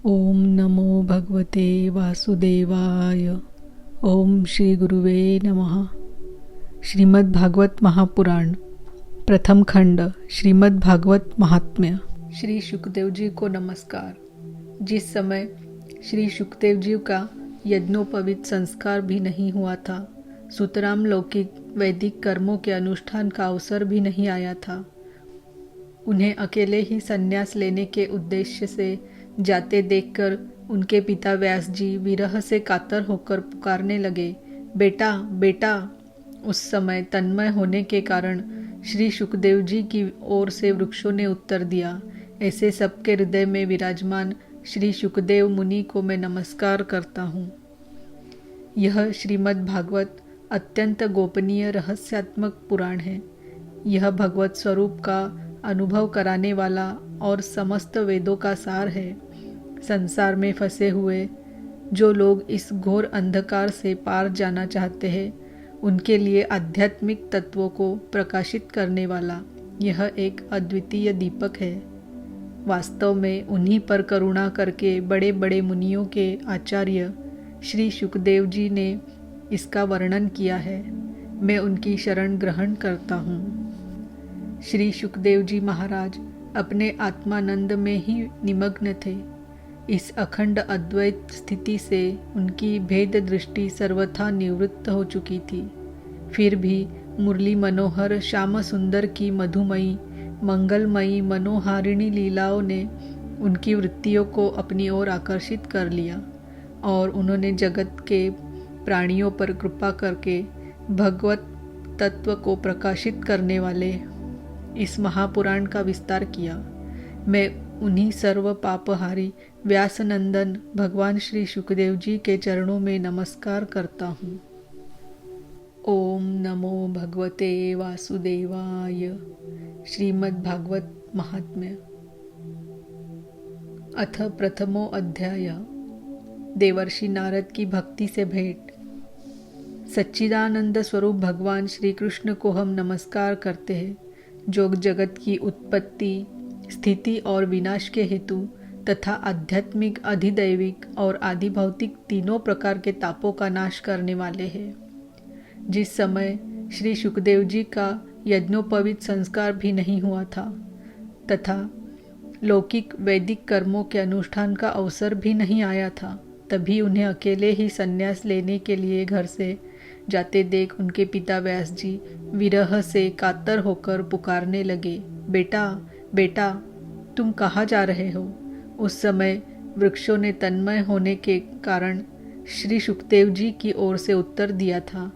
ओम नमो भगवते वासुदेवाय। ओम श्री गुरुवे नमः। श्रीमद् भागवत महापुराण प्रथम खंड श्रीमद् भागवत महात्म्य। श्री सुखदेव जी को नमस्कार। जिस समय श्री सुखदेव जी का यज्ञोपवीत संस्कार भी नहीं हुआ था, सुतराम लौकिक वैदिक कर्मों के अनुष्ठान का अवसर भी नहीं आया था, उन्हें अकेले ही संन्यास लेने के उद्देश्य से जाते देखकर उनके पिता व्यास जी विरह से कातर होकर पुकारने लगे, बेटा बेटा। उस समय तन्मय होने के कारण श्री सुखदेव जी की ओर से वृक्षों ने उत्तर दिया, ऐसे सबके हृदय में विराजमान श्री सुखदेव मुनि को मैं नमस्कार करता हूँ। यह श्रीमद् भागवत अत्यंत गोपनीय रहस्यात्मक पुराण है। यह भगवत स्वरूप का अनुभव कराने वाला और समस्त वेदों का सार है। संसार में फंसे हुए जो लोग इस घोर अंधकार से पार जाना चाहते हैं, उनके लिए आध्यात्मिक तत्वों को प्रकाशित करने वाला यह एक अद्वितीय दीपक है। वास्तव में उन्हीं पर करुणा करके बड़े बड़े मुनियों के आचार्य श्री सुखदेव जी ने इसका वर्णन किया है। मैं उनकी शरण ग्रहण करता हूँ। श्री सुखदेव जी महाराज अपने आत्मानंद में ही निमग्न थे। इस अखंड अद्वैत स्थिति से उनकी भेद दृष्टि सर्वथा निवृत्त हो चुकी थी। फिर भी मुरली मनोहर श्याम सुंदर की मधुमयी मंगलमयी मनोहारिणी लीलाओं ने उनकी वृत्तियों को अपनी ओर आकर्षित कर लिया और उन्होंने जगत के प्राणियों पर कृपा करके भगवत तत्व को प्रकाशित करने वाले इस महापुराण का विस्तार किया। मैं उन्हीं सर्व पापहारी व्यासनंदन भगवान श्री सुखदेव जी के चरणों में नमस्कार करता हूँ। ओम नमो भगवते वासुदेवाय। श्रीमद् भागवत महात्म्य। अथ प्रथमो अध्याय। देवर्षि नारद की भक्ति से भेंट। सच्चिदानंद स्वरूप भगवान श्री कृष्ण को हम नमस्कार करते हैं, जो जगत की उत्पत्ति, स्थिति और विनाश के हेतु तथा आध्यात्मिक, अधिदैविक और आधिभौतिक तीनों प्रकार के तापों का नाश करने वाले हैं। जिस समय श्री सुखदेव जी का यज्ञोपवीत संस्कार भी नहीं हुआ था तथा लौकिक वैदिक कर्मों के अनुष्ठान का अवसर भी नहीं आया था, तभी उन्हें अकेले ही संन्यास लेने के लिए घर से जाते देख उनके पिता व्यास जी विरह से कातर होकर पुकारने लगे, बेटा बेटा, तुम कहाँ जा रहे हो। उस समय वृक्षों ने तन्मय होने के कारण श्री सुखदेव जी की ओर से उत्तर दिया था,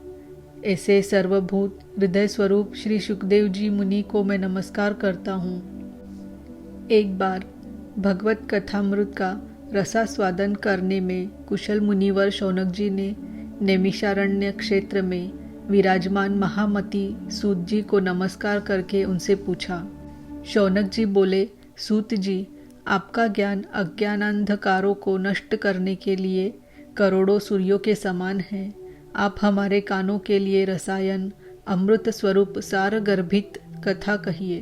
ऐसे सर्वभूत हृदय स्वरूप श्री सुखदेव जी मुनि को मैं नमस्कार करता हूँ। एक बार भगवत कथामृत का रसास्वादन करने में कुशल मुनिवर शौनक जी ने नैमिषारण्य क्षेत्र में विराजमान महामती सूत जी को नमस्कार करके उनसे पूछा। शौनक जी बोले, सूत जी, आपका ज्ञान अज्ञानांधकारों को नष्ट करने के लिए करोड़ों सूर्यों के समान है। आप हमारे कानों के लिए रसायन अमृत स्वरूप सार गर्भित कथा कहिए।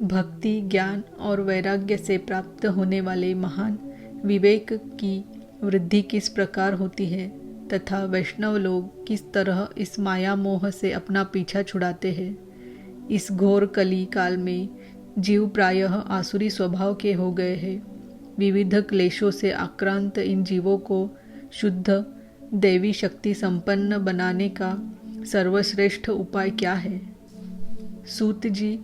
भक्ति, ज्ञान और वैराग्य से प्राप्त होने वाले महान विवेक की वृद्धि किस प्रकार होती है तथा वैष्णव लोग किस तरह इस माया मोह से अपना पीछा छुड़ाते हैं। इस घोर कली काल में जीव प्रायः आसुरी स्वभाव के हो गए हैं। विविध क्लेशों से आक्रांत इन जीवों को शुद्ध दैवी शक्ति संपन्न बनाने का सर्वश्रेष्ठ उपाय क्या है। सूत जी,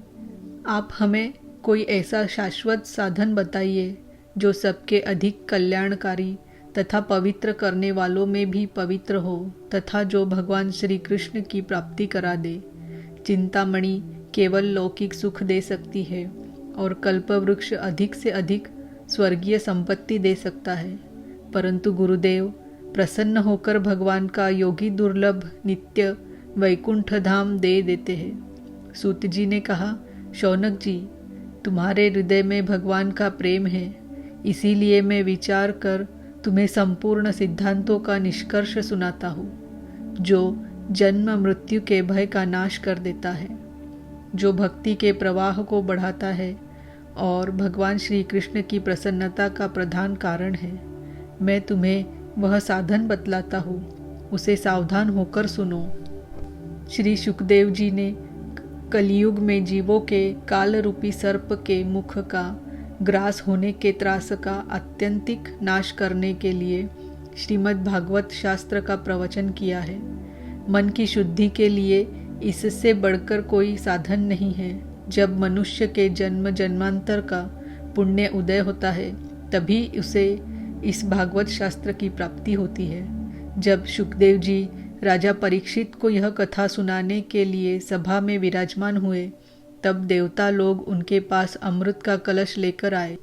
आप हमें कोई ऐसा शाश्वत साधन बताइए जो सबके अधिक कल्याणकारी तथा पवित्र करने वालों में भी पवित्र हो तथा जो भगवान श्री कृष्ण की प्राप्ति करा दे। चिंतामणि केवल लौकिक सुख दे सकती है और कल्पवृक्ष अधिक से अधिक स्वर्गीय संपत्ति दे सकता है, परंतु गुरुदेव प्रसन्न होकर भगवान का योगी दुर्लभ नित्य वैकुंठ धाम दे देते हैं। सूत जी ने कहा, शौनक जी, तुम्हारे हृदय में भगवान का प्रेम है, इसीलिए मैं विचार कर तुम्हें संपूर्ण सिद्धांतों का निष्कर्ष सुनाता हूँ, जो जन्म मृत्यु के भय का नाश कर देता है, जो भक्ति के प्रवाह को बढ़ाता है और भगवान श्री कृष्ण की प्रसन्नता का प्रधान कारण है। मैं तुम्हें वह साधन बतलाता हूँ, उसे सावधान होकर सुनो। श्री सुखदेव जी ने कलयुग में जीवों के काल रूपी सर्प के मुख का ग्रास होने के त्रास का आत्यंतिक नाश करने के लिए श्रीमद् भागवत शास्त्र का प्रवचन किया है। मन की शुद्धि के लिए इससे बढ़कर कोई साधन नहीं है। जब मनुष्य के जन्म जन्मांतर का पुण्य उदय होता है तभी उसे इस भागवत शास्त्र की प्राप्ति होती है। जब सुखदेव जी राजा परीक्षित को यह कथा सुनाने के लिए सभा में विराजमान हुए तब देवता लोग उनके पास अमृत का कलश लेकर आए।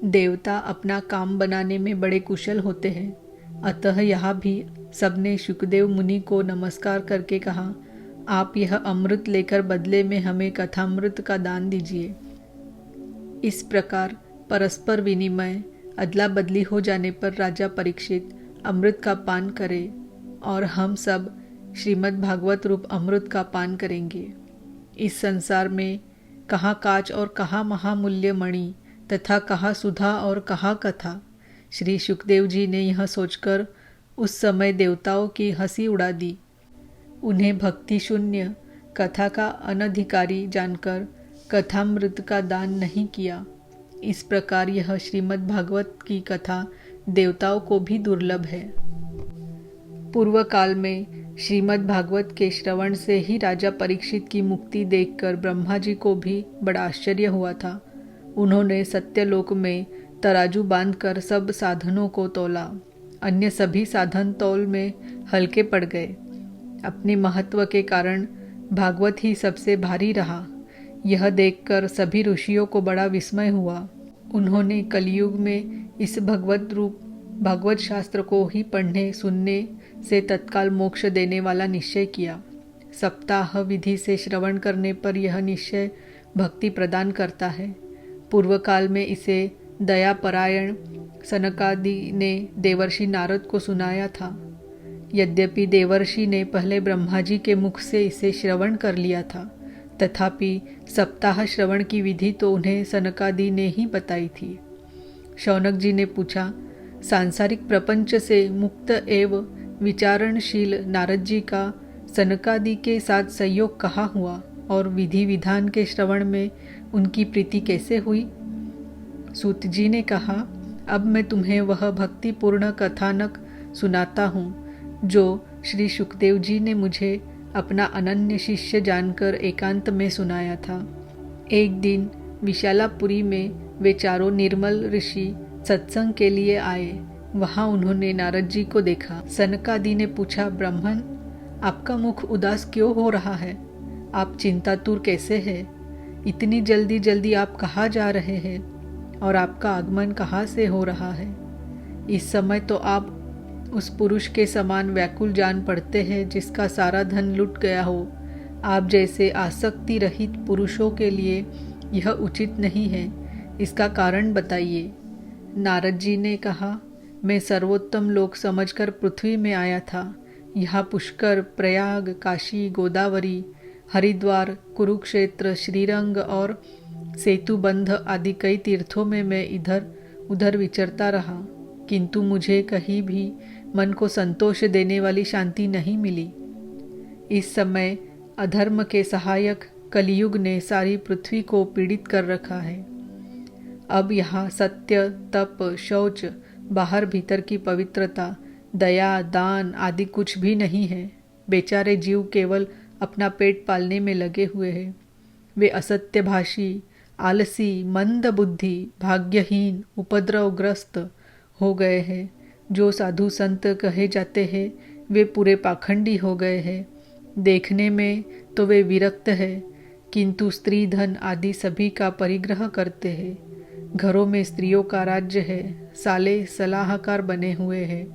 देवता अपना काम बनाने में बड़े कुशल होते हैं, अतः यहाँ भी सबने सुखदेव मुनि को नमस्कार करके कहा, आप यह अमृत लेकर बदले में हमें कथामृत का दान दीजिए। इस प्रकार परस्पर विनिमय अदला बदली हो जाने पर राजा परीक्षित अमृत का पान करे और हम सब श्रीमद् भागवत रूप अमृत का पान करेंगे। इस संसार में कहाँ काच और कहाँ महामूल्य मणि तथा कहाँ सुधा और कहाँ कथा। श्री सुखदेव जी ने यह सोचकर उस समय देवताओं की हंसी उड़ा दी। उन्हें भक्ति शून्य कथा का अनधिकारी जानकर कथामृत का दान नहीं किया। इस प्रकार यह श्रीमद् भागवत की कथा देवताओं को भी दुर्लभ है। पूर्व काल में श्रीमद् भागवत के श्रवण से ही राजा परीक्षित की मुक्ति देखकर ब्रह्मा जी को भी बड़ा आश्चर्य हुआ था। उन्होंने सत्यलोक में तराजू बांधकर सब साधनों को तोला। अन्य सभी साधन तौल में हल्के पड़ गए। अपने महत्व के कारण भागवत ही सबसे भारी रहा। यह देखकर सभी ऋषियों को बड़ा विस्मय हुआ। उन्होंने कलयुग में इस भागवत शास्त्र को ही पढ़ने सुनने से तत्काल मोक्ष देने वाला निश्चय किया। सप्ताह विधि से श्रवण करने पर यह निश्चय भक्ति प्रदान करता है। पूर्व काल में इसे दयापरायण सनकादि ने देवर्षि नारद को सुनाया था। यद्यपि देवर्षि ने पहले ब्रह्मा जी के मुख से इसे श्रवण कर लिया था, तथापि सप्ताह श्रवण की विधि तो उन्हें सनकादि ने ही बताई थी। शौनक जी ने पूछा, सांसारिक प्रपंच से मुक्त एवं विचारणशील नारद जी का सनकादि के साथ संयोग कहाँ हुआ और विधि विधान के श्रवण में उनकी प्रीति कैसे हुई? सूत जी ने कहा, अब मैं तुम्हें वह भक्तिपूर्ण कथानक सुनाता हूँ जो श्री सुखदेव जी ने मुझे अपना अनन्य शिष्य जानकर एकांत में सुनाया था। एक दिन विशालापुरी में वे चारों निर्मल ऋषि सत्संग के लिए आए। वहां उन्होंने नारद जी को देखा। सनकादि ने पूछा, ब्राह्मण, आपका मुख उदास क्यों हो रहा है? आप चिंतातुर कैसे हैं? इतनी जल्दी जल्दी आप कहाँ जा रहे हैं और आपका आगमन कहाँ से हो रहा है? इस समय तो आप उस पुरुष के समान व्याकुल जान पड़ते हैं जिसका सारा धन लुट गया हो। आप जैसे आसक्ति रहित पुरुषों के लिए यह उचित नहीं है, इसका कारण बताइए। नारद जी ने कहा, मैं सर्वोत्तम लोक समझकर पृथ्वी में आया था। यहाँ पुष्कर, प्रयाग, काशी, गोदावरी, हरिद्वार, कुरुक्षेत्र, श्रीरंग और सेतुबंध आदि कई तीर्थों में मैं इधर उधर विचरता रहा, किंतु मुझे कहीं भी मन को संतोष देने वाली शांति नहीं मिली। इस समय अधर्म के सहायक कलयुग ने सारी पृथ्वी को पीड़ित कर रखा है। अब यहाँ सत्य, तप, शौच, बाहर भीतर की पवित्रता, दया, दान आदि कुछ भी नहीं है। बेचारे जीव केवल अपना पेट पालने में लगे हुए हैं। वे असत्यभाषी, आलसी, मंद बुद्धि, भाग्यहीन, उपद्रवग्रस्त हो गए हैं। जो साधु संत कहे जाते हैं वे पूरे पाखंडी हो गए हैं। देखने में तो वे विरक्त हैं, किंतु स्त्री धन आदि सभी का परिग्रह करते हैं। घरों में स्त्रियों का राज्य है। साले सलाहकार बने हुए हैं।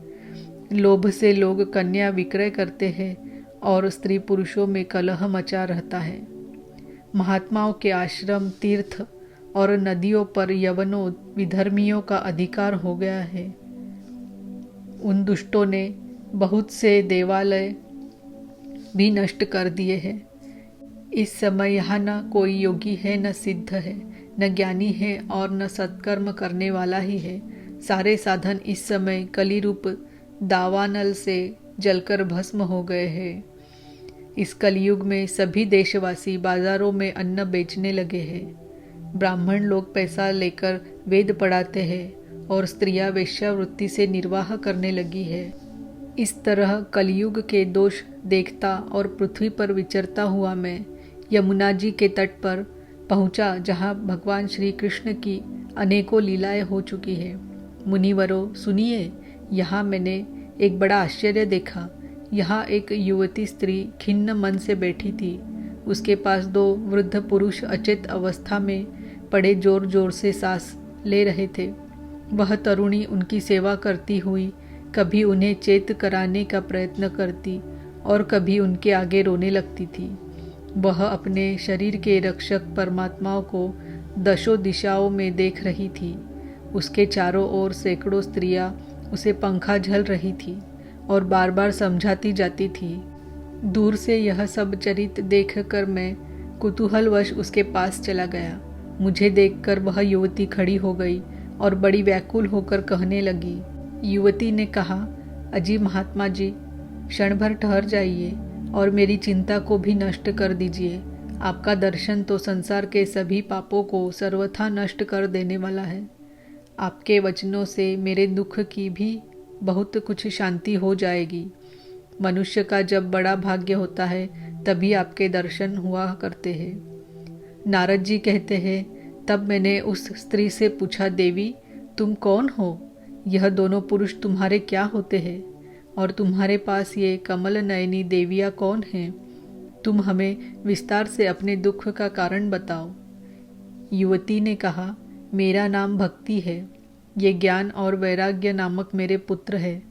लोभ से लोग कन्या विक्रय करते हैं और स्त्री पुरुषों में कलह मचा रहता है। महात्माओं के आश्रम, तीर्थ और नदियों पर यवनों, विधर्मियों का अधिकार हो गया है। उन दुष्टों ने बहुत से देवालय भी नष्ट कर दिए हैं। इस समय यहाँ न कोई योगी है, न सिद्ध है, न ज्ञानी है और न सत्कर्म करने वाला ही है। सारे साधन इस समय कली रूप दावानल से जलकर भस्म हो गए हैं। इस कलयुग में सभी देशवासी बाजारों में अन्न बेचने लगे हैं। ब्राह्मण लोग पैसा लेकर वेद पढ़ाते हैं और स्त्रियां वेश्यावृत्ति से निर्वाह करने लगी है। इस तरह कलयुग के दोष देखता और पृथ्वी पर विचरता हुआ मैं यमुना जी के तट पर पहुंचा, जहां भगवान श्री कृष्ण की अनेकों लीलाएं हो चुकी है। मुनिवरों सुनिए, यहाँ मैंने एक बड़ा आश्चर्य देखा। यहाँ एक युवती स्त्री खिन्न मन से बैठी थी। उसके पास दो वृद्ध पुरुष अचेत अवस्था में पड़े जोर जोर से सांस ले रहे थे। वह तरुणी उनकी सेवा करती हुई कभी उन्हें चेत कराने का प्रयत्न करती और कभी उनके आगे रोने लगती थी। वह अपने शरीर के रक्षक परमात्माओं को दशों दिशाओं में देख रही थी। उसके चारों ओर सैकड़ों स्त्रियां उसे पंखा झल रही थी और बार बार समझाती जाती थी। दूर से यह सब चरित देखकर मैं कुतूहलवश उसके पास चला गया। मुझे देखकर वह युवती खड़ी हो गई और बड़ी व्याकुल होकर कहने लगी। युवती ने कहा, अजी महात्मा जी, क्षण भर ठहर जाइए और मेरी चिंता को भी नष्ट कर दीजिए। आपका दर्शन तो संसार के सभी पापों को सर्वथा नष्ट कर देने वाला है। आपके वचनों से मेरे दुख की भी बहुत कुछ शांति हो जाएगी। मनुष्य का जब बड़ा भाग्य होता है तभी आपके दर्शन हुआ करते हैं। नारद जी कहते हैं, तब मैंने उस स्त्री से पूछा, देवी तुम कौन हो? यह दोनों पुरुष तुम्हारे क्या होते हैं? और तुम्हारे पास ये कमल नयनी देवियाँ कौन हैं? तुम हमें विस्तार से अपने दुख का कारण बताओ। युवती ने कहा, मेरा नाम भक्ति है। ये ज्ञान और वैराग्य नामक मेरे पुत्र है।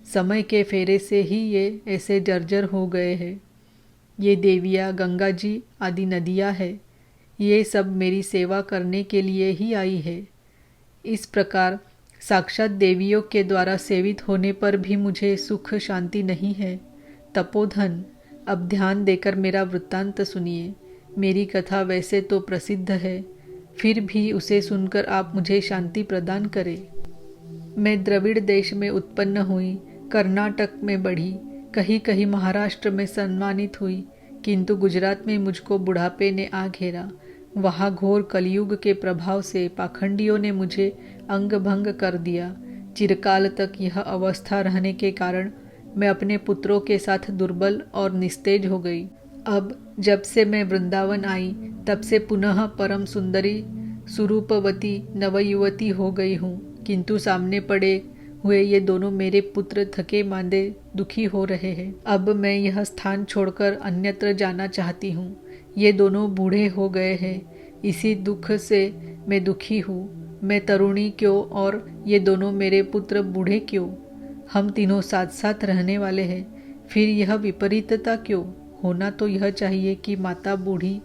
समय के फेरे से ही ये ऐसे जर्जर हो गए हैं। ये देवियाँ गंगा जी आदि नदियाँ है। ये सब मेरी सेवा करने के लिए ही आई है। इस प्रकार साक्षात देवियों के द्वारा सेवित होने पर भी मुझे सुख शांति नहीं है। तपोधन, अब ध्यान देकर मेरा वृत्तांत सुनिए। मेरी कथा वैसे तो प्रसिद्ध है, फिर भी उसे सुनकर आप मुझे शांति प्रदान करें। मैं द्रविड़ देश में उत्पन्न हुई, कर्नाटक में बढ़ी, कहीं कहीं महाराष्ट्र में सम्मानित हुई, किंतु गुजरात में मुझको बुढ़ापे ने आ घेरा। वहाँ घोर कलयुग के प्रभाव से पाखंडियों ने मुझे अंग भंग कर दिया। चिरकाल तक यह अवस्था रहने के कारण मैं अपने पुत्रों के साथ दुर्बल और निस्तेज हो गई। अब जब से मैं वृंदावन आई तब से पुनः परम सुंदरी सुरूपवती नवयुवती हो गई हूँ, किंतु सामने पड़े हुए ये दोनों मेरे पुत्र थके मांदे दुखी हो रहे हैं। अब मैं यह स्थान छोड़कर अन्यत्र जाना चाहती हूँ। ये दोनों बूढ़े हो गए हैं, इसी दुख से मैं दुखी हूँ। मैं तरुणी क्यों और ये दोनों मेरे पुत्र बूढ़े क्यों? हम तीनों साथ साथ रहने वाले हैं, फिर यह विपरीतता क्यों? होना तो यह चाहिए कि माता बूढ़ी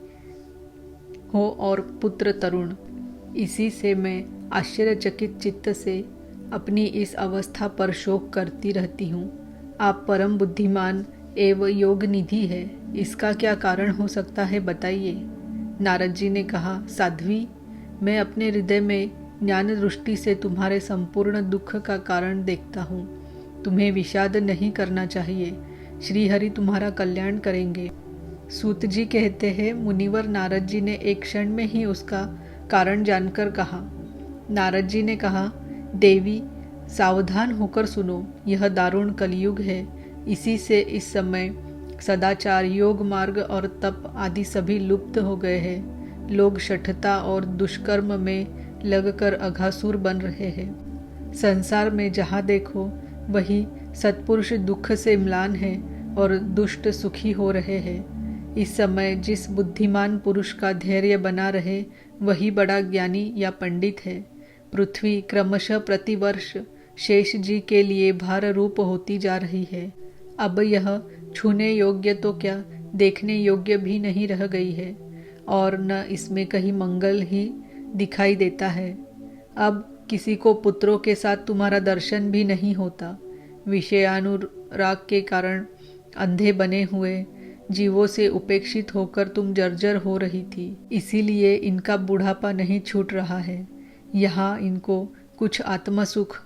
हो और पुत्र तरुण। इसी से मैं आश्चर्यचकित चित्त से अपनी इस अवस्था पर शोक करती रहती हूँ। आप परम बुद्धिमान एवं योग निधि है, इसका क्या कारण हो सकता है, बताइए। नारद जी ने कहा, साध्वी, मैं अपने हृदय में ज्ञान दृष्टि से तुम्हारे संपूर्ण दुख का कारण देखता हूँ। तुम्हें विषाद नहीं करना चाहिए। श्रीहरि तुम्हारा कल्याण करेंगे। सूत जी कहते हैं, मुनिवर नारद जी ने एक क्षण में ही उसका कारण जानकर कहा। नारद जी ने कहा, देवी सावधान होकर सुनो, यह दारुण कलयुग है। इसी से इस समय सदाचार, योग मार्ग और तप आदि सभी लुप्त हो गए हैं। लोग शठता और दुष्कर्म में लगकर अघासुर बन रहे हैं। संसार में जहाँ देखो वही सत्पुरुष दुख से म्लान है और दुष्ट सुखी हो रहे हैं। इस समय जिस बुद्धिमान पुरुष का धैर्य बना रहे वही बड़ा ज्ञानी या पंडित है। पृथ्वी क्रमशः प्रतिवर्ष शेष जी के लिए भार रूप होती जा रही है। अब यह छूने योग्य तो क्या, देखने योग्य भी नहीं रह गई है और न इसमें कहीं मंगल ही दिखाई देता है। अब किसी को पुत्रों के साथ तुम्हारा दर्शन भी नहीं होता। विषयानुराग के कारण अंधे बने हुए जीवों से उपेक्षित होकर तुम जर्जर हो रही थी, इसीलिए इनका बुढ़ापा नहीं छूट रहा है। यहाँ इनको कुछ आत्मसुख,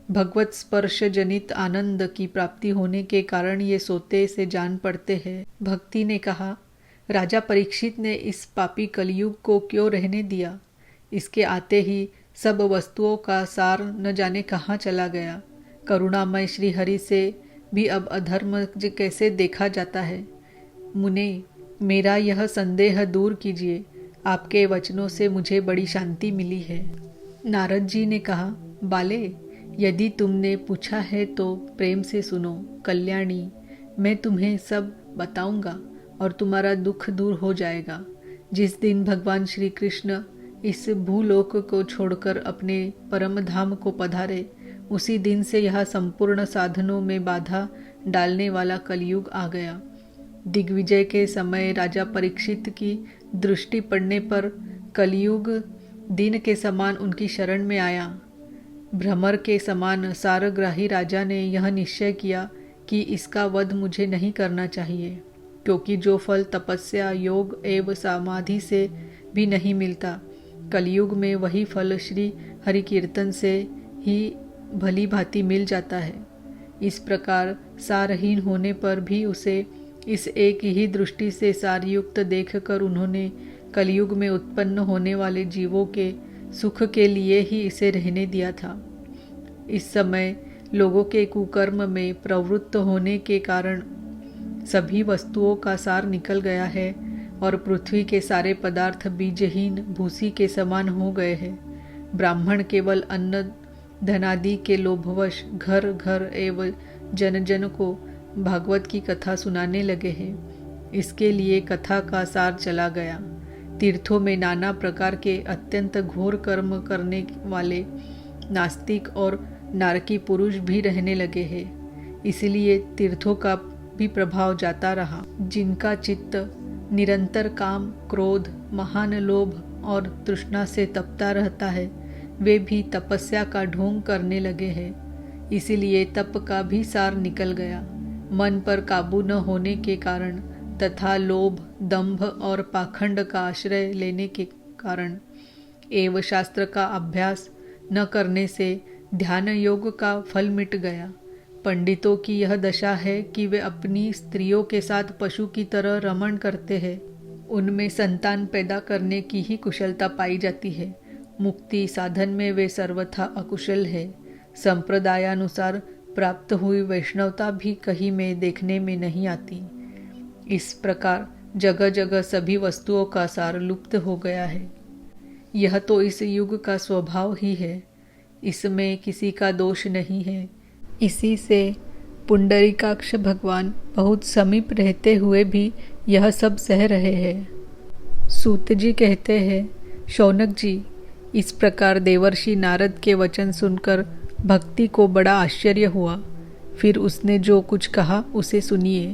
भगवत स्पर्श जनित आनंद की प्राप्ति होने के कारण ये सोते से जान पड़ते हैं। भक्ति ने कहा, राजा परीक्षित ने इस पापी कलयुग को क्यों रहने दिया? इसके आते ही सब वस्तुओं का सार न जाने कहाँ चला गया। करुणामय श्री हरि से भी अब अधर्म कैसे देखा जाता है। मुने, मेरा यह संदेह दूर कीजिए। आपके वचनों से मुझे बड़ी शांति मिली है। नारद जी ने कहा, बाले, यदि तुमने पूछा है तो प्रेम से सुनो। कल्याणी, मैं तुम्हें सब बताऊंगा और तुम्हारा दुख दूर हो जाएगा। जिस दिन भगवान श्री कृष्ण इस भूलोक को छोड़कर अपने परम धाम को पधारे, उसी दिन से यह संपूर्ण साधनों में बाधा डालने वाला कलयुग आ गया। दिग्विजय के समय राजा परीक्षित की दृष्टि पड़ने पर कलयुग दिन के समान उनकी शरण में आया। भ्रमर के समान सारग्राही राजा ने यह निश्चय किया कि इसका वध मुझे नहीं करना चाहिए, क्योंकि जो फल तपस्या, योग एवं समाधि से भी नहीं मिलता, कलयुग में वही फल श्री हरि कीर्तन से ही भली भांति मिल जाता है। इस प्रकार सारहीन होने पर भी उसे इस एक ही दृष्टि से सारयुक्त देखकर उन्होंने कलयुग में उत्पन्न होने वाले जीवों के सुख के लिए ही इसे रहने दिया था। इस समय लोगों के कुकर्म में प्रवृत्त होने के कारण सभी वस्तुओं का सार निकल गया है और पृथ्वी के सारे पदार्थ बीजहीन भूसी के समान हो गए हैं। ब्राह्मण केवल अन्न धनादि के लोभवश घर घर एवं जन जन को भागवत की कथा सुनाने लगे हैं। इसके लिए कथा का सार चला गया। तीर्थों में नाना प्रकार के अत्यंत घोर कर्म करने वाले नास्तिक और नारकी पुरुष भी रहने लगे हैं। इसलिए तीर्थों का भी प्रभाव जाता रहा। जिनका चित्त निरंतर काम, क्रोध, महान लोभ और तृष्णा से तपता रहता है, वे भी तपस्या का ढोंग करने लगे हैं। इसीलिए तप का भी सार निकल गया। मन पर काबू न होने के कारण तथा लोभ, दंभ और पाखंड का आश्रय लेने के कारण एवं शास्त्र का अभ्यास न करने से ध्यान योग का फल मिट गया। पंडितों की यह दशा है कि वे अपनी स्त्रियों के साथ पशु की तरह रमण करते हैं। उनमें संतान पैदा करने की ही कुशलता पाई जाती है। मुक्ति साधन में वे सर्वथा अकुशल है। संप्रदायानुसार प्राप्त हुई वैष्णवता भी कहीं में देखने में नहीं आती। इस प्रकार जगह जगह सभी वस्तुओं का सार लुप्त हो गया है। यह तो इस युग का स्वभाव ही है, इसमें किसी का दोष नहीं है। इसी से पुंडरीकाक्ष भगवान बहुत समीप रहते हुए भी यह सब सह रहे हैं। सूत जी कहते हैं, शौनक जी, इस प्रकार देवर्षि नारद के वचन सुनकर भक्ति को बड़ा आश्चर्य हुआ। फिर उसने जो कुछ कहा उसे सुनिए।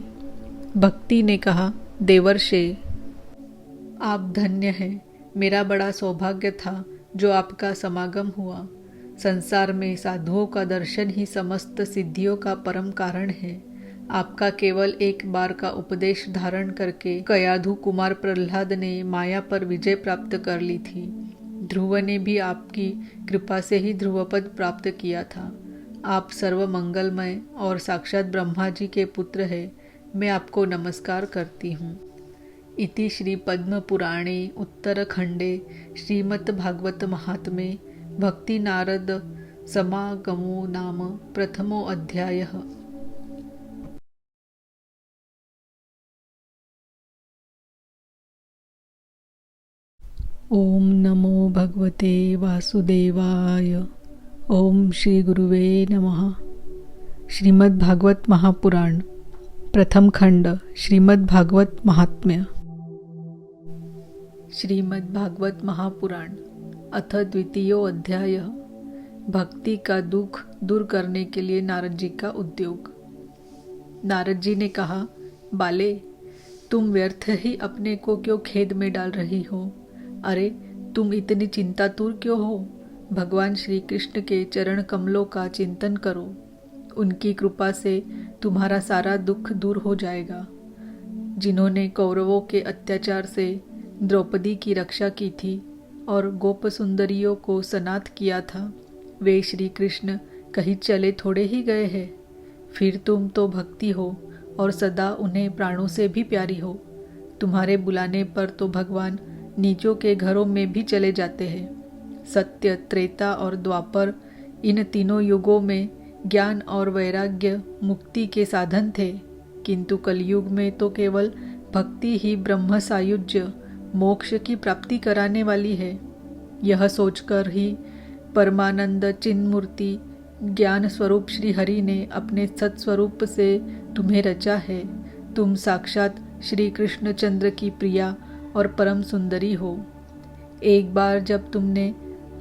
भक्ति ने कहा, देवर्षे, आप धन्य हैं। मेरा बड़ा सौभाग्य था जो आपका समागम हुआ। संसार में साधुओं का दर्शन ही समस्त सिद्धियों का परम कारण है। आपका केवल एक बार का उपदेश धारण करके कयाधु कुमार प्रहलाद ने माया पर विजय प्राप्त कर ली थी। ध्रुव ने भी आपकी कृपा से ही ध्रुवपद प्राप्त किया था। आप सर्व मंगलमय और साक्षात ब्रह्मा जी के पुत्र हैं। मैं आपको नमस्कार करती हूँ। इति श्री पद्म पुराणे उत्तरखंडे श्रीमद्भागवत महात्म्ये भक्ति नारद समागमो नाम प्रथमो अध्यायः। ओम नमो भगवते वासुदेवाय। ओम श्री गुरुवे नमः। श्रीमद्भागवत महापुराण प्रथम खंड श्रीमद्भागवत महात्म्य। श्रीमद्भागवत महापुराण अथ द्वितीयो अध्याय। भक्ति का दुख दूर करने के लिए नारद जी का उद्योग। नारद जी ने कहा, बाले, तुम व्यर्थ ही अपने को क्यों खेद में डाल रही हो? अरे, तुम इतनी चिंतातुर क्यों हो? भगवान श्री कृष्ण के चरण कमलों का चिंतन करो। उनकी कृपा से तुम्हारा सारा दुख दूर हो जाएगा। जिन्होंने कौरवों के अत्याचार से द्रौपदी की रक्षा की थी और गोप सुंदरियों को सनाथ किया था, वे श्री कृष्ण कहीं चले थोड़े ही गए हैं। फिर तुम तो भक्ति हो और सदा उन्हें प्राणों से भी प्यारी हो। तुम्हारे बुलाने पर तो भगवान नीचों के घरों में भी चले जाते हैं। सत्य, त्रेता और द्वापर, इन तीनों युगों में ज्ञान और वैराग्य मुक्ति के साधन थे, किंतु कलयुग में तो केवल भक्ति ही ब्रह्म सायुज्य मोक्ष की प्राप्ति कराने वाली है। यह सोचकर ही परमानंद चिन्मूर्ति ज्ञान स्वरूप श्री हरि ने अपने सत्स्वरूप से तुम्हें रचा है। तुम साक्षात श्री कृष्णचंद्र की प्रिया और परम सुंदरी हो। एक बार जब तुमने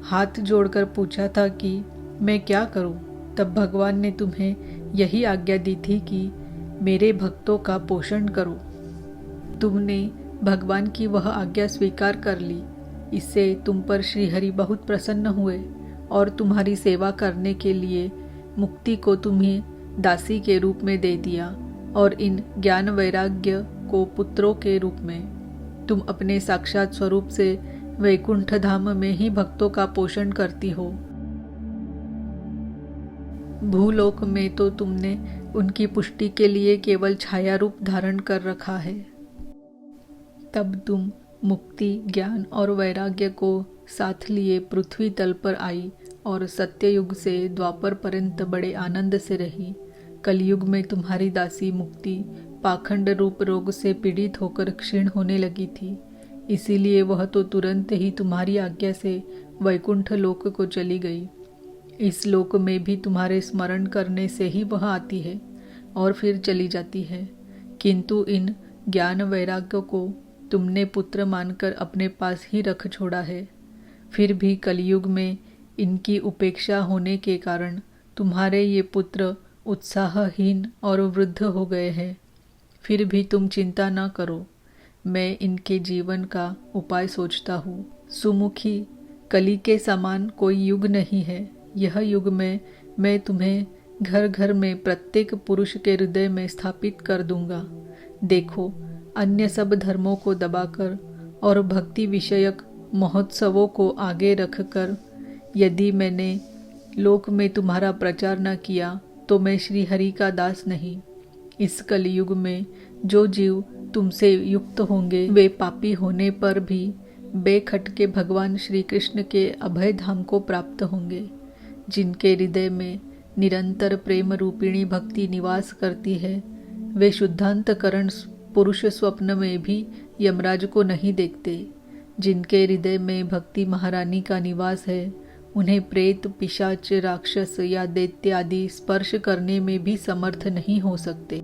हाथ जोड़कर पूछा था कि मैं क्या करूं, तब भगवान ने तुम्हें यही आज्ञा दी थी कि मेरे भक्तों का पोषण करो। तुमने भगवान की वह आज्ञा स्वीकार कर ली। इससे तुम पर श्रीहरि बहुत प्रसन्न हुए और तुम्हारी सेवा करने के लिए मुक्ति को तुम्हें दासी के रूप में दे दिया और इन ज्ञान वैराग्य को पुत्रों के रूप में। तुम अपने साक्षात स्वरूप से वैकुंठ धाम में ही भक्तों का पोषण करती हो। भूलोक में तो तुमने उनकी पुष्टि के लिए केवल छाया रूप धारण कर रखा है। तब तुम मुक्ति, ज्ञान और वैराग्य को साथ लिए पृथ्वी तल पर आई और सत्ययुग से द्वापर पर्यंत बड़े आनंद से रही। कलयुग में तुम्हारी दासी मुक्ति पाखंड रूप रोग से पीड़ित होकर क्षीण होने लगी थी, इसीलिए वह तो तुरंत ही तुम्हारी आज्ञा से वैकुंठ लोक को चली गई। इस लोक में भी तुम्हारे स्मरण करने से ही वह आती है और फिर चली जाती है, किंतु इन ज्ञान वैराग्य को तुमने पुत्र मानकर अपने पास ही रख छोड़ा है। फिर भी कलयुग में इनकी उपेक्षा होने के कारण तुम्हारे ये पुत्र उत्साहहीन और वृद्ध हो गए हैं। फिर भी तुम चिंता न करो, मैं इनके जीवन का उपाय सोचता हूँ। सुमुखी, कली के समान कोई युग नहीं है। यह युग में मैं तुम्हें घर घर में प्रत्येक पुरुष के हृदय में स्थापित कर दूंगा। देखो, अन्य सब धर्मों को दबाकर और भक्ति विषयक महोत्सवों को आगे रखकर यदि मैंने लोक में तुम्हारा प्रचार न किया तो मैं श्री हरि का दास नहीं। इस कलयुग में जो जीव तुमसे युक्त होंगे वे पापी होने पर भी बेखटके भगवान श्री कृष्ण के अभय धाम को प्राप्त होंगे। जिनके हृदय में निरंतर प्रेम रूपिणी भक्ति निवास करती है, वे शुद्धांतकरण पुरुष स्वप्न में भी यमराज को नहीं देखते। जिनके हृदय में भक्ति महारानी का निवास है, उन्हें प्रेत, पिशाच, राक्षस या दैत्य आदि स्पर्श करने में भी समर्थ नहीं हो सकते।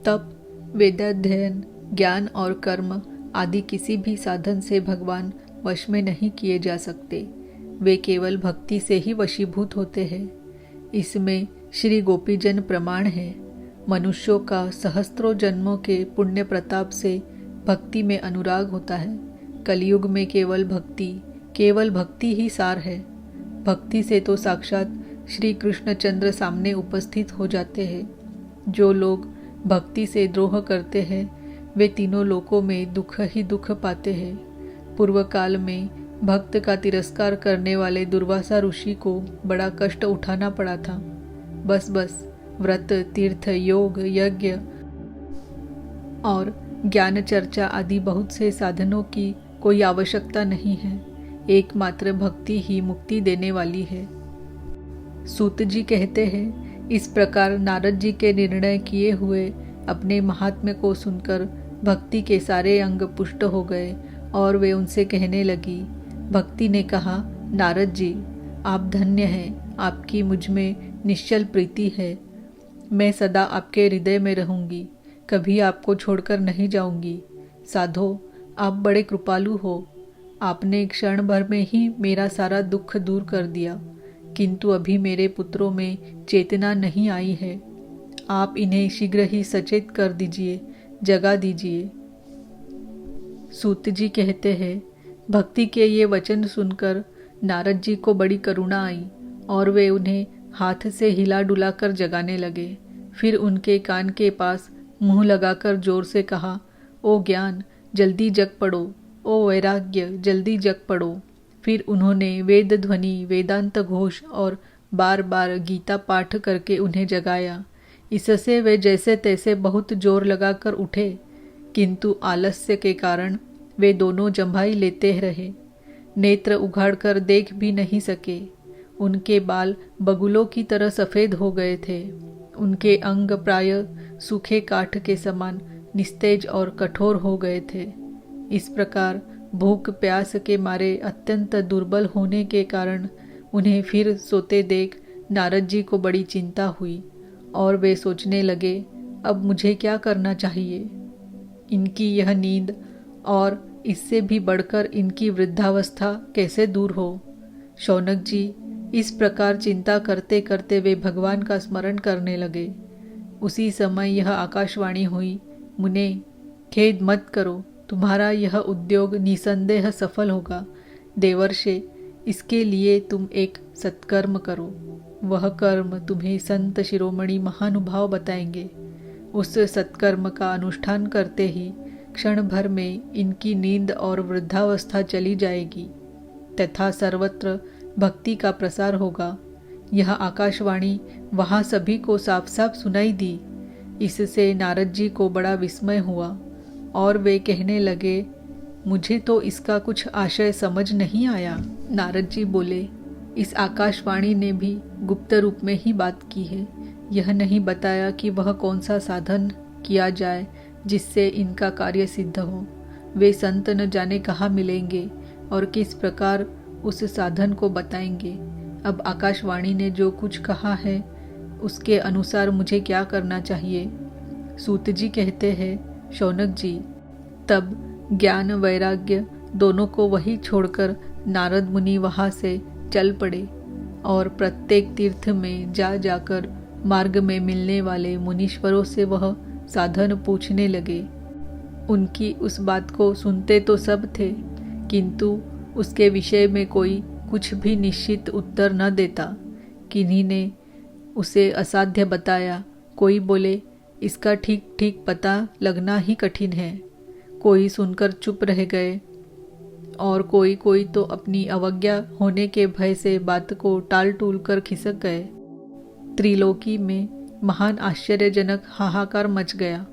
तप, वेदाध्ययन, ज्ञान और कर्म आदि किसी भी साधन से भगवान वश में नहीं किए जा सकते। वे केवल भक्ति से ही वशीभूत होते हैं। इसमें श्री गोपीजन प्रमाण है। मनुष्यों का सहस्त्रों जन्मों के पुण्य प्रताप से भक्ति में अनुराग होता है। कलयुग में केवल भक्ति ही सार है। भक्ति से तो साक्षात श्री कृष्णचंद्र सामने उपस्थित हो जाते हैं। जो लोग भक्ति से द्रोह करते हैं वे तीनों लोकों में दुख ही दुख पाते हैं। पूर्व काल में भक्त का तिरस्कार करने वाले दुर्वासा ऋषि को बड़ा कष्ट उठाना पड़ा था। बस व्रत, तीर्थ, योग, यज्ञ और ज्ञान चर्चा आदि बहुत से साधनों की कोई आवश्यकता नहीं है। एकमात्र भक्ति ही मुक्ति देने वाली है। सूत जी कहते हैं, इस प्रकार नारद जी के निर्णय किए हुए अपने महात्म्य को सुनकर भक्ति के सारे अंग पुष्ट हो गए और वे उनसे कहने लगी। भक्ति ने कहा, नारद जी, आप धन्य हैं, आपकी मुझ में निश्चल प्रीति है। मैं सदा आपके हृदय में रहूंगी, कभी आपको छोड़कर नहीं जाऊंगी। साधो, आप बड़े कृपालु हो। आपने क्षण भर में ही मेरा सारा दुख दूर कर दिया, किंतु अभी मेरे पुत्रों में चेतना नहीं आई है। आप इन्हें शीघ्र ही सचेत कर दीजिए, जगा दीजिए। सूत जी कहते हैं, भक्ति के ये वचन सुनकर नारद जी को बड़ी करुणा आई और वे उन्हें हाथ से हिला डुला कर जगाने लगे। फिर उनके कान के पास मुंह लगाकर जोर से कहा, ओ ज्ञान, जल्दी जग पड़ो, ओ वैराग्य, जल्दी जग पड़ो। फिर उन्होंने वेद ध्वनि, वेदांत घोष और बार बार गीता पाठ करके उन्हें जगाया। इससे वे जैसे तैसे बहुत जोर लगाकर उठे, किंतु आलस्य के कारण वे दोनों जम्भाई लेते रहे। नेत्र उघाड़कर देख भी नहीं सके। उनके बाल बगुलों की तरह सफ़ेद हो गए थे। उनके अंग प्राय सूखे काठ के समान निस्तेज और कठोर हो गए थे। इस प्रकार भूख प्यास के मारे अत्यंत दुर्बल होने के कारण उन्हें फिर सोते देख नारद जी को बड़ी चिंता हुई और वे सोचने लगे, अब मुझे क्या करना चाहिए। इनकी यह नींद और इससे भी बढ़कर इनकी वृद्धावस्था कैसे दूर हो। शौनक जी इस प्रकार चिंता करते करते वे भगवान का स्मरण करने लगे। उसी समय यह आकाशवाणी हुई, मुने, खेद मत करो, तुम्हारा यह उद्योग निसंदेह सफल होगा। देवर्षे, इसके लिए तुम एक सत्कर्म करो। वह कर्म तुम्हें संत शिरोमणि महानुभाव बताएंगे। उस सत्कर्म का अनुष्ठान करते ही क्षण भर में इनकी नींद और वृद्धावस्था चली जाएगी तथा सर्वत्र भक्ति का प्रसार होगा। यह आकाशवाणी वहाँ सभी को साफ साफ सुनाई दी। इससे नारद जी को बड़ा विस्मय हुआ और वे कहने लगे, मुझे तो इसका कुछ आशय समझ नहीं आया। नारद जी बोले, इस आकाशवाणी ने भी गुप्त रूप में ही बात की है। यह नहीं बताया कि वह कौन सा साधन किया जाए जिससे इनका कार्य सिद्ध हो। वे संत न जाने कहाँ मिलेंगे और किस प्रकार उस साधन को बताएंगे। अब आकाशवाणी ने जो कुछ कहा है उसके अनुसार मुझे क्या करना चाहिए। सूत जी कहते हैं, शौनक जी, तब ज्ञान वैराग्य दोनों को वही छोड़कर नारद मुनि वहाँ से चल पड़े और प्रत्येक तीर्थ में जा जाकर मार्ग में मिलने वाले मुनीश्वरों से वह साधन पूछने लगे। उनकी उस बात को सुनते तो सब थे, किंतु उसके विषय में कोई कुछ भी निश्चित उत्तर न देता। किन्हीं ने उसे असाध्य बताया, कोई बोले इसका ठीक ठीक पता लगना ही कठिन है। कोई सुनकर चुप रह गए और कोई तो अपनी अवज्ञा होने के भय से बात को टाल टूल कर खिसक गए। त्रिलोकी में महान आश्चर्यजनक हाहाकार मच गया।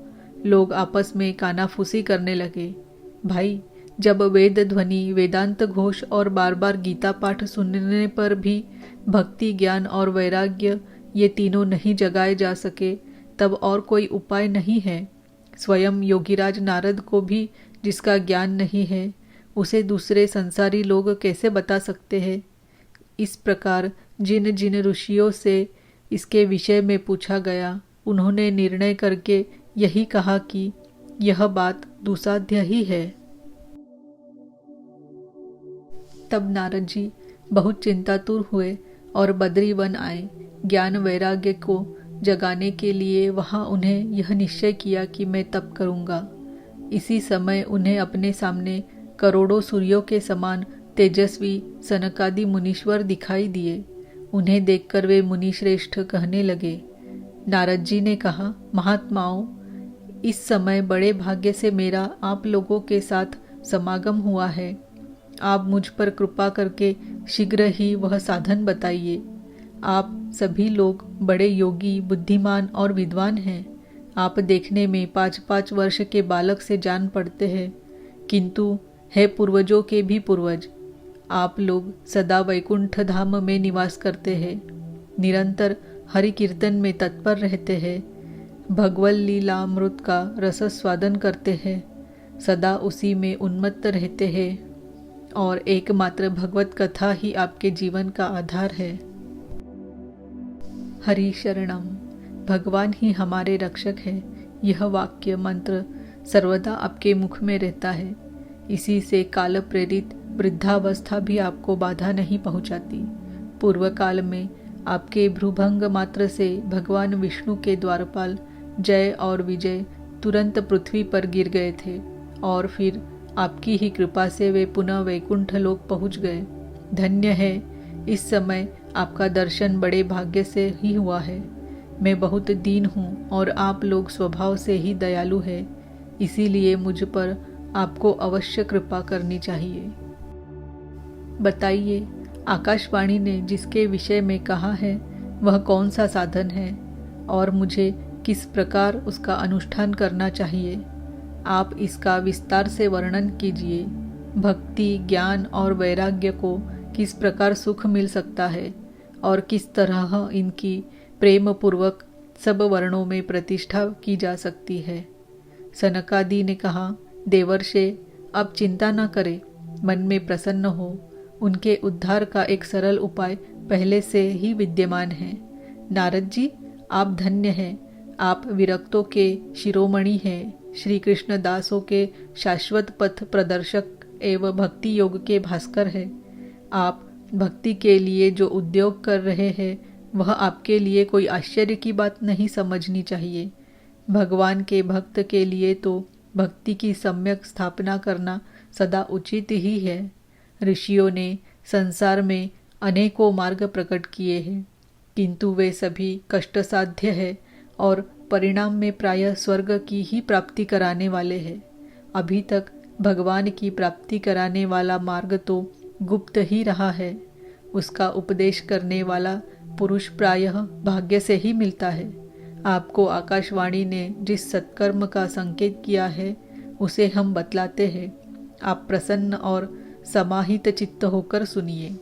लोग आपस में कानाफूसी करने लगे। भाई, जब वेद ध्वनि, वेदांत घोष और बार बार गीता पाठ सुनने पर भी भक्ति, ज्ञान और वैराग्य ये तीनों नहीं जगाए जा सके, तब और कोई उपाय नहीं है। स्वयं योगीराज नारद को भी जिसका ज्ञान नहीं है, उसे दूसरे संसारी लोग कैसे बता सकते हैं। इस प्रकार जिन जिन ऋषियों से इसके विषय में पूछा गया, उन्होंने निर्णय करके यही कहा कि यह बात दुसाध्य ही है। तब नारद जी बहुत चिंतातुर हुए और बद्री वन आए। ज्ञान वैराग्य को जगाने के लिए वहाँ उन्हें यह निश्चय किया कि मैं तप करूँगा। इसी समय उन्हें अपने सामने करोड़ों सूर्यों के समान तेजस्वी सनकादि मुनीश्वर दिखाई दिए। उन्हें देखकर वे मुनिश्रेष्ठ कहने लगे। नारद जी ने कहा, महात्माओं, इस समय बड़े भाग्य से मेरा आप लोगों के साथ समागम हुआ है। आप मुझ पर कृपा करके शीघ्र ही वह साधन बताइए। आप सभी लोग बड़े योगी, बुद्धिमान और विद्वान हैं। आप देखने में 5-5 वर्ष के बालक से जान पड़ते हैं, किंतु है पूर्वजों के भी पूर्वज। आप लोग सदा वैकुंठ धाम में निवास करते हैं, निरंतर हरि कीर्तन में तत्पर रहते हैं, भगवत लीलामृत का रस स्वादन करते हैं, सदा उसी में उन्मत्त रहते हैं और एकमात्र भगवत कथा ही आपके जीवन का आधार है। हरि शरणम, भगवान ही हमारे रक्षक है। यह वाक्य मंत्र सर्वदा आपके मुख में रहता है। इसी से काल प्रेरित वृद्धावस्था भी आपको बाधा नहीं पहुंचाती। पूर्व काल में आपके भ्रूभंग मात्र से भगवान विष्णु के द्वारपाल जय और विजय तुरंत पृथ्वी पर गिर गए थे और फिर आपकी ही कृपा से वे पुनः वैकुंठ लोक पहुंच गए। धन्य है, इस समय आपका दर्शन बड़े भाग्य से ही हुआ है। मैं बहुत दीन हूँ और आप लोग स्वभाव से ही दयालु हैं, इसीलिए मुझ पर आपको अवश्य कृपा करनी चाहिए। बताइए, आकाशवाणी ने जिसके विषय में कहा है वह कौन सा साधन है और मुझे किस प्रकार उसका अनुष्ठान करना चाहिए? आप इसका विस्तार से वर्णन कीजिए। भक्ति, ज्ञान और वैराग्य को किस प्रकार सुख मिल सकता है और किस तरह इनकी प्रेम पूर्वक सब वर्णों में प्रतिष्ठा की जा सकती है। सनकादि ने कहा, देवर्षे, अब चिंता न करें, मन में प्रसन्न हो। उनके उद्धार का एक सरल उपाय पहले से ही विद्यमान है। नारद जी, आप धन्य हैं। आप विरक्तों के शिरोमणि हैं, श्री कृष्ण दासों के शाश्वत पथ प्रदर्शक एवं भक्ति योग के भास्कर हैं। आप भक्ति के लिए जो उद्योग कर रहे हैं वह आपके लिए कोई आश्चर्य की बात नहीं समझनी चाहिए। भगवान के भक्त के लिए तो भक्ति की सम्यक स्थापना करना सदा उचित ही है। ऋषियों ने संसार में अनेकों मार्ग प्रकट किए हैं, किंतु वे सभी कष्टसाध्य है और परिणाम में प्रायः स्वर्ग की ही प्राप्ति कराने वाले हैं। अभी तक भगवान की प्राप्ति कराने वाला मार्ग तो गुप्त ही रहा है। उसका उपदेश करने वाला पुरुष प्रायः भाग्य से ही मिलता है। आपको आकाशवाणी ने जिस सत्कर्म का संकेत किया है उसे हम बतलाते हैं। आप प्रसन्न और समाहित चित्त होकर सुनिए।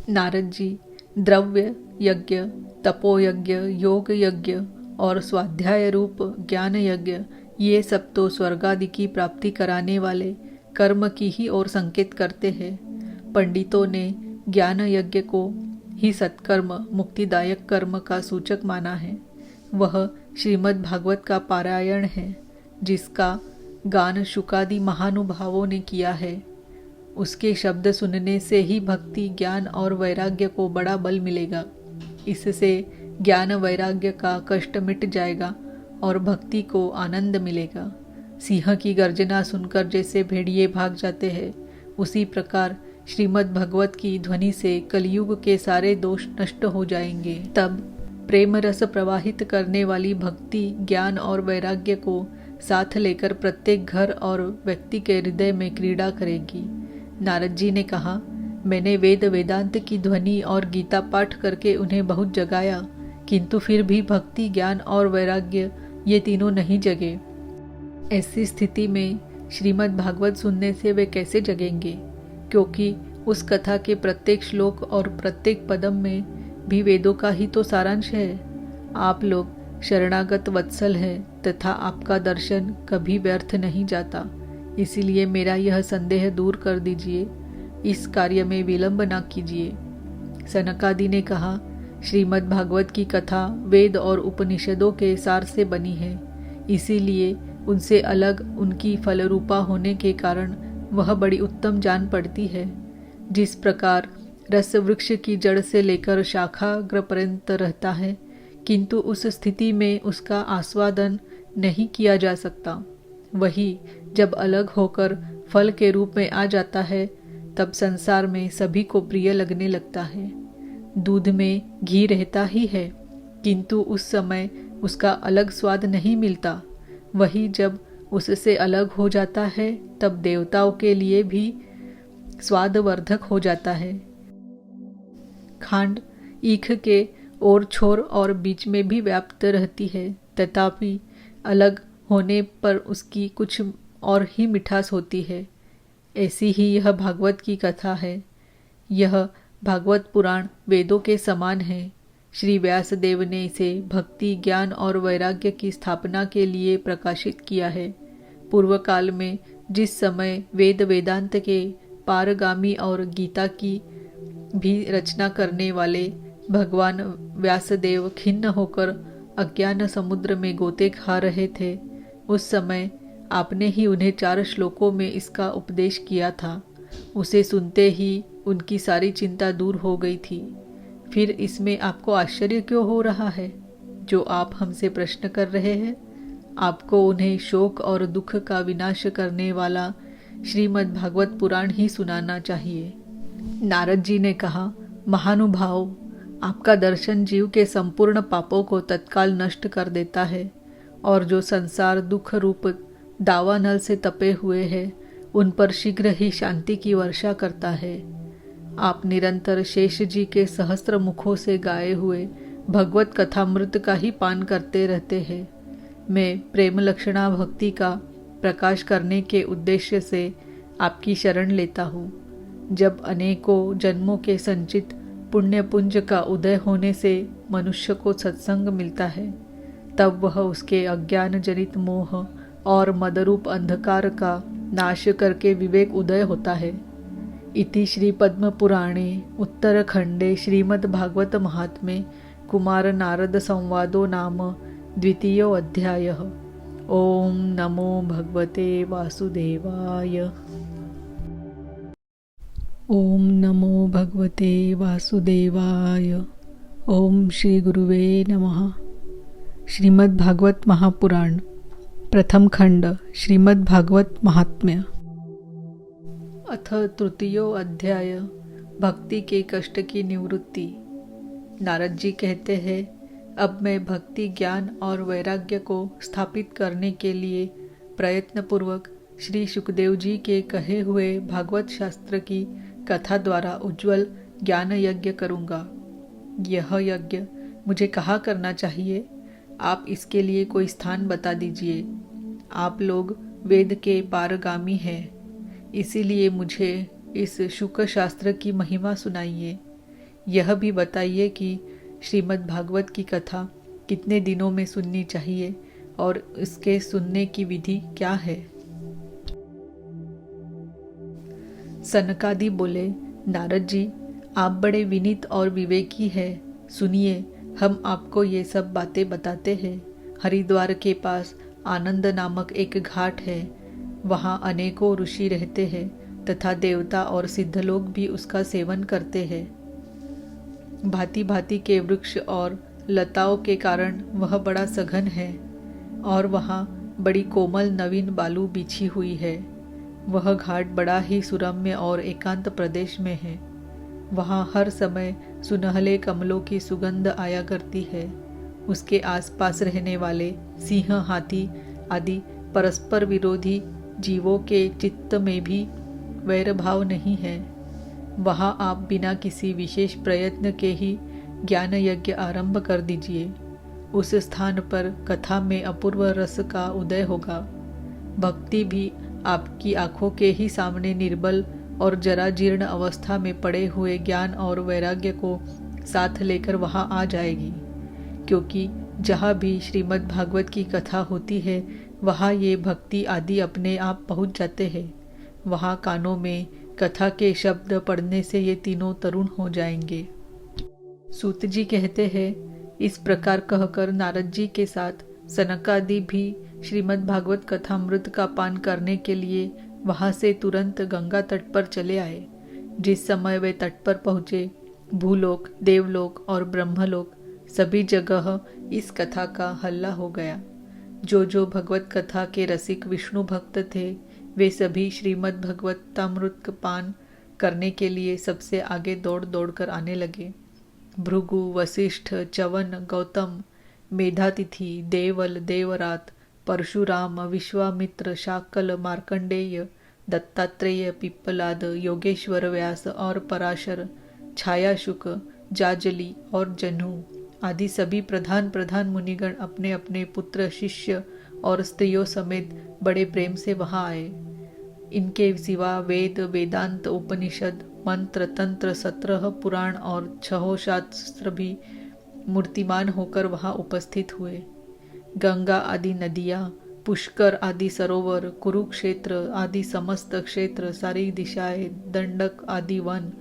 नारद जी, द्रव्य यज्ञ, तपोयज्ञ, योग यज्ञ और स्वाध्याय रूप ज्ञान यज्ञ, ये सब तो स्वर्गादि की प्राप्ति कराने वाले कर्म की ही ओर संकेत करते हैं। पंडितों ने ज्ञान यज्ञ को ही सत्कर्म, मुक्तिदायक कर्म का सूचक माना है। वह श्रीमद् भागवत का पारायण है, जिसका गान शुकादि महानुभावों ने किया है। उसके शब्द सुनने से ही भक्ति, ज्ञान और वैराग्य को बड़ा बल मिलेगा। इससे ज्ञान वैराग्य का कष्ट मिट जाएगा और भक्ति को आनंद मिलेगा। सिंह की गर्जना सुनकर जैसे भेड़िए भाग जाते हैं, उसी प्रकार श्रीमद् भगवत की ध्वनि से कलयुग के सारे दोष नष्ट हो जाएंगे। तब प्रेम रस प्रवाहित करने वाली भक्ति, ज्ञान और वैराग्य को साथ लेकर प्रत्येक घर और व्यक्ति के हृदय में क्रीड़ा करेगी। नारद जी ने कहा, मैंने वेद वेदांत की ध्वनि और गीता पाठ करके उन्हें बहुत जगाया, किंतु फिर भी भक्ति, ज्ञान और वैराग्य ये तीनों नहीं जगे। ऐसी स्थिति में श्रीमद् भागवत सुनने से वे कैसे जगेंगे? क्योंकि उस कथा के प्रत्येक श्लोक और प्रत्येक पदम में भी वेदों का ही तो सारांश है। आप लोग शरणागत वत्सल है तथा आपका दर्शन कभी व्यर्थ नहीं जाता। इसीलिए मेरा यह संदेह दूर कर दीजिए, इस कार्य में विलंब न कीजिए। सनकादि ने कहा, श्रीमद् भागवत की कथा वेद और उपनिषदों के सार से बनी है, इसीलिए उनसे अलग उनकी फलरूपा होने के कारण वह बड़ी उत्तम जान पड़ती है। जिस प्रकार रस वृक्ष की जड़ से लेकर शाखाग्र पर्यंत रहता है, किंतु उस स्थिति में उसका आस्वादन नहीं किया जा सकता, वही जब अलग होकर फल के रूप में आ जाता है तब संसार में सभी को प्रिय लगने लगता है। दूध में घी रहता ही है, किंतु उस समय उसका अलग स्वाद नहीं मिलता। वही जब उससे अलग हो जाता है तब देवताओं के लिए भी स्वादवर्धक हो जाता है। खांड ईख के ओर छोर और बीच में भी व्याप्त रहती है, तथापि अलग होने पर उसकी कुछ और ही मिठास होती है। ऐसी ही यह भागवत की कथा है। यह भागवत पुराण वेदों के समान है। श्री व्यासदेव ने इसे भक्ति, ज्ञान और वैराग्य की स्थापना के लिए प्रकाशित किया है। पूर्व काल में जिस समय वेद वेदांत के पारगामी और गीता की भी रचना करने वाले भगवान व्यासदेव खिन्न होकर अज्ञान समुद्र में गोते खा रहे थे, उस समय आपने ही उन्हें 4 श्लोकों में इसका उपदेश किया था। उसे सुनते ही उनकी सारी चिंता दूर हो गई थी। फिर इसमें आपको आश्चर्य क्यों हो रहा है? जो आप हमसे प्रश्न कर रहे हैं, आपको उन्हें शोक और दुख का विनाश करने वाला श्रीमद् भागवत पुराण ही सुनाना चाहिए। नारद जी ने कहा, महानुभाव, आपका दर्शन जीव के संपूर्ण पापों को तत्काल नष्ट कर देता है और जो संसार दुख रूप दावानल से तपे हुए हैं उन पर शीघ्र ही शांति की वर्षा करता है। आप निरंतर शेष जी के सहस्त्र मुखों से गाए हुए भगवत कथामृत का ही पान करते रहते हैं। मैं प्रेम लक्षणा भक्ति का प्रकाश करने के उद्देश्य से आपकी शरण लेता हूँ। जब अनेकों जन्मों के संचित पुण्य पुंज का उदय होने से मनुष्य को सत्संग मिलता है, तब वह उसके अज्ञान जनित मोह और मदरूप अंधकार का नाश करके विवेक उदय होता है। इति श्री पद्म पुराणे उत्तरखंडे श्रीमद्भागवत महात्म्ये कुमार नारद संवादो नाम द्वितीयो अध्यायः। ओम नमो भगवते वासुदेवाय। ओम नमो भगवते वासुदेवाय। ओम श्री गुरुवे नमः। श्रीमद्भागवत महापुराण प्रथम खंड श्रीमद्भागवत महात्म्य। अथ तृतीयो अध्याय भक्ति के कष्ट की निवृत्ति। नारद जी कहते हैं, अब मैं भक्ति ज्ञान और वैराग्य को स्थापित करने के लिए प्रयत्नपूर्वक श्री सुखदेव जी के कहे हुए भागवत शास्त्र की कथा द्वारा उज्ज्वल ज्ञान यज्ञ करूँगा। यह यज्ञ मुझे कहाँ करना चाहिए? आप इसके लिए कोई स्थान बता दीजिए। आप लोग वेद के पारगामी हैं, इसीलिए मुझे इस शुक शास्त्र की महिमा सुनाइए। यह भी बताइए कि श्रीमद् भागवत की कथा कितने दिनों में सुननी चाहिए और इसके सुनने की विधि क्या है। सनकादि बोले, नारद जी, आप बड़े विनीत और विवेकी हैं। सुनिए, हम आपको ये सब बातें बताते हैं। हरिद्वार के पास आनंद नामक एक घाट है। वहाँ अनेकों ऋषि रहते हैं तथा देवता और सिद्ध लोग भी उसका सेवन करते हैं। भांति भांति के वृक्ष और लताओं के कारण वह बड़ा सघन है और वहाँ बड़ी कोमल नवीन बालू बिछी हुई है। वह घाट बड़ा ही सुरम्य और एकांत प्रदेश में है। वहाँ हर समय सुनहले कमलों की सुगंध आया करती है। उसके आसपास रहने वाले सिंह, हाथी आदि परस्पर विरोधी जीवों के चित्त में भी वैर भाव नहीं है। वहाँ आप बिना किसी विशेष प्रयत्न के ही ज्ञान यज्ञ आरंभ कर दीजिए। उस स्थान पर कथा में अपूर्व रस का उदय होगा। भक्ति भी आपकी आंखों के ही सामने निर्बल और जरा जीर्ण अवस्था में पड़े हुए ज्ञान और वैराग्य को साथ लेकर वहाँ आ जाएगी, क्योंकि जहाँ भी श्रीमद् भागवत की कथा होती है वहाँ ये भक्ति आदि अपने आप पहुँच जाते हैं। वहाँ कानों में कथा के शब्द पढ़ने से ये तीनों तरुण हो जाएंगे। सूत जी कहते हैं, इस प्रकार कहकर नारद जी के साथ सनकादि भी श्रीमद् भागवत कथामृत का पान करने के लिए वहाँ से तुरंत गंगा तट पर चले आए। जिस समय वे तट पर पहुँचे, भूलोक, देवलोक और ब्रह्मलोक सभी जगह इस कथा का हल्ला हो गया। जो जो भगवत कथा के रसिक विष्णु भक्त थे, वे सभी श्रीमद् भगवतामृत पान करने के लिए सबसे आगे दौड़ दौड़ कर आने लगे। भृगु, वशिष्ठ, च्यवन, गौतम, मेधातिथि, देवल, देवरात, परशुराम, विश्वामित्र, शाकल, मार्कंडेय, दत्तात्रेय, पिप्पलाद, योगेश्वर व्यास और पराशर, छायाशुक, जाजली और जन्हू आदि सभी प्रधान प्रधान मुनिगण अपने अपने पुत्र, शिष्य और स्त्रियों समेत बड़े प्रेम से वहाँ आए। इनके सिवा वेद, वेदांत, उपनिषद, मंत्र, तंत्र, 17 पुराण और 6 शास्त्र भी मूर्तिमान होकर वहाँ उपस्थित हुए। गंगा आदि नदियाँ, पुष्कर आदि सरोवर, कुरुक्षेत्र आदि समस्त क्षेत्र, सारी दिशाएं, दंडक आदि वन,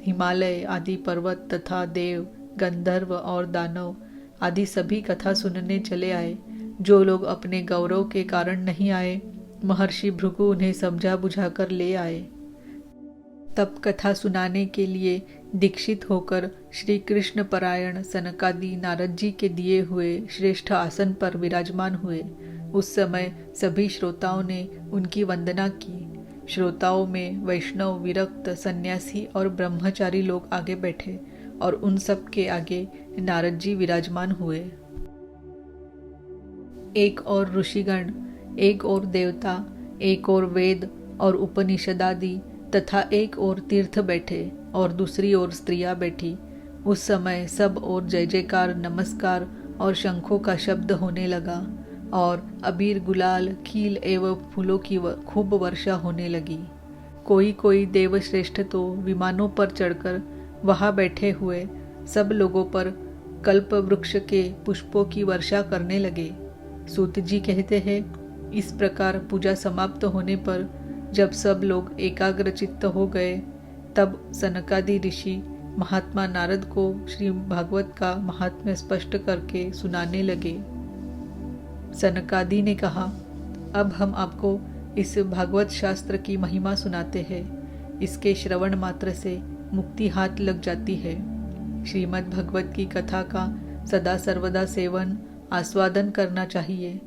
हिमालय आदि पर्वत तथा देव, गंधर्व और दानव आदि सभी कथा सुनने चले आए। जो लोग अपने गौरव के कारण नहीं आए, महर्षि भृगु उन्हें समझा बुझाकर ले आए। तब कथा सुनाने के लिए दीक्षित होकर श्री कृष्ण परायण सनकादि नारद जी के दिए हुए श्रेष्ठ आसन पर विराजमान हुए। उस समय सभी श्रोताओं ने उनकी वंदना की। श्रोताओं में वैष्णव, विरक्त, सन्यासी और ब्रह्मचारी लोग आगे बैठे और उन सब के आगे नारद जी विराजमान हुए। एक और ऋषिगण, एक और देवता, एक और वेद और उपनिषद आदि तथा एक और तीर्थ बैठे और दूसरी ओर स्त्रियां बैठी। उस समय सब और जय जयकार, नमस्कार और शंखों का शब्द होने लगा और अबीर, गुलाल, खील एवं फूलों की खूब वर्षा होने लगी। कोई कोई देवश्रेष्ठ तो विमानों पर चढ़कर वहां बैठे हुए सब लोगों पर कल्प वृक्ष के पुष्पों की वर्षा करने लगे। सूत जी कहते हैं, इस प्रकार पूजा समाप्त होने पर जब सब लोग एकाग्रचित्त हो गए, तब सनकादि ऋषि महात्मा नारद को श्री भागवत का महात्म्य स्पष्ट करके सुनाने लगे। सनकादि ने कहा, अब हम आपको इस भागवत शास्त्र की महिमा सुनाते हैं। इसके श्रवण मात्र से मुक्ति हाथ लग जाती है। श्रीमद् भगवत की कथा का सदा सर्वदा सेवन आस्वादन करना चाहिए।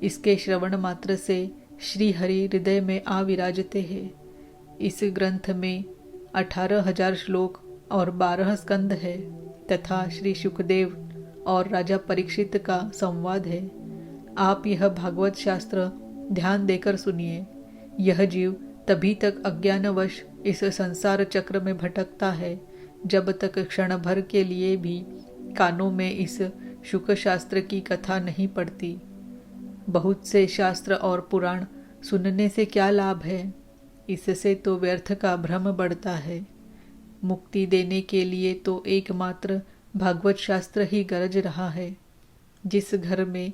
इसके श्रवण मात्र से श्री हरि हृदय में आ विराजते हैं। इस ग्रंथ में 18,000 श्लोक और 12 स्कंद है तथा श्री सुखदेव और राजा परीक्षित का संवाद है। आप यह भागवत शास्त्र ध्यान देकर सुनिए। यह जीव तभी तक अज्ञानवश इस संसार चक्र में भटकता है जब तक क्षण भर के लिए भी कानों में इस शुक शास्त्र की कथा नहीं पड़ती। बहुत से शास्त्र और पुराण सुनने से क्या लाभ है? इससे तो व्यर्थ का भ्रम बढ़ता है। मुक्ति देने के लिए तो एकमात्र भागवत शास्त्र ही गरज रहा है। जिस घर में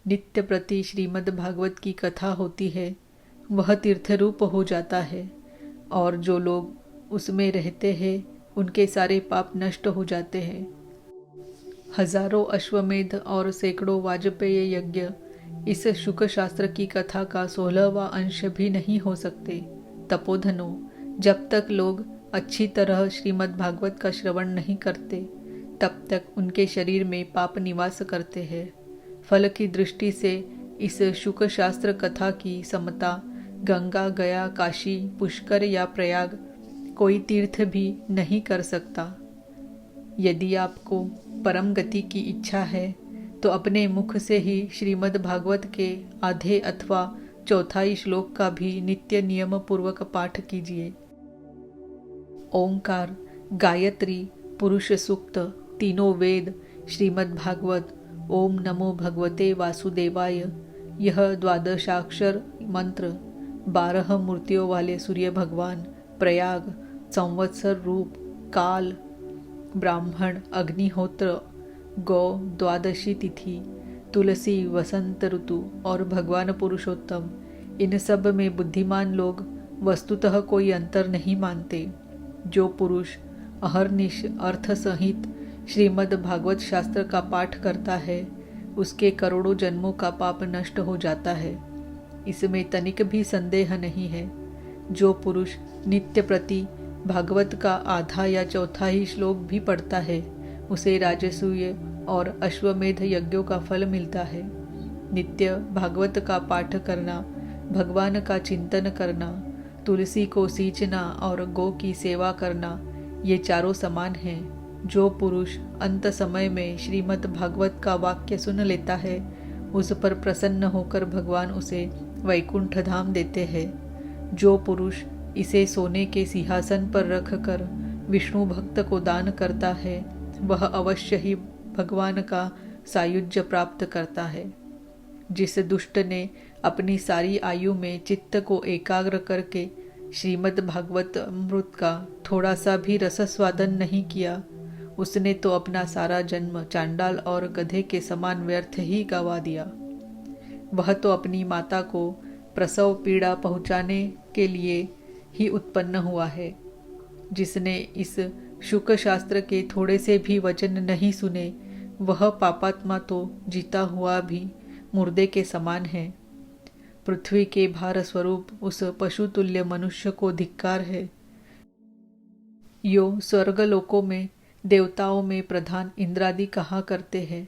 नित्य प्रति श्रीमद् भागवत की कथा होती है वह तीर्थरूप हो जाता है और जो लोग उसमें रहते हैं उनके सारे पाप नष्ट हो जाते हैं। हजारों अश्वमेध और सैकड़ों वाजपेय यज्ञ इस शुक शास्त्र की कथा का 16वां अंश भी नहीं हो सकते। तपोधनो, जब तक लोग अच्छी तरह श्रीमद् भागवत का श्रवण नहीं करते तब तक उनके शरीर में पाप निवास करते हैं। फल की दृष्टि से इस शुक शास्त्र कथा की समता गंगा, गया, काशी, पुष्कर या प्रयाग कोई तीर्थ भी नहीं कर सकता। यदि आपको परम गति की इच्छा है तो अपने मुख से ही श्रीमद् भागवत के आधे अथवा चौथाई श्लोक का भी नित्य नियम पूर्वक पाठ कीजिए। ओंकार, गायत्री, पुरुष सूक्त, तीनों वेद, श्रीमद् भागवत, ओम नमो भगवते वासुदेवाय, यह 12 मंत्र, 12 मूर्तियों वाले सूर्य भगवान, प्रयाग, संवत्सर रूप, काल, ब्राह्मण, अग्निहोत्र, गौ, 12 तिथि, तुलसी, वसंत ऋतु और भगवान पुरुषोत्तम, इन सब में बुद्धिमान लोग वस्तुतः कोई अंतर नहीं मानते। जो पुरुष अहर्निश अर्थ सहित श्रीमद् भागवत शास्त्र का पाठ करता है उसके करोड़ों जन्मों का पाप नष्ट हो जाता है। इसमें तनिक भी संदेह नहीं है। जो पुरुष नित्य प्रति भागवत का आधा या चौथा ही श्लोक भी पढ़ता है उसे राजसूय और अश्वमेध यज्ञों का फल मिलता है। नित्य भागवत का पाठ करना, भगवान का चिंतन करना, तुलसी को सींचना और गौ की सेवा करना, ये चारों समान हैं। जो पुरुष अंत समय में श्रीमद् भागवत का वाक्य सुन लेता है उस पर प्रसन्न होकर भगवान उसे वैकुंठ धाम देते हैं। जो पुरुष इसे सोने के सिंहासन पर रखकर विष्णु भक्त को दान करता है वह अवश्य ही भगवान का सायुज्य प्राप्त करता है। जिस दुष्ट ने अपनी सारी आयु में चित्त को एकाग्र करके श्रीमद् भागवत अमृत का थोड़ा सा भी रसस्वादन नहीं किया उसने तो अपना सारा जन्म चांडाल और गधे के समान व्यर्थ ही गवा दिया। वह तो अपनी माता को प्रसव पीड़ा पहुंचाने के लिए ही उत्पन्न हुआ है। जिसने इस शुक शास्त्र के थोड़े से भी वचन नहीं सुने वह पापात्मा तो जीता हुआ भी मुर्दे के समान है। पृथ्वी के भार स्वरूप उस पशुतुल्य मनुष्य को धिक्कार है। यो स्वर्गलोकों में देवताओं में प्रधान इंद्रादि कहा करते हैं।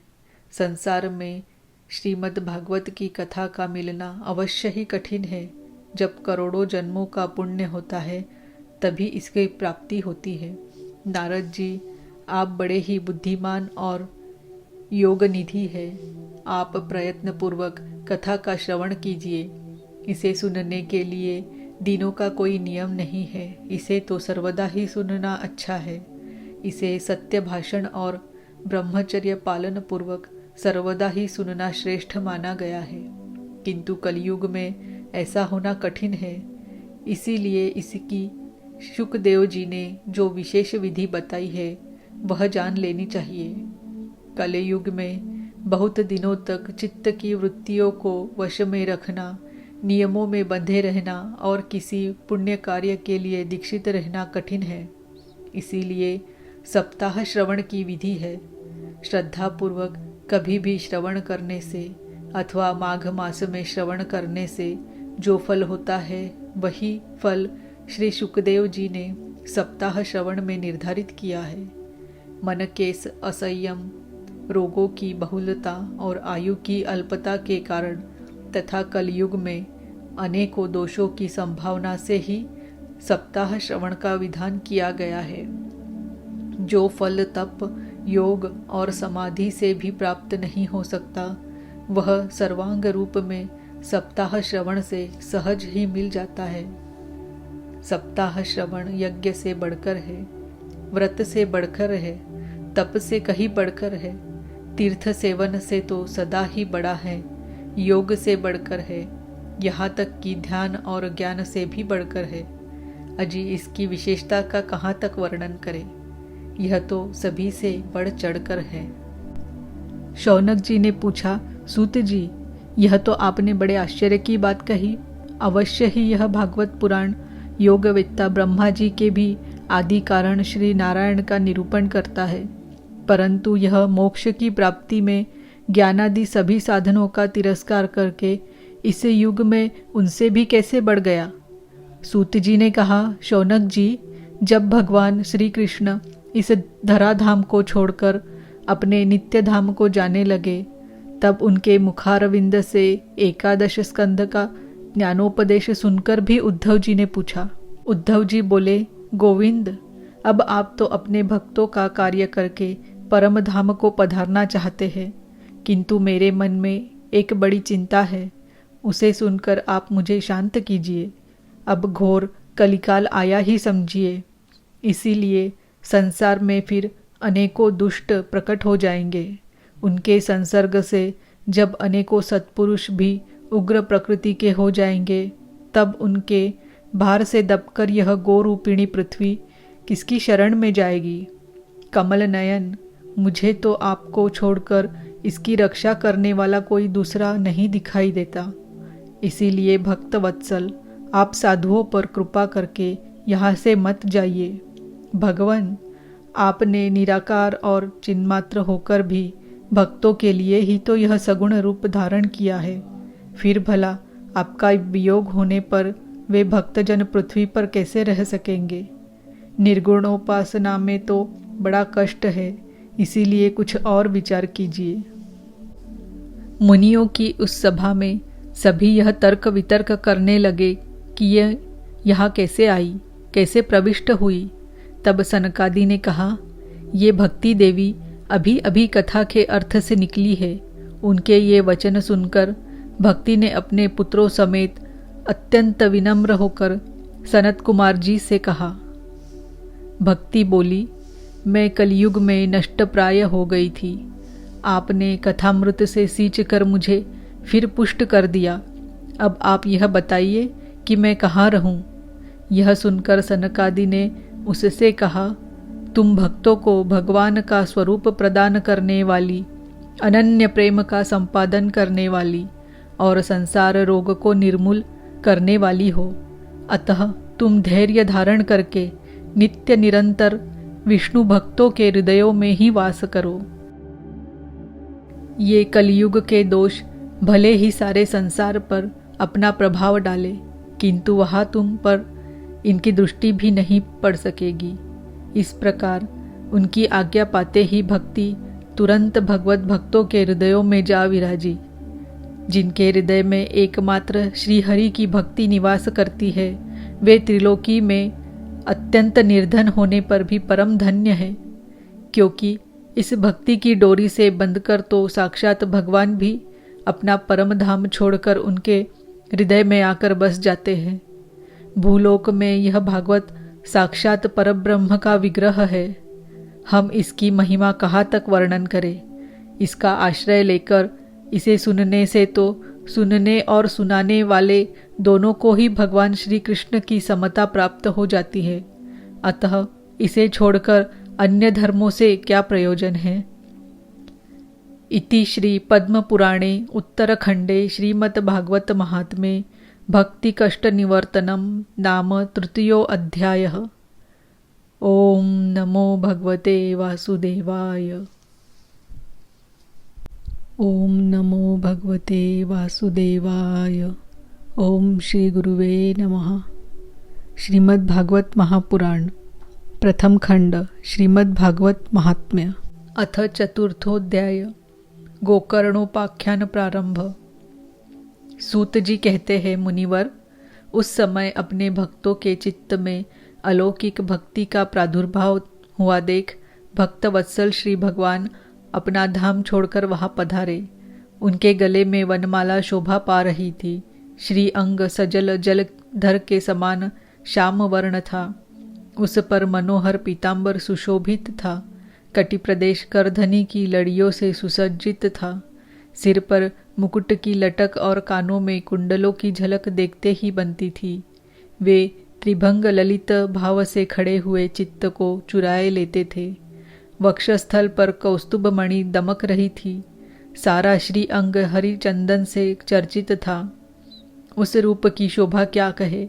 संसार में श्रीमद् भागवत की कथा का मिलना अवश्य ही कठिन है। जब करोड़ों जन्मों का पुण्य होता है तभी इसकी प्राप्ति होती है। नारद जी आप बड़े ही बुद्धिमान और योग निधि है। आप प्रयत्न पूर्वक कथा का श्रवण कीजिए। इसे सुनने के लिए दिनों का कोई नियम नहीं है। इसे तो सर्वदा ही सुनना अच्छा है। इसे सत्य भाषण और ब्रह्मचर्य पालन पूर्वक सर्वदा ही सुनना श्रेष्ठ माना गया है। किंतु कलयुग में ऐसा होना कठिन है। इसीलिए इसकी शुकदेव जी ने जो विशेष विधि बताई है वह जान लेनी चाहिए। कलयुग में बहुत दिनों तक चित्त की वृत्तियों को वश में रखना, नियमों में बंधे रहना और किसी पुण्य कार्य के लिए दीक्षित रहना कठिन है। इसीलिए सप्ताह श्रवण की विधि है। श्रद्धापूर्वक कभी भी श्रवण करने से अथवा माघ मास में श्रवण करने से जो फल होता है वही फल श्री शुकदेव जी ने सप्ताह श्रवण में निर्धारित किया है। मन के असंयम, रोगों की बहुलता और आयु की अल्पता के कारण तथा कलयुग में अनेकों दोषों की संभावना से ही सप्ताह श्रवण का विधान किया गया है। जो फल तप, योग और समाधि से भी प्राप्त नहीं हो सकता वह सर्वांग रूप में सप्ताह श्रवण से सहज ही मिल जाता है। सप्ताह श्रवण यज्ञ से बढ़कर है, व्रत से बढ़कर है, तप से कहीं बढ़कर है, तीर्थ सेवन से तो सदा ही बड़ा है, योग से बढ़कर है, यहाँ तक कि ध्यान और ज्ञान से भी बढ़कर है। अजी इसकी विशेषता का कहाँ तक वर्णन करें। यह तो सभी से बढ़ चढ़कर है। शौनक जी ने पूछा, सूत जी, यह तो आपने बड़े आश्चर्य की बात कही। अवश्य ही यह भागवत पुराण योगवेत्ता ब्रह्मा जी के भी आदि कारण श्री नारायण का निरूपण करता है, परंतु यह मोक्ष की प्राप्ति में ज्ञानादि सभी साधनों का तिरस्कार करके इस युग में उनसे भी कैसे बढ़ गया। सूत जी ने कहा, शौनक जी, जब भगवान श्री कृष्ण इस धराधाम को छोड़कर अपने नित्य धाम को जाने लगे तब उनके मुखारविंद से एकादश स्कंद का ज्ञानोपदेश सुनकर भी उद्धव जी ने पूछा। उद्धव जी बोले, गोविंद, अब आप तो अपने भक्तों का कार्य करके परम धाम को पधारना चाहते हैं, किंतु मेरे मन में एक बड़ी चिंता है, उसे सुनकर आप मुझे शांत कीजिए। अब घोर कलिकाल आया ही समझिए, इसीलिए संसार में फिर अनेकों दुष्ट प्रकट हो जाएंगे। उनके संसर्ग से जब अनेकों सत्पुरुष भी उग्र प्रकृति के हो जाएंगे तब उनके भार से दबकर यह गोरूपिणी पृथ्वी किसकी शरण में जाएगी। कमल नयन, मुझे तो आपको छोड़कर इसकी रक्षा करने वाला कोई दूसरा नहीं दिखाई देता। इसीलिए भक्त वत्सल, आप साधुओं पर कृपा करके यहाँ से मत जाइए। भगवान, आपने निराकार और चिन्मात्र होकर भी भक्तों के लिए ही तो यह सगुण रूप धारण किया है। फिर भला आपका वियोग होने पर वे भक्तजन पृथ्वी पर कैसे रह सकेंगे। निर्गुणोपासना में तो बड़ा कष्ट है, इसीलिए कुछ और विचार कीजिए। मुनियों की उस सभा में सभी यह तर्क वितर्क करने लगे कि यह यहाँ कैसे आई, कैसे प्रविष्ट हुई। तब सनकादि ने कहा, ये भक्ति देवी अभी अभी कथा के अर्थ से निकली है। उनके ये वचन सुनकर भक्ति ने अपने पुत्रों समेत अत्यंत विनम्र होकर सनत कुमार जी से कहा। भक्ति बोली, मैं कलयुग में नष्टप्राय हो गई थी। आपने कथामृत से सींच कर मुझे फिर पुष्ट कर दिया। अब आप यह बताइए कि मैं कहाँ रहूं। यह सुनकर सनकादि ने उससे कहा, तुम भक्तों को भगवान का स्वरूप प्रदान करने वाली, अनन्य प्रेम का संपादन करने वाली और संसार रोग को निर्मूल करने वाली हो। अतः तुम धैर्य धारण करके नित्य निरंतर विष्णु भक्तों के हृदयों में ही वास करो। ये कलयुग के दोष भले ही सारे संसार पर अपना प्रभाव डाले, किंतु वहाँ तुम पर इनकी दृष्टि भी नहीं पड़ सकेगी। इस प्रकार उनकी आज्ञा पाते ही भक्ति तुरंत भगवत भक्तों के हृदयों में जा विराजी। जिनके हृदय में एकमात्र श्रीहरि की भक्ति निवास करती है, वे त्रिलोकी में अत्यंत निर्धन होने पर भी परम धन्य है। क्योंकि इस भक्ति की डोरी से बंधकर तो साक्षात भगवान भी अपना परम धाम छोड़कर उनके हृदय में आकर बस जाते हैं। भूलोक में यह भागवत साक्षात परब्रह्म का विग्रह है। हम इसकी महिमा कहाँ तक वर्णन करें। इसका आश्रय लेकर इसे सुनने से तो सुनने और सुनाने वाले दोनों को ही भगवान श्री कृष्ण की समता प्राप्त हो जाती है। अतः इसे छोड़कर अन्य धर्मों से क्या प्रयोजन है। इति श्री पद्म पुराणे उत्तरखंडे श्रीमद्भागवत महात्म्ये भक्ति कष्ट निवर्तनम नाम तृतीयो अध्यायः। ओम नमो भगवते वासुदेवाय। ओम नमो भगवते वासुदेवाय। ओम श्री गुरुवे नमः। श्रीमद्भागवत महापुराण प्रथम खंड श्रीमद्भागवत महात्म्य अथ चतुर्थोध्याय गोकर्णोपाख्यान प्रारंभ। सूत जी कहते हैं, मुनिवर, उस समय अपने भक्तों के चित्त में अलौकिक भक्ति का प्रादुर्भाव हुआ देख भक्त वत्सल श्री भगवान अपना धाम छोड़कर वहां पधारे। उनके गले में वनमाला शोभा पा रही थी। श्री अंग सजल जलधर के समान श्याम वर्ण था। उस पर मनोहर पीतांबर सुशोभित था। कटि प्रदेश करधनी की लड़ियों से सुसज्जित था। सिर पर मुकुट की लटक और कानों में कुंडलों की झलक देखते ही बनती थी। वे त्रिभंग ललित भाव से खड़े हुए चित्त को चुराए लेते थे। वक्षस्थल पर कौस्तुभ मणि दमक रही थी। सारा श्री अंग हरि चंदन से चर्चित था। उस रूप की शोभा क्या कहे।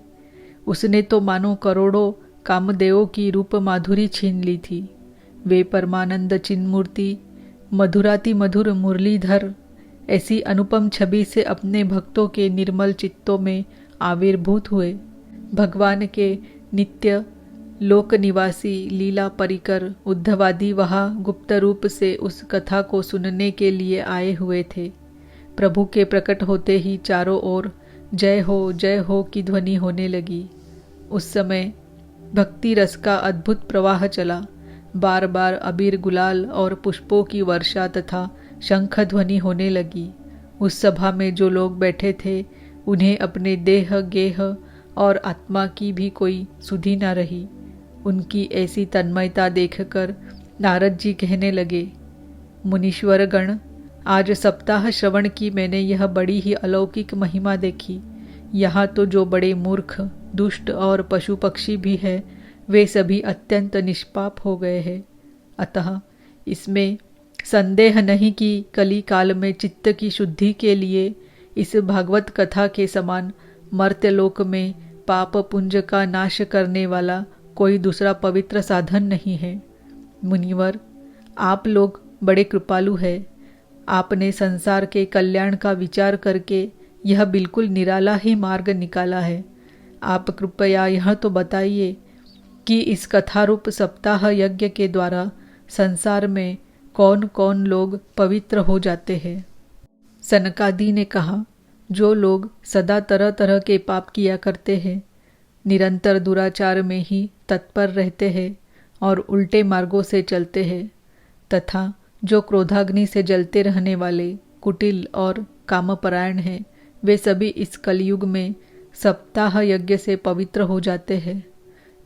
उसने तो मानो करोड़ों कामदेवों की रूप माधुरी छीन ली थी। वे परमानंद चिन्मूर्ति मधुराति मधुर मुरलीधर ऐसी अनुपम छवि से अपने भक्तों के निर्मल चित्तों में आविर्भूत हुए। भगवान के नित्य लोक निवासी लीला परिकर उद्धवादि वहाँ गुप्त रूप से उस कथा को सुनने के लिए आए हुए थे। प्रभु के प्रकट होते ही चारों ओर जय हो की ध्वनि होने लगी। उस समय भक्ति रस का अद्भुत प्रवाह चला। बार बार अबीर गुलाल और पुष्पों की वर्षा तथा शंख ध्वनि होने लगी। उस सभा में जो लोग बैठे थे उन्हें अपने देह गेह और आत्मा की भी कोई सुधि न रही। उनकी ऐसी तन्मयता देखकर नारद जी कहने लगे, मुनीश्वर गण, आज सप्ताह श्रवण की मैंने यह बड़ी ही अलौकिक महिमा देखी। यहाँ तो जो बड़े मूर्ख दुष्ट और पशु पक्षी भी है वे सभी अत्यंत निष्पाप हो गए हैं। अतः इसमें संदेह नहीं कि कली काल में चित्त की शुद्धि के लिए इस भागवत कथा के समान मर्त्यलोक में पाप पुंज का नाश करने वाला कोई दूसरा पवित्र साधन नहीं है। मुनिवर, आप लोग बड़े कृपालु हैं। आपने संसार के कल्याण का विचार करके यह बिल्कुल निराला ही मार्ग निकाला है। आप कृपया यह तो बताइए कि इस कथारूप सप्ताह यज्ञ के द्वारा संसार में कौन कौन लोग पवित्र हो जाते हैं। सनकादि ने कहा, जो लोग सदा तरह तरह के पाप किया करते हैं, निरंतर दुराचार में ही तत्पर रहते हैं और उल्टे मार्गों से चलते हैं, तथा जो क्रोधाग्नि से जलते रहने वाले कुटिल और कामपरायण हैं, वे सभी इस कलयुग में सप्ताह यज्ञ से पवित्र हो जाते हैं।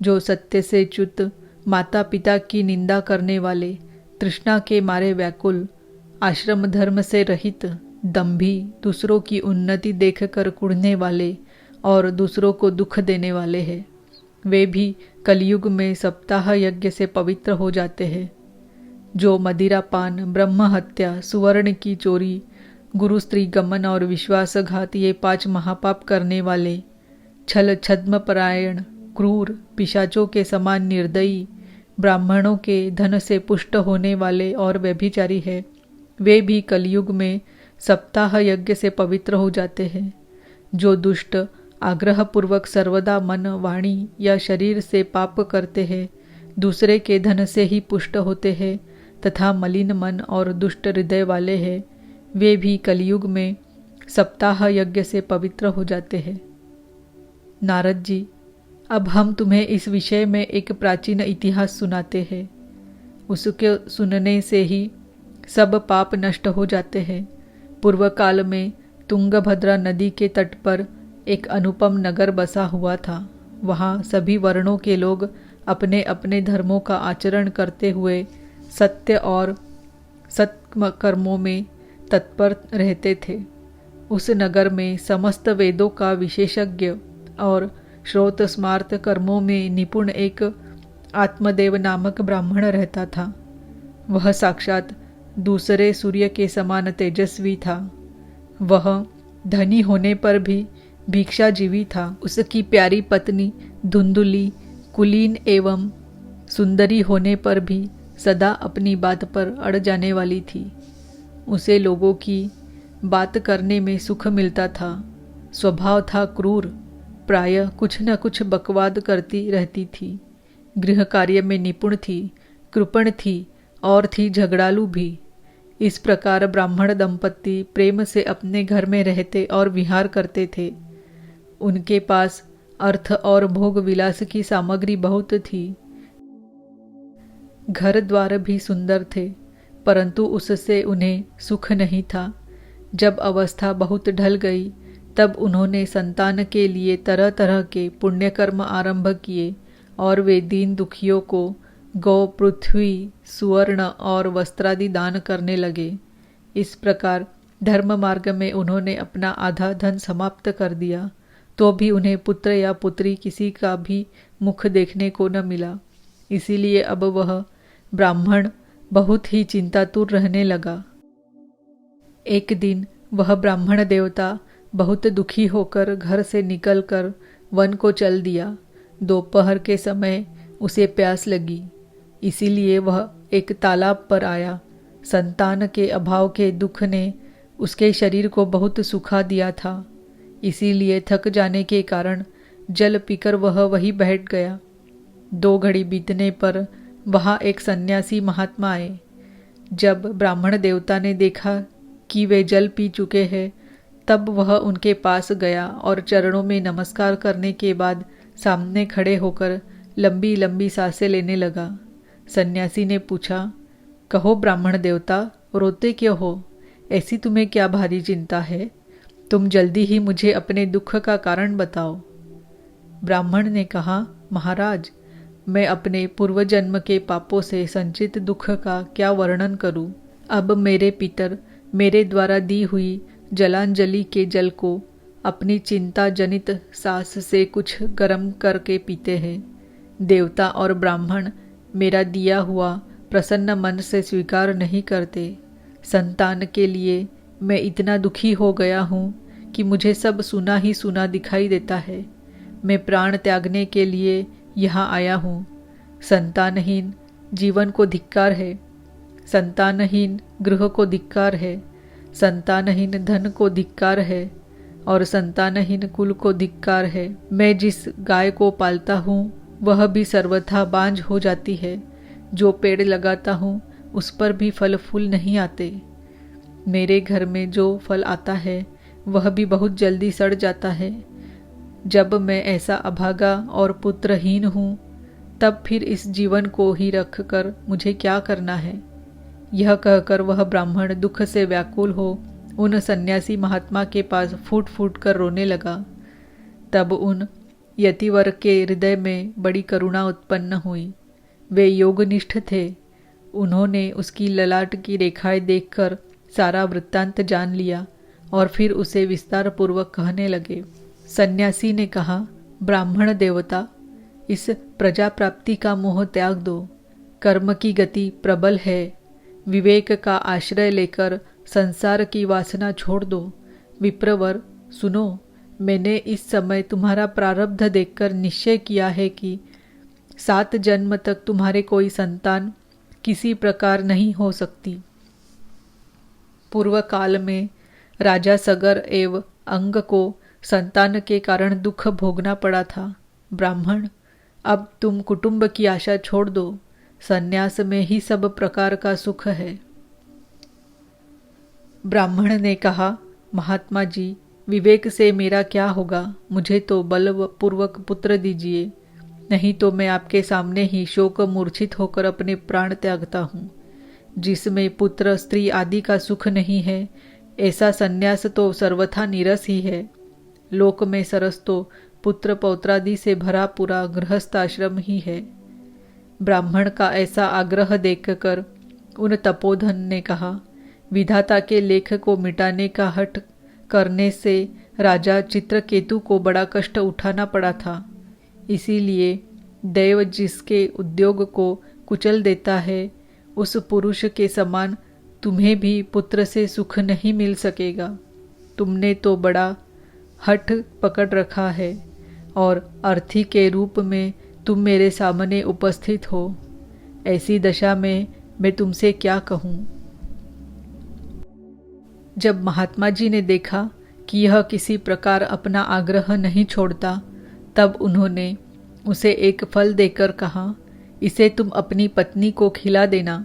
जो सत्य से च्युत, माता पिता की निंदा करने वाले, तृष्णा के मारे व्याकुल, आश्रम धर्म से रहित, दंभी, दूसरों की उन्नति देखकर कुढ़ने वाले और दूसरों को दुख देने वाले हैं, वे भी कलयुग में सप्ताह यज्ञ से पवित्र हो जाते हैं। जो मदिरापान, ब्रह्म हत्या, सुवर्ण की चोरी, गुरु स्त्री गमन और विश्वासघात ये 5 महापाप करने वाले, छल छद्म परायण, क्रूर, पिशाचों के समान निर्दयी, ब्राह्मणों के धन से पुष्ट होने वाले और व्यभिचारी है, वे भी कलयुग में सप्ताह यज्ञ से पवित्र हो जाते हैं। जो दुष्ट आग्रहपूर्वक सर्वदा मन, वाणी या शरीर से पाप करते हैं, दूसरे के धन से ही पुष्ट होते हैं तथा मलिन मन और दुष्ट हृदय वाले हैं, वे भी कलयुग में सप्ताह यज्ञ से पवित्र हो जाते हैं। नारद जी, अब हम तुम्हें इस विषय में एक प्राचीन इतिहास सुनाते हैं। उसके सुनने से ही सब पाप नष्ट हो जाते हैं। पूर्व काल में तुंगभद्रा नदी के तट पर एक अनुपम नगर बसा हुआ था। वहाँ सभी वर्णों के लोग अपने अपने धर्मों का आचरण करते हुए सत्य और सत्कर्मों में तत्पर रहते थे। उस नगर में समस्त वेदों का विशेषज्ञ और श्रोत स्मार्त कर्मों में निपुण एक आत्मदेव नामक ब्राह्मण रहता था। वह साक्षात दूसरे सूर्य के समान तेजस्वी था। वह धनी होने पर भी भिक्षाजीवी था। उसकी प्यारी पत्नी धुंधुली कुलीन एवं सुंदरी होने पर भी सदा अपनी बात पर अड़ जाने वाली थी। उसे लोगों की बात करने में सुख मिलता था। स्वभाव था क्रूर, प्रायः कुछ न कुछ बकवाद करती रहती थी। गृह कार्य में निपुण थी, कृपण थी और थी झगड़ालू भी। इस प्रकार ब्राह्मण दंपत्ति प्रेम से अपने घर में रहते और विहार करते थे। उनके पास अर्थ और भोग विलास की सामग्री बहुत थी। घर द्वार भी सुंदर थे, परंतु उससे उन्हें सुख नहीं था। जब अवस्था बहुत ढल गई तब उन्होंने संतान के लिए तरह तरह के पुण्यकर्म आरंभ किए और वे दीन दुखियों को गौ, पृथ्वी, सुवर्ण और वस्त्रादि दान करने लगे। इस प्रकार धर्म मार्ग में उन्होंने अपना आधा धन समाप्त कर दिया, तो भी उन्हें पुत्र या पुत्री किसी का भी मुख देखने को न मिला। इसीलिए अब वह ब्राह्मण बहुत ही चिंतातुर रहने लगा। एक दिन वह ब्राह्मण देवता बहुत दुखी होकर घर से निकलकर वन को चल दिया। दोपहर के समय उसे प्यास लगी, इसीलिए वह एक तालाब पर आया। संतान के अभाव के दुख ने उसके शरीर को बहुत सुखा दिया था, इसीलिए थक जाने के कारण जल पीकर वह वहीं बैठ गया। 2 घड़ी बीतने पर वहाँ एक सन्यासी महात्मा आए। जब ब्राह्मण देवता ने देखा कि वे जल पी चुके हैं, तब वह उनके पास गया और चरणों में नमस्कार करने के बाद सामने खड़े होकर लंबी लंबी सांसें लेने लगा। सन्यासी ने पूछा, कहो ब्राह्मण देवता, रोते क्यों हो? ऐसी तुम्हें क्या भारी चिंता है? तुम जल्दी ही मुझे अपने दुख का कारण बताओ। ब्राह्मण ने कहा, महाराज, मैं अपने पूर्व जन्म के पापों से संचित दुख का क्या वर्णन करूं? अब मेरे पितर मेरे द्वारा दी हुई जलांजलि के जल को अपनी चिंता जनित सास से कुछ गर्म करके पीते हैं। देवता और ब्राह्मण मेरा दिया हुआ प्रसन्न मन से स्वीकार नहीं करते। संतान के लिए मैं इतना दुखी हो गया हूँ कि मुझे सब सुना ही सुना दिखाई देता है। मैं प्राण त्यागने के लिए यहाँ आया हूँ। संतानहीन जीवन को धिक्कार है, संतानहीन गृह को धिक्कार है, संतानहीन धन को धिक्कार है और संतानहीन कुल को धिक्कार है। मैं जिस गाय को पालता हूँ वह भी सर्वथा बांझ हो जाती है। जो पेड़ लगाता हूँ उस पर भी फल फूल नहीं आते। मेरे घर में जो फल आता है वह भी बहुत जल्दी सड़ जाता है। जब मैं ऐसा अभागा और पुत्रहीन हूँ, तब फिर इस जीवन को ही रख कर मुझे क्या करना है? यह कहकर वह ब्राह्मण दुख से व्याकुल हो उन सन्यासी महात्मा के पास फूट फूट कर रोने लगा। तब उन यतिवर के हृदय में बड़ी करुणा उत्पन्न हुई। वे योगनिष्ठ थे। उन्होंने उसकी ललाट की रेखाएं देखकर सारा वृत्तांत जान लिया और फिर उसे विस्तार पूर्वक कहने लगे। सन्यासी ने कहा, ब्राह्मण देवता, इस प्रजा प्राप्ति का मोह त्याग दो। कर्म की गति प्रबल है। विवेक का आश्रय लेकर संसार की वासना छोड़ दो। विप्रवर, सुनो, मैंने इस समय तुम्हारा प्रारब्ध देखकर निश्चय किया है कि 7 जन्म तक तुम्हारे कोई संतान किसी प्रकार नहीं हो सकती। पूर्व काल में राजा सगर एवं अंग को संतान के कारण दुख भोगना पड़ा था। ब्राह्मण, अब तुम कुटुंब की आशा छोड़ दो। संन्यास में ही सब प्रकार का सुख है। ब्राह्मण ने कहा, महात्मा जी, विवेक से मेरा क्या होगा? मुझे तो बलपूर्वक पुत्र दीजिए। नहीं तो मैं आपके सामने ही शोक मूर्छित होकर अपने प्राण त्यागता हूँ। जिसमें पुत्र स्त्री आदि का सुख नहीं है, ऐसा संन्यास तो सर्वथा नीरस ही है। लोक में सरस तो पुत्र पौत्रादि से भरा पूरा गृहस्थ आश्रम ही है। ब्राह्मण का ऐसा आग्रह देखकर उन तपोधन ने कहा, विधाता के लेख को मिटाने का हठ करने से राजा चित्रकेतु को बड़ा कष्ट उठाना पड़ा था। इसीलिए दैव जिसके उद्योग को कुचल देता है, उस पुरुष के समान तुम्हें भी पुत्र से सुख नहीं मिल सकेगा। तुमने तो बड़ा हठ पकड़ रखा है और अर्थी के रूप में तुम मेरे सामने उपस्थित हो। ऐसी दशा में मैं तुमसे क्या कहूँ। जब महात्मा जी ने देखा कि यह किसी प्रकार अपना आग्रह नहीं छोड़ता, तब उन्होंने उसे एक फल देकर कहा, इसे तुम अपनी पत्नी को खिला देना,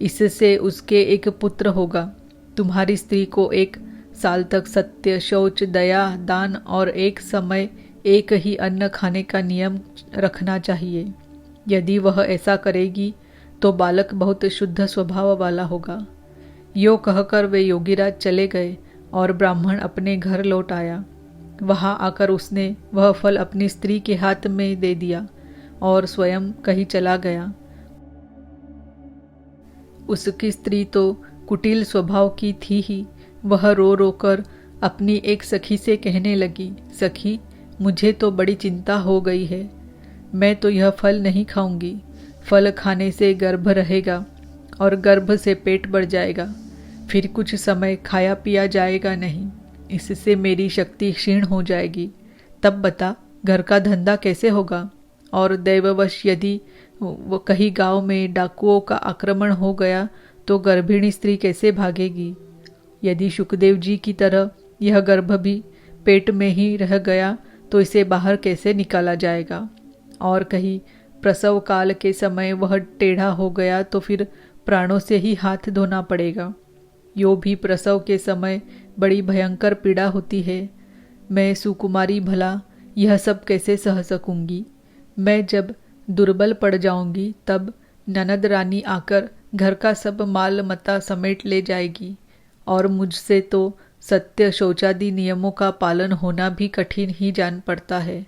इससे उसके एक पुत्र होगा। तुम्हारी स्त्री को 1 साल तक सत्य, शौच, दया, दान और एक समय एक ही अन्न खाने का नियम रखना चाहिए। यदि वह ऐसा करेगी तो बालक बहुत शुद्ध स्वभाव वाला होगा। यो कहकर वे योगीराज चले गए और ब्राह्मण अपने घर लौट आया। वहां आकर उसने वह फल अपनी स्त्री के हाथ में दे दिया और स्वयं कहीं चला गया। उसकी स्त्री तो कुटिल स्वभाव की थी ही। वह रो रो कर अपनी एक सखी से कहने लगी, सखी, मुझे तो बड़ी चिंता हो गई है। मैं तो यह फल नहीं खाऊंगी। फल खाने से गर्भ रहेगा और गर्भ से पेट बढ़ जाएगा, फिर कुछ समय खाया पिया जाएगा नहीं। इससे मेरी शक्ति क्षीण हो जाएगी। तब बता, घर का धंधा कैसे होगा? और दैववश यदि वो कहीं गांव में डाकुओं का आक्रमण हो गया तो गर्भिणी स्त्री कैसे भागेगी? यदि सुखदेव जी की तरह यह गर्भ भी पेट में ही रह गया तो इसे बाहर कैसे निकाला जाएगा? और कहीं प्रसव काल के समय वह टेढ़ा हो गया तो फिर प्राणों से ही हाथ धोना पड़ेगा। यो भी प्रसव के समय बड़ी भयंकर पीड़ा होती है। मैं सुकुमारी भला यह सब कैसे सह सकूंगी? मैं जब दुर्बल पड़ जाऊंगी तब ननद रानी आकर घर का सब माल मता समेट ले जाएगी और मुझसे तो सत्य शौचादि नियमों का पालन होना भी कठिन ही जान पड़ता है।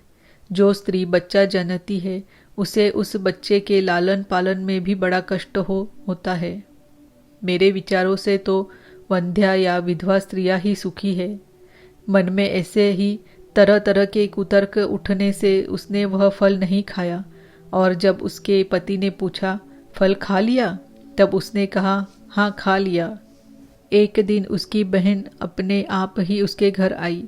जो स्त्री बच्चा जनती है उसे उस बच्चे के लालन पालन में भी बड़ा कष्ट होता है। मेरे विचारों से तो वंध्या या विधवा स्त्रियां ही सुखी है। मन में ऐसे ही तरह तरह के कुतर्क उठने से उसने वह फल नहीं खाया और जब उसके पति ने पूछा, फल खा लिया? तब उसने कहा, हाँ खा लिया। एक दिन उसकी बहन अपने आप ही उसके घर आई।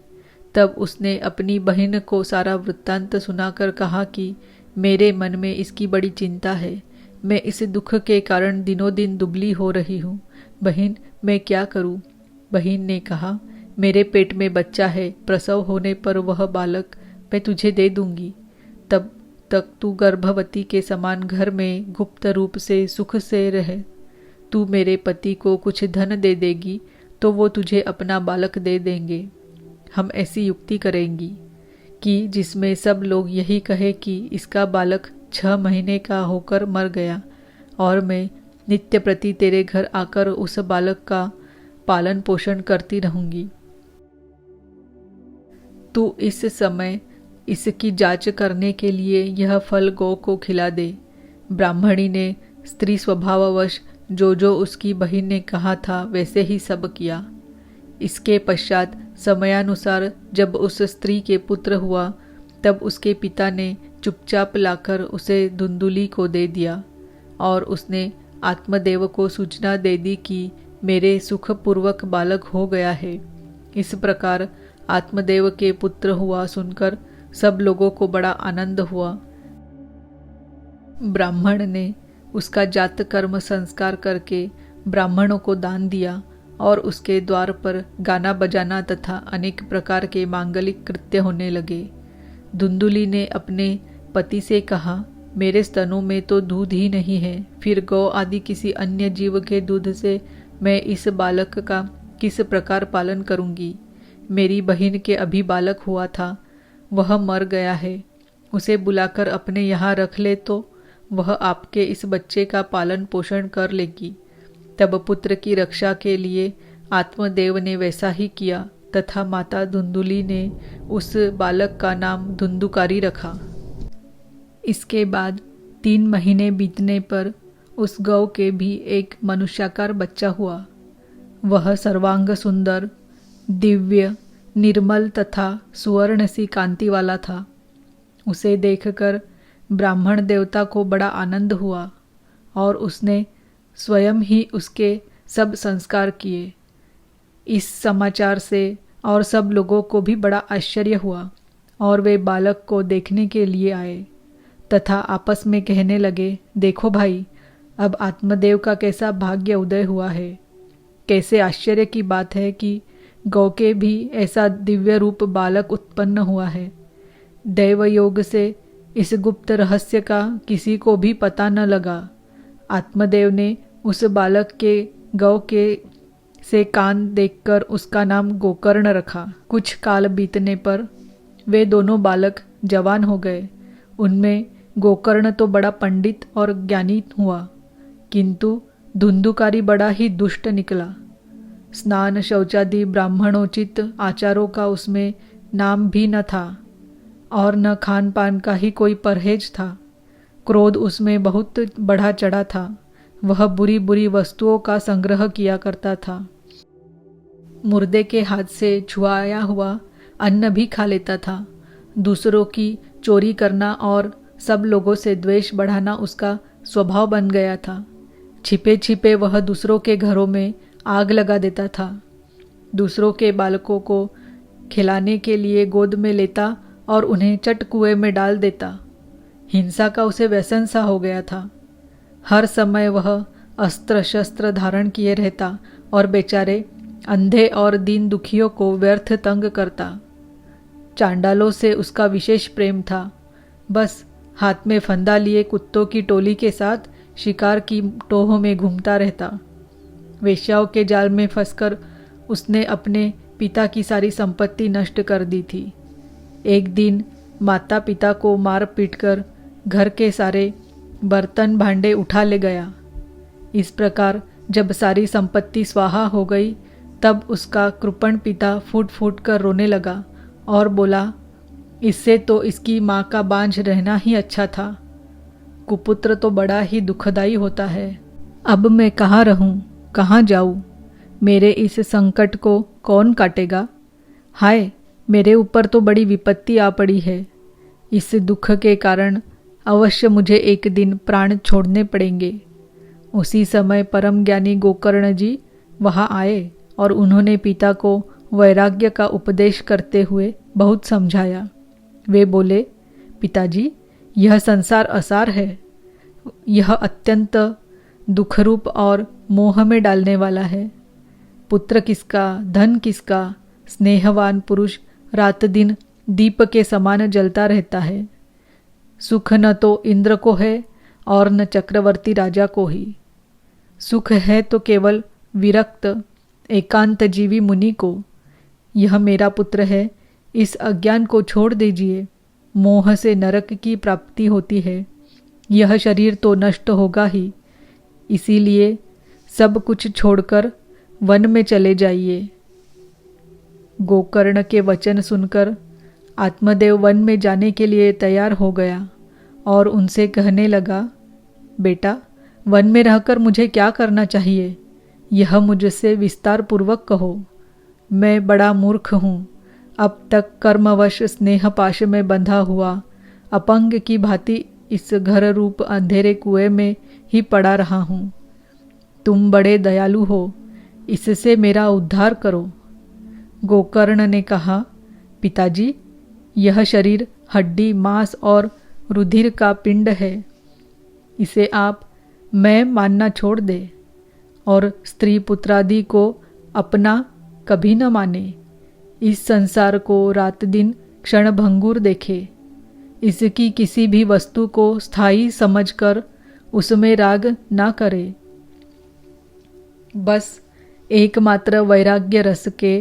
तब उसने अपनी बहन को सारा वृत्तांत सुनाकर कहा कि मेरे मन में इसकी बड़ी चिंता है। मैं इस दुख के कारण दिनों दिन दुबली हो रही हूँ। बहन, मैं क्या करूँ? बहन ने कहा, मेरे पेट में बच्चा है। प्रसव होने पर वह बालक मैं तुझे दे दूंगी। तब तक तू गर्भवती के समान घर में गुप्त रूप से सुख से रह। तू मेरे पति को कुछ धन दे देगी तो वो तुझे अपना बालक दे देंगे। हम ऐसी युक्ति करेंगी कि जिसमें सब लोग यही कहे कि इसका बालक 6 महीने का होकर मर गया और मैं नित्य प्रति तेरे घर आकर उस बालक का पालन पोषण करती रहूंगी। तू इस समय इसकी जांच करने के लिए यह फल गौ को खिला दे। ब्राह्मणी ने स्त्री स्वभाववश जो जो उसकी बहन ने कहा था वैसे ही सब किया। इसके पश्चात समयानुसार जब उस स्त्री के पुत्र हुआ तब उसके पिता ने चुपचाप लाकर उसे धुंधुली को दे दिया और उसने आत्मदेव को सूचना दे दी कि मेरे सुखपूर्वक बालक हो गया है। इस प्रकार आत्मदेव के पुत्र हुआ सुनकर सब लोगों को बड़ा आनंद हुआ। ब्राह्मण ने उसका जात कर्म संस्कार करके ब्राह्मणों को दान दिया और उसके द्वार पर गाना बजाना तथा अनेक प्रकार के मांगलिक कृत्य होने लगे। धुंधुली ने अपने पति से कहा, मेरे स्तनों में तो दूध ही नहीं है, फिर गौ आदि किसी अन्य जीव के दूध से मैं इस बालक का किस प्रकार पालन करूंगी? मेरी बहन के अभी बालक हुआ था, वह मर गया है। उसे बुलाकर अपने यहाँ रख ले तो वह आपके इस बच्चे का पालन पोषण कर लेगी। तब पुत्र की रक्षा के लिए आत्मदेव ने वैसा ही किया तथा माता धुंधुली ने उस बालक का नाम धुंधुकारी रखा। इसके बाद 3 महीने बीतने पर उस गौ के भी एक मनुष्याकार बच्चा हुआ। वह सर्वांग सुंदर, दिव्य, निर्मल तथा सुवर्ण सी कांति वाला था। उसे देखकर ब्राह्मण देवता को बड़ा आनंद हुआ और उसने स्वयं ही उसके सब संस्कार किए। इस समाचार से और सब लोगों को भी बड़ा आश्चर्य हुआ और वे बालक को देखने के लिए आए तथा आपस में कहने लगे, देखो भाई, अब आत्मदेव का कैसा भाग्य उदय हुआ है। कैसे आश्चर्य की बात है कि गौ के भी ऐसा दिव्य रूप बालक उत्पन्न हुआ है। दैव योग से इस गुप्त रहस्य का किसी को भी पता न लगा। आत्मदेव ने उस बालक के गौ के से कान देखकर उसका नाम गोकर्ण रखा। कुछ काल बीतने पर वे दोनों बालक जवान हो गए। उनमें गोकर्ण तो बड़ा पंडित और ज्ञानी हुआ, किंतु धुंधुकारी बड़ा ही दुष्ट निकला। स्नान शौचादि ब्राह्मणोचित आचारों का उसमें नाम भी न था और न खान पान का ही कोई परहेज था। क्रोध उसमें बहुत बढ़ा चढ़ा था। वह बुरी बुरी वस्तुओं का संग्रह किया करता था। मुर्दे के हाथ से छुआया हुआ अन्न भी खा लेता था। दूसरों की चोरी करना और सब लोगों से द्वेष बढ़ाना उसका स्वभाव बन गया था। छिपे छिपे वह दूसरों के घरों में आग लगा देता था। दूसरों के बालकों को खिलाने के लिए गोद में लेता और उन्हें चट कुएं में डाल देता। हिंसा का उसे व्यसन सा हो गया था। हर समय वह अस्त्र शस्त्र धारण किए रहता और बेचारे अंधे और दीन दुखियों को व्यर्थ तंग करता। चांडालों से उसका विशेष प्रेम था। बस हाथ में फंदा लिए कुत्तों की टोली के साथ शिकार की टोह में घूमता रहता। वेश्याओं के जाल में फंसकर उसने अपने पिता की सारी संपत्ति नष्ट कर दी थी। एक दिन माता पिता को मार पीटकर घर के सारे बर्तन भांडे उठा ले गया। इस प्रकार जब सारी संपत्ति स्वाहा हो गई तब उसका कृपण पिता फूट फूट कर रोने लगा और बोला, इससे तो इसकी माँ का बांझ रहना ही अच्छा था। कुपुत्र तो बड़ा ही दुखदाई होता है। अब मैं कहाँ रहूं, कहाँ जाऊं? मेरे इस संकट को कौन काटेगा? हाय, मेरे ऊपर तो बड़ी विपत्ति आ पड़ी है। इस दुख के कारण अवश्य मुझे एक दिन प्राण छोड़ने पड़ेंगे। उसी समय परम ज्ञानी गोकर्ण जी वहाँ आए और उन्होंने पिता को वैराग्य का उपदेश करते हुए बहुत समझाया। वे बोले, पिताजी, यह संसार असार है। यह अत्यंत दुखरूप और मोह में डालने वाला है। पुत्र किसका, धन किसका, स्नेहवान पुरुष रात दिन दीप के समान जलता रहता है। सुख न तो इंद्र को है और न चक्रवर्ती राजा को ही। सुख है तो केवल विरक्त एकांत जीवी मुनि को। यह मेरा पुत्र है, इस अज्ञान को छोड़ दीजिए। मोह से नरक की प्राप्ति होती है। यह शरीर तो नष्ट होगा ही, इसीलिए सब कुछ छोड़कर वन में चले जाइए। गोकर्ण के वचन सुनकर आत्मदेव वन में जाने के लिए तैयार हो गया और उनसे कहने लगा, बेटा, वन में रहकर मुझे क्या करना चाहिए, यह मुझसे विस्तार पूर्वक कहो। मैं बड़ा मूर्ख हूँ। अब तक कर्मवश स्नेह पाश में बंधा हुआ अपंग की भांति इस घर रूप अंधेरे कुएं में ही पड़ा रहा हूँ। तुम बड़े दयालु हो, इससे मेरा उद्धार करो। गोकर्ण ने कहा, पिताजी, यह शरीर हड्डी, मांस और रुधिर का पिंड है। इसे आप मैं मानना छोड़ दे और स्त्री पुत्रादि को अपना कभी न माने। इस संसार को रात दिन क्षणभंगुर देखे। इसकी किसी भी वस्तु को स्थायी समझकर उसमें राग ना करे। बस एकमात्र वैराग्य रस के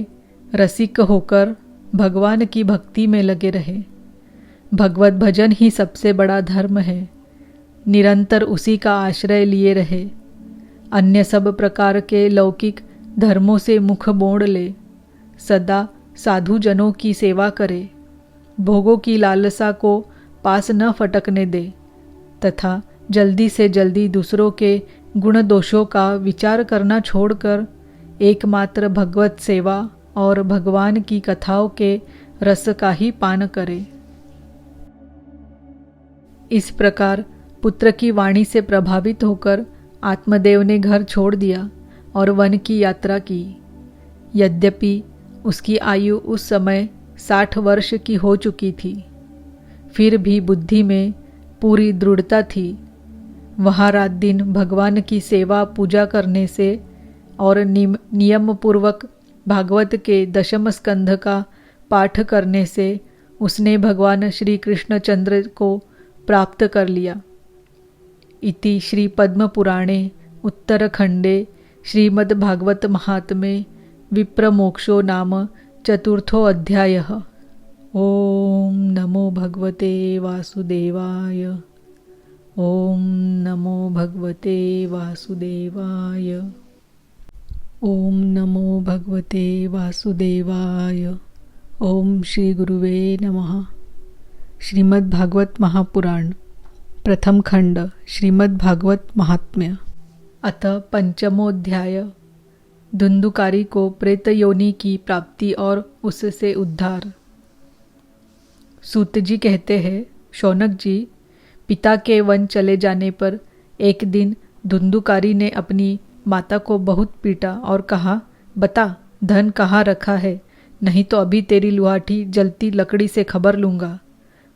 रसिक होकर भगवान की भक्ति में लगे रहे। भगवत भजन ही सबसे बड़ा धर्म है। निरंतर उसी का आश्रय लिए रहे। अन्य सब प्रकार के लौकिक धर्मों से मुख मोड़ ले। सदा साधुजनों की सेवा करे। भोगों की लालसा को पास न फटकने दे तथा जल्दी से जल्दी दूसरों के गुण दोषों का विचार करना छोड़कर एकमात्र भगवत सेवा और भगवान की कथाओं के रस का ही पान करे। इस प्रकार पुत्र की वाणी से प्रभावित होकर आत्मदेव ने घर छोड़ दिया और वन की यात्रा की। यद्यपि उसकी आयु उस समय 60 वर्ष की हो चुकी थी, फिर भी बुद्धि में पूरी दृढ़ता थी। वहाँ रात दिन भगवान की सेवा पूजा करने से और नियम पूर्वक भागवत के दशम स्कंध का पाठ करने से उसने भगवान श्री कृष्णचंद्र को प्राप्त कर लिया। इति श्री पद्म पुराणे उत्तरखंडे श्रीमद्भागवत महात्म्ये विप्रमोक्षो नाम चतुर्थो अध्यायः। ओम नमो भगवते वासुदेवाय। ओम नमो भगवते वासुदेवाय। ओम नमो भगवते वासुदेवाय। ओम श्री गुरुवे नमः। श्रीमद्भागवत महापुराण प्रथम खंड श्रीमद्भागवत महात्म्य। अतः पंचमोध्याय। धुंधुकारी को प्रेत योनि की प्राप्ति और उससे उद्धार। सूत जी कहते हैं, शौनक जी, पिता के वन चले जाने पर एक दिन धुंधुकारी ने अपनी माता को बहुत पीटा और कहा, बता धन कहाँ रखा है, नहीं तो अभी तेरी लुहाठी जलती लकड़ी से खबर लूँगा।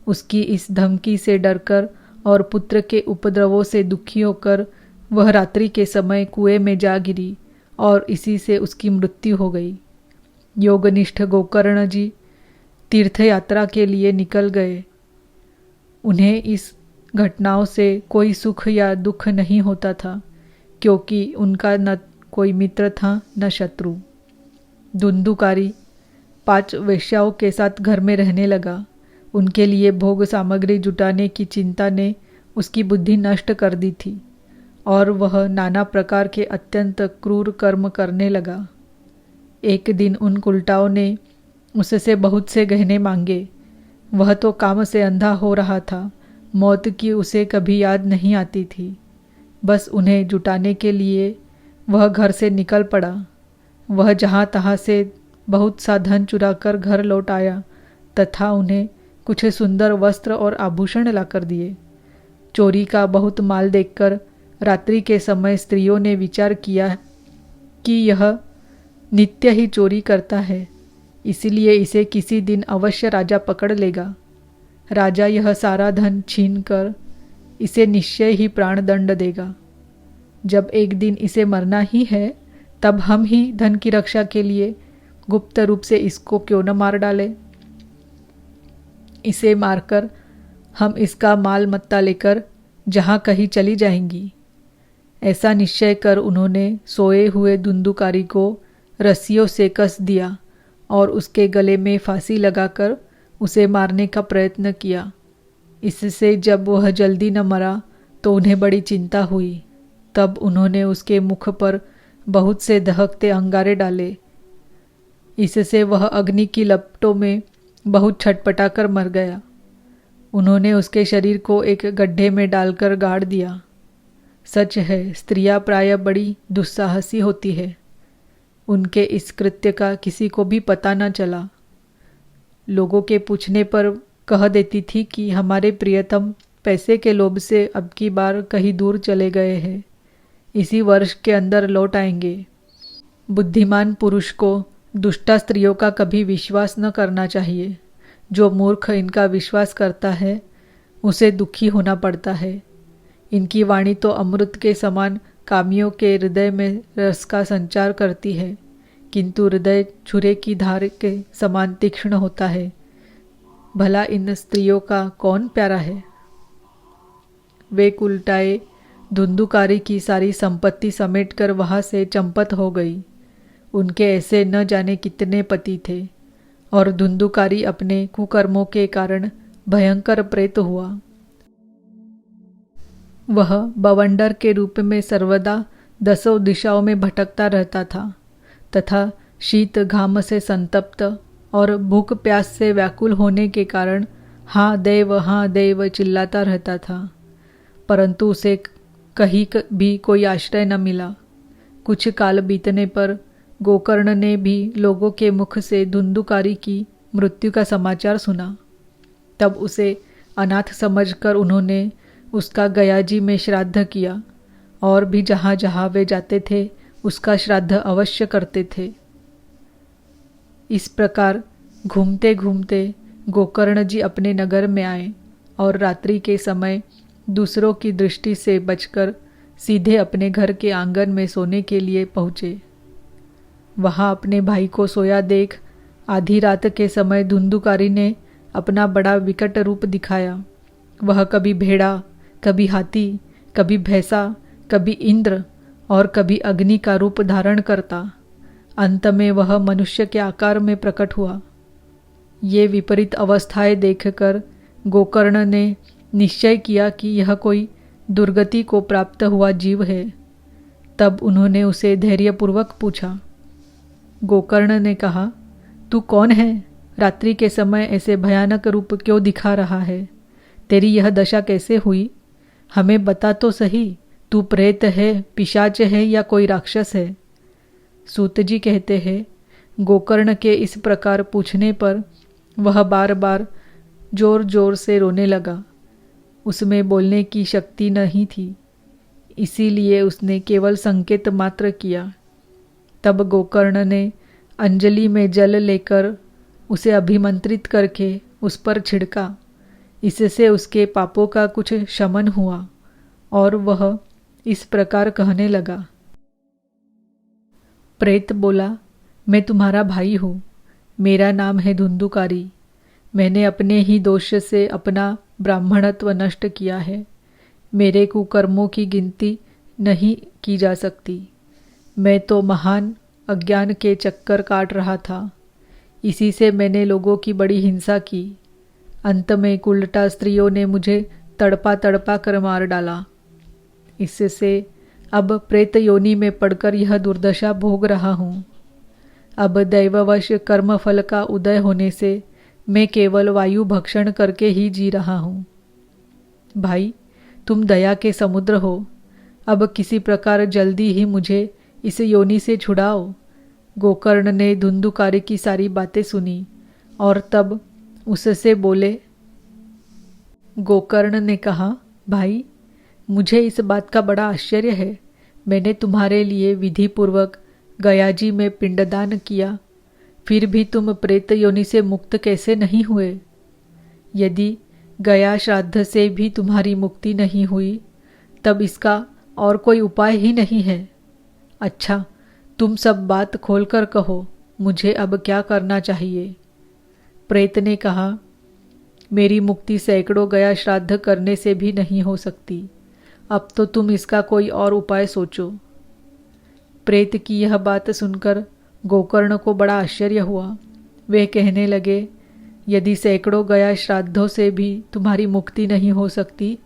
उसकी इस धमकी से डरकर और पुत्र के उपद्रवों से दुखी होकर वह रात्रि के समय कुएं में जा गिरी और इसी से उसकी मृत्यु हो गई। योगनिष्ठ गोकर्ण जी तीर्थ यात्रा के लिए निकल गए। उन्हें इस घटनाओं से कोई सुख या दुख नहीं होता था, क्योंकि उनका न कोई मित्र था न शत्रु। धुंधुकारी 5 वेश्याओं के साथ घर में रहने लगा। उनके लिए भोग सामग्री जुटाने की चिंता ने उसकी बुद्धि नष्ट कर दी थी और वह नाना प्रकार के अत्यंत क्रूर कर्म करने लगा। एक दिन उन उल्टाओं ने उससे बहुत से गहने मांगे। वह तो काम से अंधा हो रहा था, मौत की उसे कभी याद नहीं आती थी। बस उन्हें जुटाने के लिए वह घर से निकल पड़ा। वह जहाँ तहाँ से बहुत सा धन चुराकर घर लौट आया तथा उन्हें कुछ सुंदर वस्त्र और आभूषण लाकर दिए। चोरी का बहुत माल देखकर रात्रि के समय स्त्रियों ने विचार किया कि यह नित्य ही चोरी करता है, इसलिए इसे किसी दिन अवश्य राजा पकड़ लेगा। राजा यह सारा धन छीनकर इसे निश्चय ही प्राणदंड देगा। जब एक दिन इसे मरना ही है, तब हम ही धन की रक्षा के लिए गुप्त रूप से इसको क्यों न मार डालें। इसे मारकर हम इसका माल मत्ता लेकर जहाँ कहीं चली जाएंगी। ऐसा निश्चय कर उन्होंने सोए हुए धुंधुकारी को रस्सियों से कस दिया और उसके गले में फांसी लगाकर उसे मारने का प्रयत्न किया। इससे जब वह जल्दी न मरा तो उन्हें बड़ी चिंता हुई। तब उन्होंने उसके मुख पर बहुत से दहकते अंगारे डाले। इससे वह अग्नि की लपटों में बहुत छटपटाकर मर गया। उन्होंने उसके शरीर को एक गड्ढे में डालकर गाड़ दिया। सच है, स्त्रियां प्रायः बड़ी दुस्साहसी होती है। उनके इस कृत्य का किसी को भी पता न चला। लोगों के पूछने पर कह देती थी कि हमारे प्रियतम पैसे के लोभ से अब की बार कहीं दूर चले गए हैं, इसी वर्ष के अंदर लौट आएंगे। बुद्धिमान पुरुष को दुष्टा स्त्रियों का कभी विश्वास न करना चाहिए। जो मूर्ख इनका विश्वास करता है उसे दुखी होना पड़ता है। इनकी वाणी तो अमृत के समान कामियों के हृदय में रस का संचार करती है, किंतु हृदय छुरे की धार के समान तीक्ष्ण होता है। भला इन स्त्रियों का कौन प्यारा है। वे उल्टाए धुंधुकारी की सारी संपत्ति समेटकर वहाँ से चंपत हो गई। उनके ऐसे न जाने कितने पति थे और धुंधुकारी अपने कुकर्मों के कारण भयंकर प्रेत हुआ। वह बवंडर के रूप में सर्वदा 10 दिशाओं में भटकता रहता था तथा शीत घाम से संतप्त और भूख प्यास से व्याकुल होने के कारण हाँ देव चिल्लाता रहता था, परंतु उसे कहीं भी कोई आश्रय न मिला। कुछ काल बीतने पर गोकर्ण ने भी लोगों के मुख से धुंधुकारी की मृत्यु का समाचार सुना। तब उसे अनाथ समझकर उन्होंने उसका गयाजी में श्राद्ध किया और भी जहाँ जहाँ वे जाते थे उसका श्राद्ध अवश्य करते थे। इस प्रकार घूमते घूमते गोकर्ण जी अपने नगर में आए और रात्रि के समय दूसरों की दृष्टि से बचकर सीधे अपने घर के आंगन में सोने के लिए पहुँचे। वहाँ अपने भाई को सोया देख आधी रात के समय धुंधुकारी ने अपना बड़ा विकट रूप दिखाया। वह कभी भेड़ा, कभी हाथी, कभी भैंसा, कभी इंद्र और कभी अग्नि का रूप धारण करता। अंत में वह मनुष्य के आकार में प्रकट हुआ। ये विपरीत अवस्थाएं देखकर गोकर्ण ने निश्चय किया कि यह कोई दुर्गति को प्राप्त हुआ जीव है। तब उन्होंने उसे धैर्यपूर्वक पूछा। गोकर्ण ने कहा, तू कौन है? रात्रि के समय ऐसे भयानक रूप क्यों दिखा रहा है? तेरी यह दशा कैसे हुई? हमें बता तो सही, तू प्रेत है, पिशाच है या कोई राक्षस है? सूत जी कहते हैं, गोकर्ण के इस प्रकार पूछने पर वह बार बार जोर जोर से रोने लगा। उसमें बोलने की शक्ति नहीं थी, इसीलिए उसने केवल संकेत मात्र किया। तब गोकर्ण ने अंजलि में जल लेकर उसे अभिमंत्रित करके उस पर छिड़का। इससे उसके पापों का कुछ शमन हुआ और वह इस प्रकार कहने लगा। प्रेत बोला, मैं तुम्हारा भाई हूँ, मेरा नाम है धुंधुकारी। मैंने अपने ही दोष से अपना ब्राह्मणत्व नष्ट किया है। मेरे कुकर्मों की गिनती नहीं की जा सकती। मैं तो महान अज्ञान के चक्कर काट रहा था। इसी से मैंने लोगों की बड़ी हिंसा की। अंत में कुलटा स्त्रियों ने मुझे तड़पा तड़पा कर मार डाला। इससे अब प्रेत योनि में पड़कर यह दुर्दशा भोग रहा हूँ। अब दैववश कर्मफल का उदय होने से मैं केवल वायु भक्षण करके ही जी रहा हूँ। भाई, तुम दया के समुद्र हो। अब किसी प्रकार जल्दी ही मुझे इस योनि से छुड़ाओ। गोकर्ण ने धुंधुकारी की सारी बातें सुनी और तब उससे बोले। गोकर्ण ने कहा, भाई, मुझे इस बात का बड़ा आश्चर्य है। मैंने तुम्हारे लिए विधिपूर्वक गयाजी में पिंडदान किया, फिर भी तुम प्रेत योनि से मुक्त कैसे नहीं हुए? यदि गया श्राद्ध से भी तुम्हारी मुक्ति नहीं हुई, तब इसका और कोई उपाय ही नहीं है। अच्छा, तुम सब बात खोलकर कहो, मुझे अब क्या करना चाहिए? प्रेत ने कहा, मेरी मुक्ति सैकड़ों गया श्राद्ध करने से भी नहीं हो सकती। अब तो तुम इसका कोई और उपाय सोचो। प्रेत की यह बात सुनकर गोकर्ण को बड़ा आश्चर्य हुआ। वे कहने लगे, यदि सैकड़ों गया श्राद्धों से भी तुम्हारी मुक्ति नहीं हो सकती,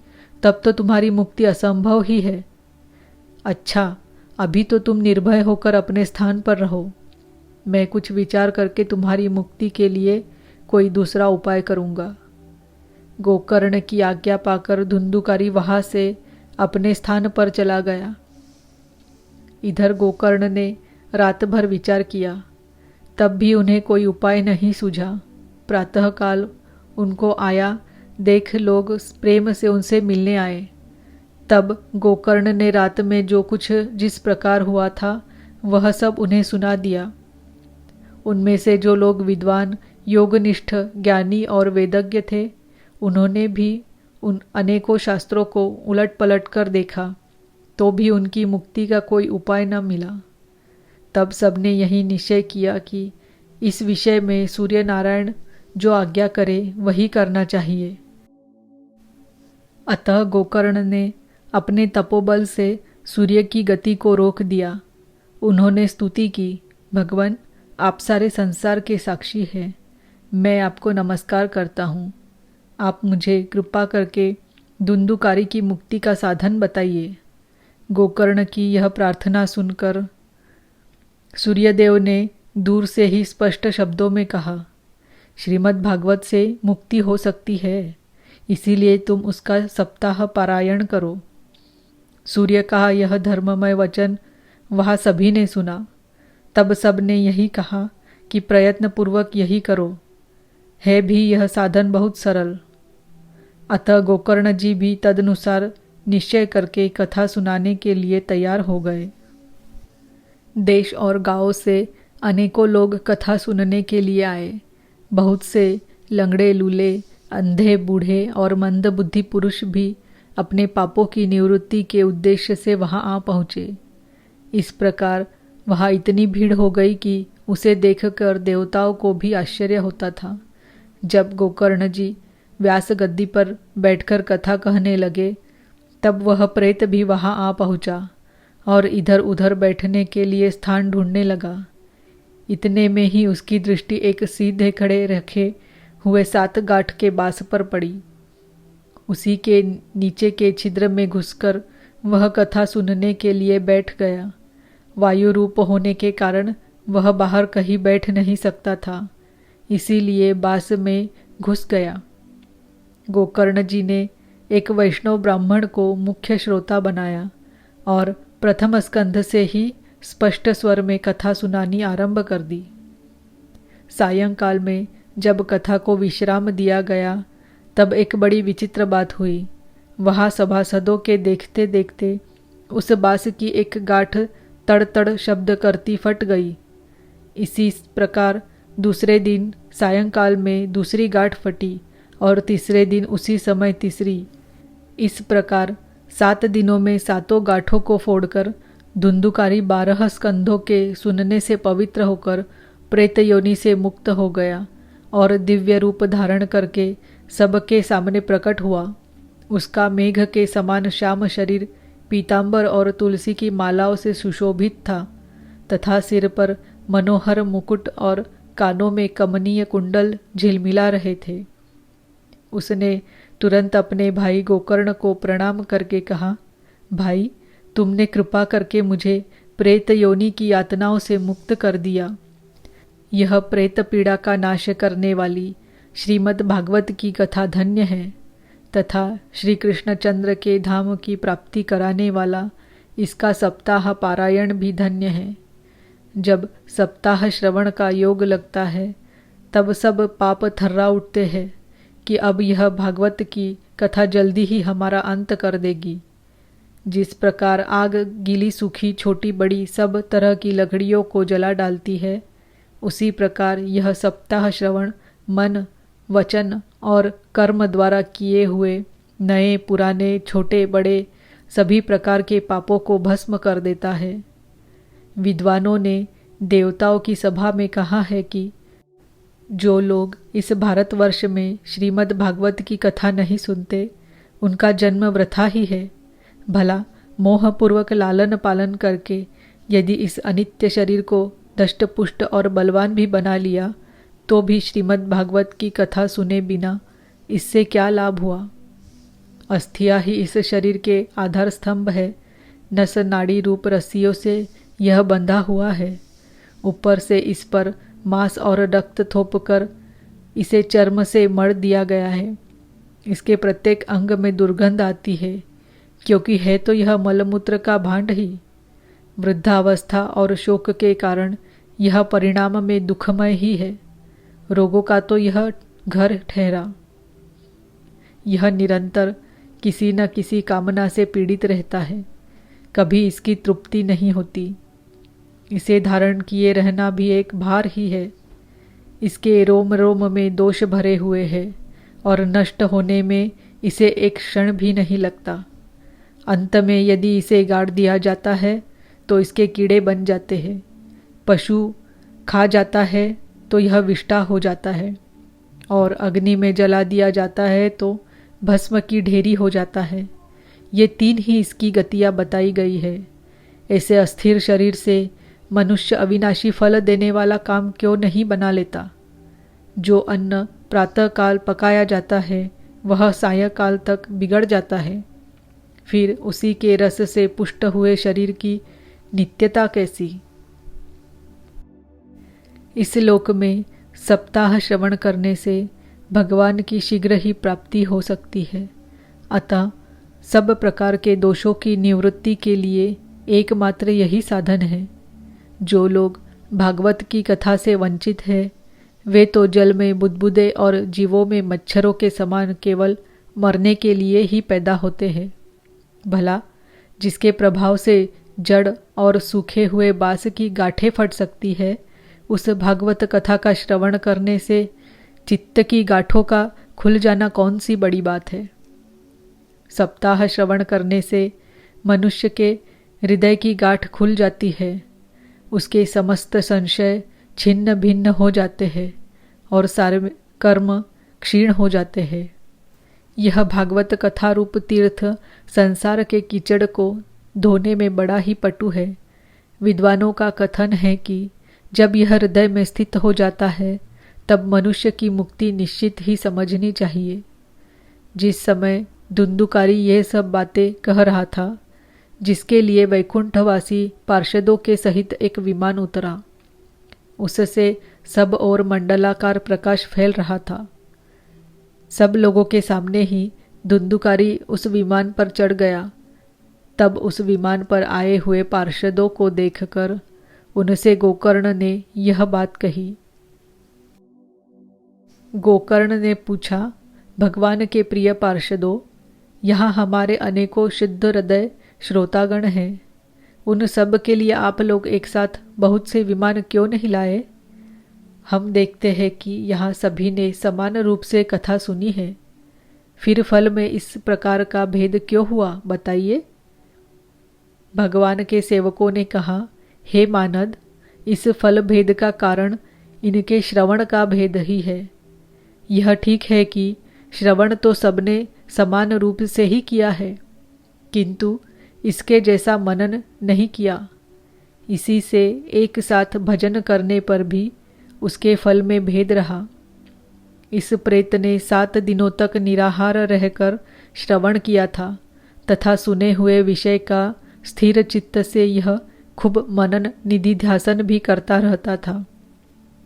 तब तो तुम्हारी मुक्ति असंभव ही है। अच्छा, अभी तो तुम निर्भय होकर अपने स्थान पर रहो। मैं कुछ विचार करके तुम्हारी मुक्ति के लिए कोई दूसरा उपाय करूँगा। गोकर्ण की आज्ञा पाकर धुंधुकारी वहाँ से अपने स्थान पर चला गया। इधर गोकर्ण ने रात भर विचार किया, तब भी उन्हें कोई उपाय नहीं सूझा। प्रातःकाल उनको आया देख लोग प्रेम से उनसे मिलने आए। तब गोकर्ण ने रात में जो कुछ जिस प्रकार हुआ था वह सब उन्हें सुना दिया। उनमें से जो लोग विद्वान, योगनिष्ठ, ज्ञानी और वेदज्ञ थे, उन्होंने भी उन अनेकों शास्त्रों को उलट पलट कर देखा, तो भी उनकी मुक्ति का कोई उपाय न मिला। तब सबने यही निश्चय किया कि इस विषय में सूर्य नारायण जो आज्ञा करे वही करना चाहिए। अतः गोकर्ण ने अपने तपोबल से सूर्य की गति को रोक दिया। उन्होंने स्तुति की, भगवान, आप सारे संसार के साक्षी हैं। मैं आपको नमस्कार करता हूँ। आप मुझे कृपा करके धुंधुकारी की मुक्ति का साधन बताइए। गोकर्ण की यह प्रार्थना सुनकर सूर्यदेव ने दूर से ही स्पष्ट शब्दों में कहा, श्रीमद् भागवत से मुक्ति हो सकती है, इसीलिए तुम उसका सप्ताह पारायण करो। सूर्य का यह धर्ममय वचन वहाँ सभी ने सुना। तब सब ने यही कहा कि प्रयत्नपूर्वक यही करो। है भी यह साधन बहुत सरल। अतः गोकर्ण जी भी तदनुसार निश्चय करके कथा सुनाने के लिए तैयार हो गए। देश और गांवों से अनेकों लोग कथा सुनने के लिए आए। बहुत से लंगड़े लूले, अंधे बूढ़े और मंदबुद्धि पुरुष भी अपने पापों की निवृत्ति के उद्देश्य से वहां आ पहुँचे। इस प्रकार वहां इतनी भीड़ हो गई कि उसे देखकर देवताओं को भी आश्चर्य होता था। जब गोकर्ण जी व्यास गद्दी पर बैठकर कथा कहने लगे, तब वह प्रेत भी वहां आ पहुंचा और इधर उधर बैठने के लिए स्थान ढूंढने लगा। इतने में ही उसकी दृष्टि एक सीधे खड़े रखे हुए 7 गांठ के बांस पर पड़ी। उसी के नीचे के छिद्र में घुसकर वह कथा सुनने के लिए बैठ गया। वायु रूप होने के कारण वह बाहर कहीं बैठ नहीं सकता था, इसीलिए बांस में घुस गया। गोकर्ण जी ने एक वैष्णव ब्राह्मण को मुख्य श्रोता बनाया और प्रथम स्कंध से ही स्पष्ट स्वर में कथा सुनानी आरंभ कर दी। सायंकाल में जब कथा को विश्राम दिया गया, तब एक बड़ी विचित्र बात हुई। वहाँ सभासदों के देखते देखते उस बांस की एक गांठ तड़ तड़ शब्द करती फट गई। इसी प्रकार दूसरे दिन सायंकाल में दूसरी गांठ फटी और तीसरे दिन उसी समय तीसरी। इस प्रकार 7 दिनों में 7 गांठों को फोड़कर धुंधुकारी 12 स्कंधों के सुनने से पवित्र होकर प्रेत योनि से मुक्त हो गया और दिव्य रूप धारण करके सबके सामने प्रकट हुआ। उसका मेघ के समान श्याम शरीर पीतांबर और तुलसी की मालाओं से सुशोभित था तथा सिर पर मनोहर मुकुट और कानों में कमनीय कुंडल झिलमिला रहे थे। उसने तुरंत अपने भाई गोकर्ण को प्रणाम करके कहा, भाई, तुमने कृपा करके मुझे प्रेत योनि की यातनाओं से मुक्त कर दिया। यह प्रेत पीड़ा का नाश करने वाली श्रीमद् भागवत की कथा धन्य है तथा श्री कृष्णचंद्र के धाम की प्राप्ति कराने वाला इसका सप्ताह पारायण भी धन्य है। जब सप्ताह श्रवण का योग लगता है, तब सब पाप थर्रा उठते हैं कि अब यह भागवत की कथा जल्दी ही हमारा अंत कर देगी। जिस प्रकार आग गीली सूखी छोटी बड़ी सब तरह की लकड़ियों को जला डालती है, उसी प्रकार यह सप्ताह श्रवण मन, वचन और कर्म द्वारा किए हुए नए पुराने छोटे बड़े सभी प्रकार के पापों को भस्म कर देता है। विद्वानों ने देवताओं की सभा में कहा है कि जो लोग इस भारतवर्ष में श्रीमद् भागवत की कथा नहीं सुनते, उनका जन्म वृथा ही है। भला मोहपूर्वक लालन पालन करके यदि इस अनित्य शरीर को दष्टपुष्ट और बलवान भी बना लिया, तो भी श्रीमद् भागवत की कथा सुने बिना इससे क्या लाभ हुआ। अस्थियां ही इस शरीर के आधार स्तंभ है। नस नाड़ी रूप रस्सियों से यह बंधा हुआ है। ऊपर से इस पर मांस और रक्त थोपकर इसे चर्म से मढ़ दिया गया है। इसके प्रत्येक अंग में दुर्गंध आती है, क्योंकि है तो यह मलमूत्र का भांड ही। वृद्धावस्था और शोक के कारण यह परिणाम में दुखमय ही है। रोगों का तो यह घर ठहरा। यह निरंतर किसी न किसी कामना से पीड़ित रहता है, कभी इसकी तृप्ति नहीं होती। इसे धारण किए रहना भी एक भार ही है। इसके रोम रोम में दोष भरे हुए हैं और नष्ट होने में इसे एक क्षण भी नहीं लगता। अंत में यदि इसे गाड़ दिया जाता है तो इसके कीड़े बन जाते हैं। पशु खा जाता है तो यह विष्ठा हो जाता है और अग्नि में जला दिया जाता है तो भस्म की ढेरी हो जाता है। ये 3 ही इसकी गतियाँ बताई गई है। ऐसे अस्थिर शरीर से मनुष्य अविनाशी फल देने वाला काम क्यों नहीं बना लेता। जो अन्न प्रातःकाल पकाया जाता है वह सायंकाल तक बिगड़ जाता है। फिर उसी के रस से पुष्ट हुए शरीर की नित्यता कैसी। इस लोक में सप्ताह श्रवण करने से भगवान की शीघ्र ही प्राप्ति हो सकती है। अतः सब प्रकार के दोषों की निवृत्ति के लिए एकमात्र यही साधन है। जो लोग भागवत की कथा से वंचित है, वे तो जल में बुदबुदे और जीवों में मच्छरों के समान केवल मरने के लिए ही पैदा होते हैं। भला जिसके प्रभाव से जड़ और सूखे हुए बांस की गांठें फट सकती है, उस भागवत कथा का श्रवण करने से चित्त की गांठों का खुल जाना कौन सी बड़ी बात है। सप्ताह श्रवण करने से मनुष्य के हृदय की गांठ खुल जाती है, उसके समस्त संशय छिन्न भिन्न हो जाते हैं और सारे कर्म क्षीण हो जाते हैं। यह भागवत कथा रूप तीर्थ संसार के कीचड़ को धोने में बड़ा ही पटु है। विद्वानों का कथन है कि जब यह हृदय में स्थित हो जाता है, तब मनुष्य की मुक्ति निश्चित ही समझनी चाहिए। जिस समय धुंधुकारी यह सब बातें कह रहा था, जिसके लिए वैकुंठवासी पार्षदों के सहित एक विमान उतरा, उससे सब ओर मंडलाकार प्रकाश फैल रहा था। सब लोगों के सामने ही धुंधुकारी उस विमान पर चढ़ गया। तब उस विमान पर आए हुए पार्षदों को देखकर उनसे गोकर्ण ने यह बात कही। गोकर्ण ने पूछा, भगवान के प्रिय पार्षदों, यहाँ हमारे अनेकों शुद्ध हृदय श्रोतागण हैं। उन सब के लिए आप लोग एक साथ बहुत से विमान क्यों नहीं लाए? हम देखते हैं कि यहाँ सभी ने समान रूप से कथा सुनी है, फिर फल में इस प्रकार का भेद क्यों हुआ, बताइए। भगवान के सेवकों ने कहा, हे मानद, इस फल भेद का कारण इनके श्रवण का भेद ही है। यह ठीक है कि श्रवण तो सबने समान रूप से ही किया है, किंतु इसके जैसा मनन नहीं किया। इसी से एक साथ भजन करने पर भी उसके फल में भेद रहा। इस प्रेत ने 7 दिनों तक निराहार रहकर श्रवण किया था तथा सुने हुए विषय का स्थिर चित्त से यह खूब मनन निधिध्यासन भी करता रहता था।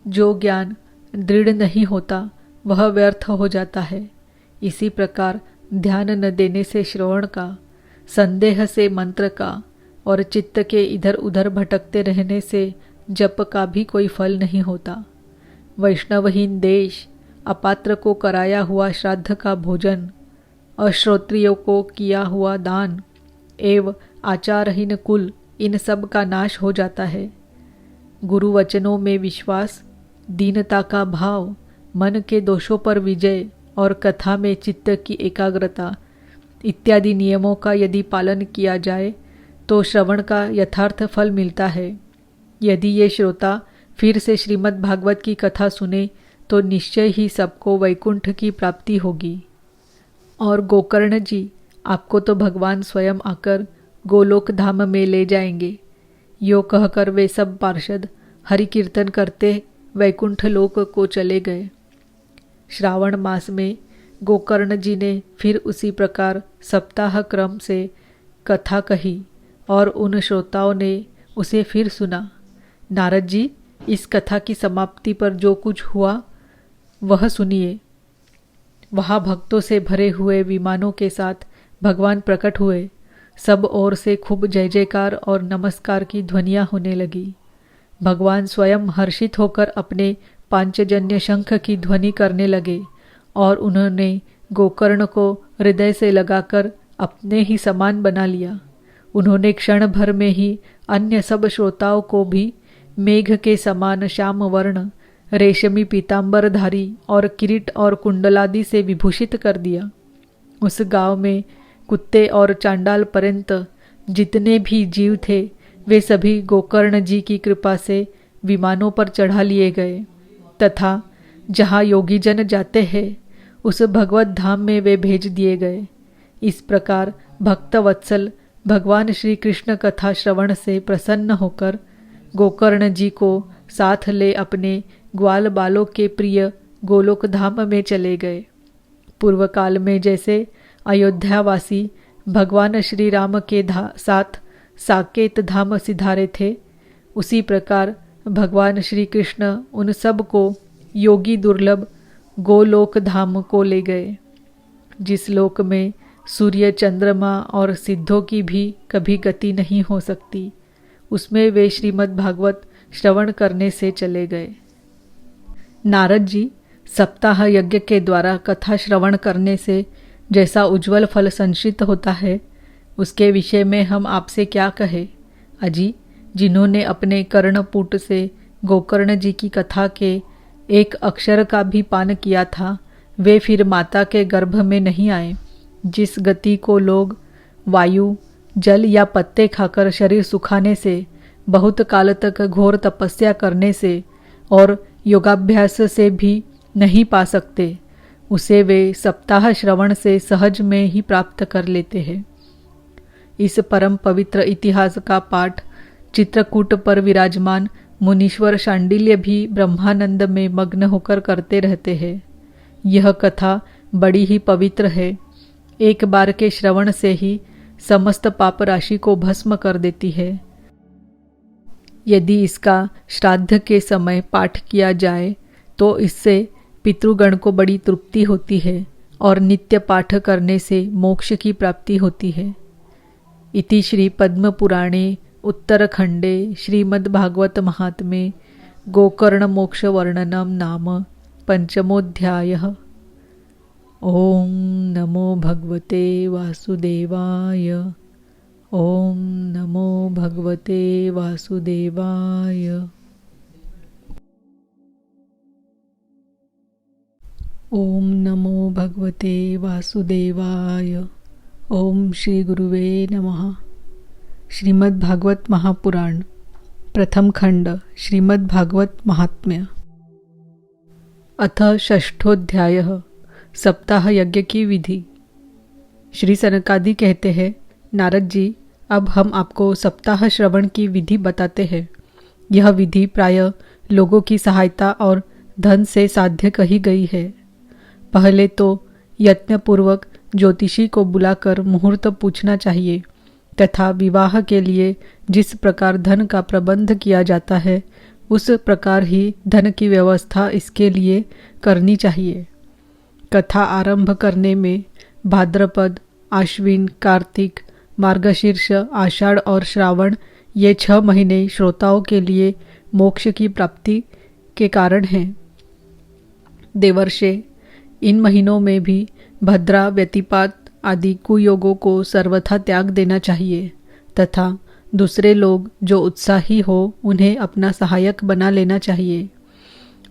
जो ज्ञान दृढ़ नहीं होता वह व्यर्थ हो जाता है। इसी प्रकार ध्यान न देने से श्रवण का, संदेह से मंत्र का और चित्त के इधर उधर भटकते रहने से जप का भी कोई फल नहीं होता। वैष्णवहीन देश, अपात्र को कराया हुआ श्राद्ध का भोजन, अश्रोत्रियों को किया हुआ दान एवं आचारहीन कुल, इन सब का नाश हो जाता है। गुरु वचनों में विश्वास, दीनता का भाव, मन के दोषों पर विजय और कथा में चित्त की एकाग्रता इत्यादि नियमों का यदि पालन किया जाए तो श्रवण का यथार्थ फल मिलता है। यदि ये श्रोता फिर से श्रीमद् भागवत की कथा सुने तो निश्चय ही सबको वैकुंठ की प्राप्ति होगी। और गोकर्ण जी, आपको तो भगवान स्वयं आकर गोलोक धाम में ले जाएंगे। यो कहकर वे सब पार्षद हरि कीर्तन करते वैकुंठ लोक को चले गए। श्रावण मास में गोकर्ण जी ने फिर उसी प्रकार सप्ताह क्रम से कथा कही और उन श्रोताओं ने उसे फिर सुना। नारद जी, इस कथा की समाप्ति पर जो कुछ हुआ वह सुनिए। वहाँ भक्तों से भरे हुए विमानों के साथ भगवान प्रकट हुए। सब ओर से खूब जय जयकार और नमस्कार की ध्वनियाँ होने लगी। भगवान स्वयं हर्षित होकर अपने पांचजन्य शंख की ध्वनि करने लगे और उन्होंने गोकर्ण को हृदय से लगाकर अपने ही समान बना लिया। उन्होंने क्षण भर में ही अन्य सब श्रोताओं को भी मेघ के समान श्याम वर्ण, रेशमी पीतांबरधारी और किरीट और कुंडलादि से विभूषित कर दिया। उस गांव में कुत्ते और चांडाल पर्यंत जितने भी जीव थे वे सभी गोकर्ण जी की कृपा से विमानों पर चढ़ा लिए गए तथा जहाँ योगी जन जाते हैं उस भगवत धाम में वे भेज दिए गए। इस प्रकार भक्त वत्सल भगवान श्री कृष्ण कथा श्रवण से प्रसन्न होकर गोकर्ण जी को साथ ले अपने ग्वाल बालों के प्रिय गोलोक धाम में चले गए। पूर्व काल में जैसे अयोध्यावासी भगवान श्री राम के साथ साकेत धाम सिधारे थे, उसी प्रकार भगवान श्री कृष्ण उन सब को योगी दुर्लभ गोलोक धाम को ले गए, जिस लोक में सूर्य चंद्रमा और सिद्धों की भी कभी गति नहीं हो सकती। उसमें वे श्रीमद् भागवत श्रवण करने से चले गए। नारद जी, सप्ताह यज्ञ के द्वारा कथा श्रवण करने से जैसा उज्जवल फल संचित होता है, उसके विषय में हम आपसे क्या कहें। अजी, जिन्होंने अपने कर्णपुट से गोकर्ण जी की कथा के एक अक्षर का भी पान किया था, वे फिर माता के गर्भ में नहीं आए। जिस गति को लोग वायु, जल या पत्ते खाकर शरीर सुखाने से, बहुत काल तक घोर तपस्या करने से और योगाभ्यास से भी नहीं पा सकते, उसे वे सप्ताह श्रवण से सहज में ही प्राप्त कर लेते हैं। इस परम पवित्र इतिहास का पाठ चित्रकूट पर विराजमान मुनीश्वर शांडिल्य भी ब्रह्मानंद में मग्न होकर करते रहते हैं। यह कथा बड़ी ही पवित्र है, एक बार के श्रवण से ही समस्त पाप राशि को भस्म कर देती है। यदि इसका श्राद्ध के समय पाठ किया जाए तो इससे पितृगण को बड़ी तृप्ति होती है और नित्य पाठ करने से मोक्ष की प्राप्ति होती है। इति श्री पद्म पुराणे उत्तरखंडे श्रीमद्भागवत महात्म्ये गोकर्ण मोक्ष वर्णनम नाम पंचमोऽध्यायः। ओम नमो भगवते वासुदेवाय। ओम नमो भगवते वासुदेवाय। ओम नमो भगवते वासुदेवाय। ओम श्री गुरुवे नमः। श्रीमद्भागवत महापुराण प्रथम खंड श्रीमद्भागवत महात्म्य। अथ षष्ठोऽध्यायः सप्ताह यज्ञ की विधि। श्री सनकादि कहते हैं, नारद जी, अब हम आपको सप्ताह श्रवण की विधि बताते हैं। यह विधि प्राय लोगों की सहायता और धन से साध्य कही गई है। पहले तो यत्नपूर्वक ज्योतिषी को बुलाकर मुहूर्त पूछना चाहिए तथा विवाह के लिए जिस प्रकार धन का प्रबंध किया जाता है, उस प्रकार ही धन की व्यवस्था इसके लिए करनी चाहिए। कथा आरंभ करने में भाद्रपद, आश्विन, कार्तिक, मार्गशीर्ष, आषाढ़ और श्रावण ये 6 महीने श्रोताओं के लिए मोक्ष की प्राप्ति के कारण हैं। देवर्षे, इन महीनों में भी भद्रा, व्यतिपात आदि कुयोगों को सर्वथा त्याग देना चाहिए तथा दूसरे लोग जो उत्साही हो उन्हें अपना सहायक बना लेना चाहिए।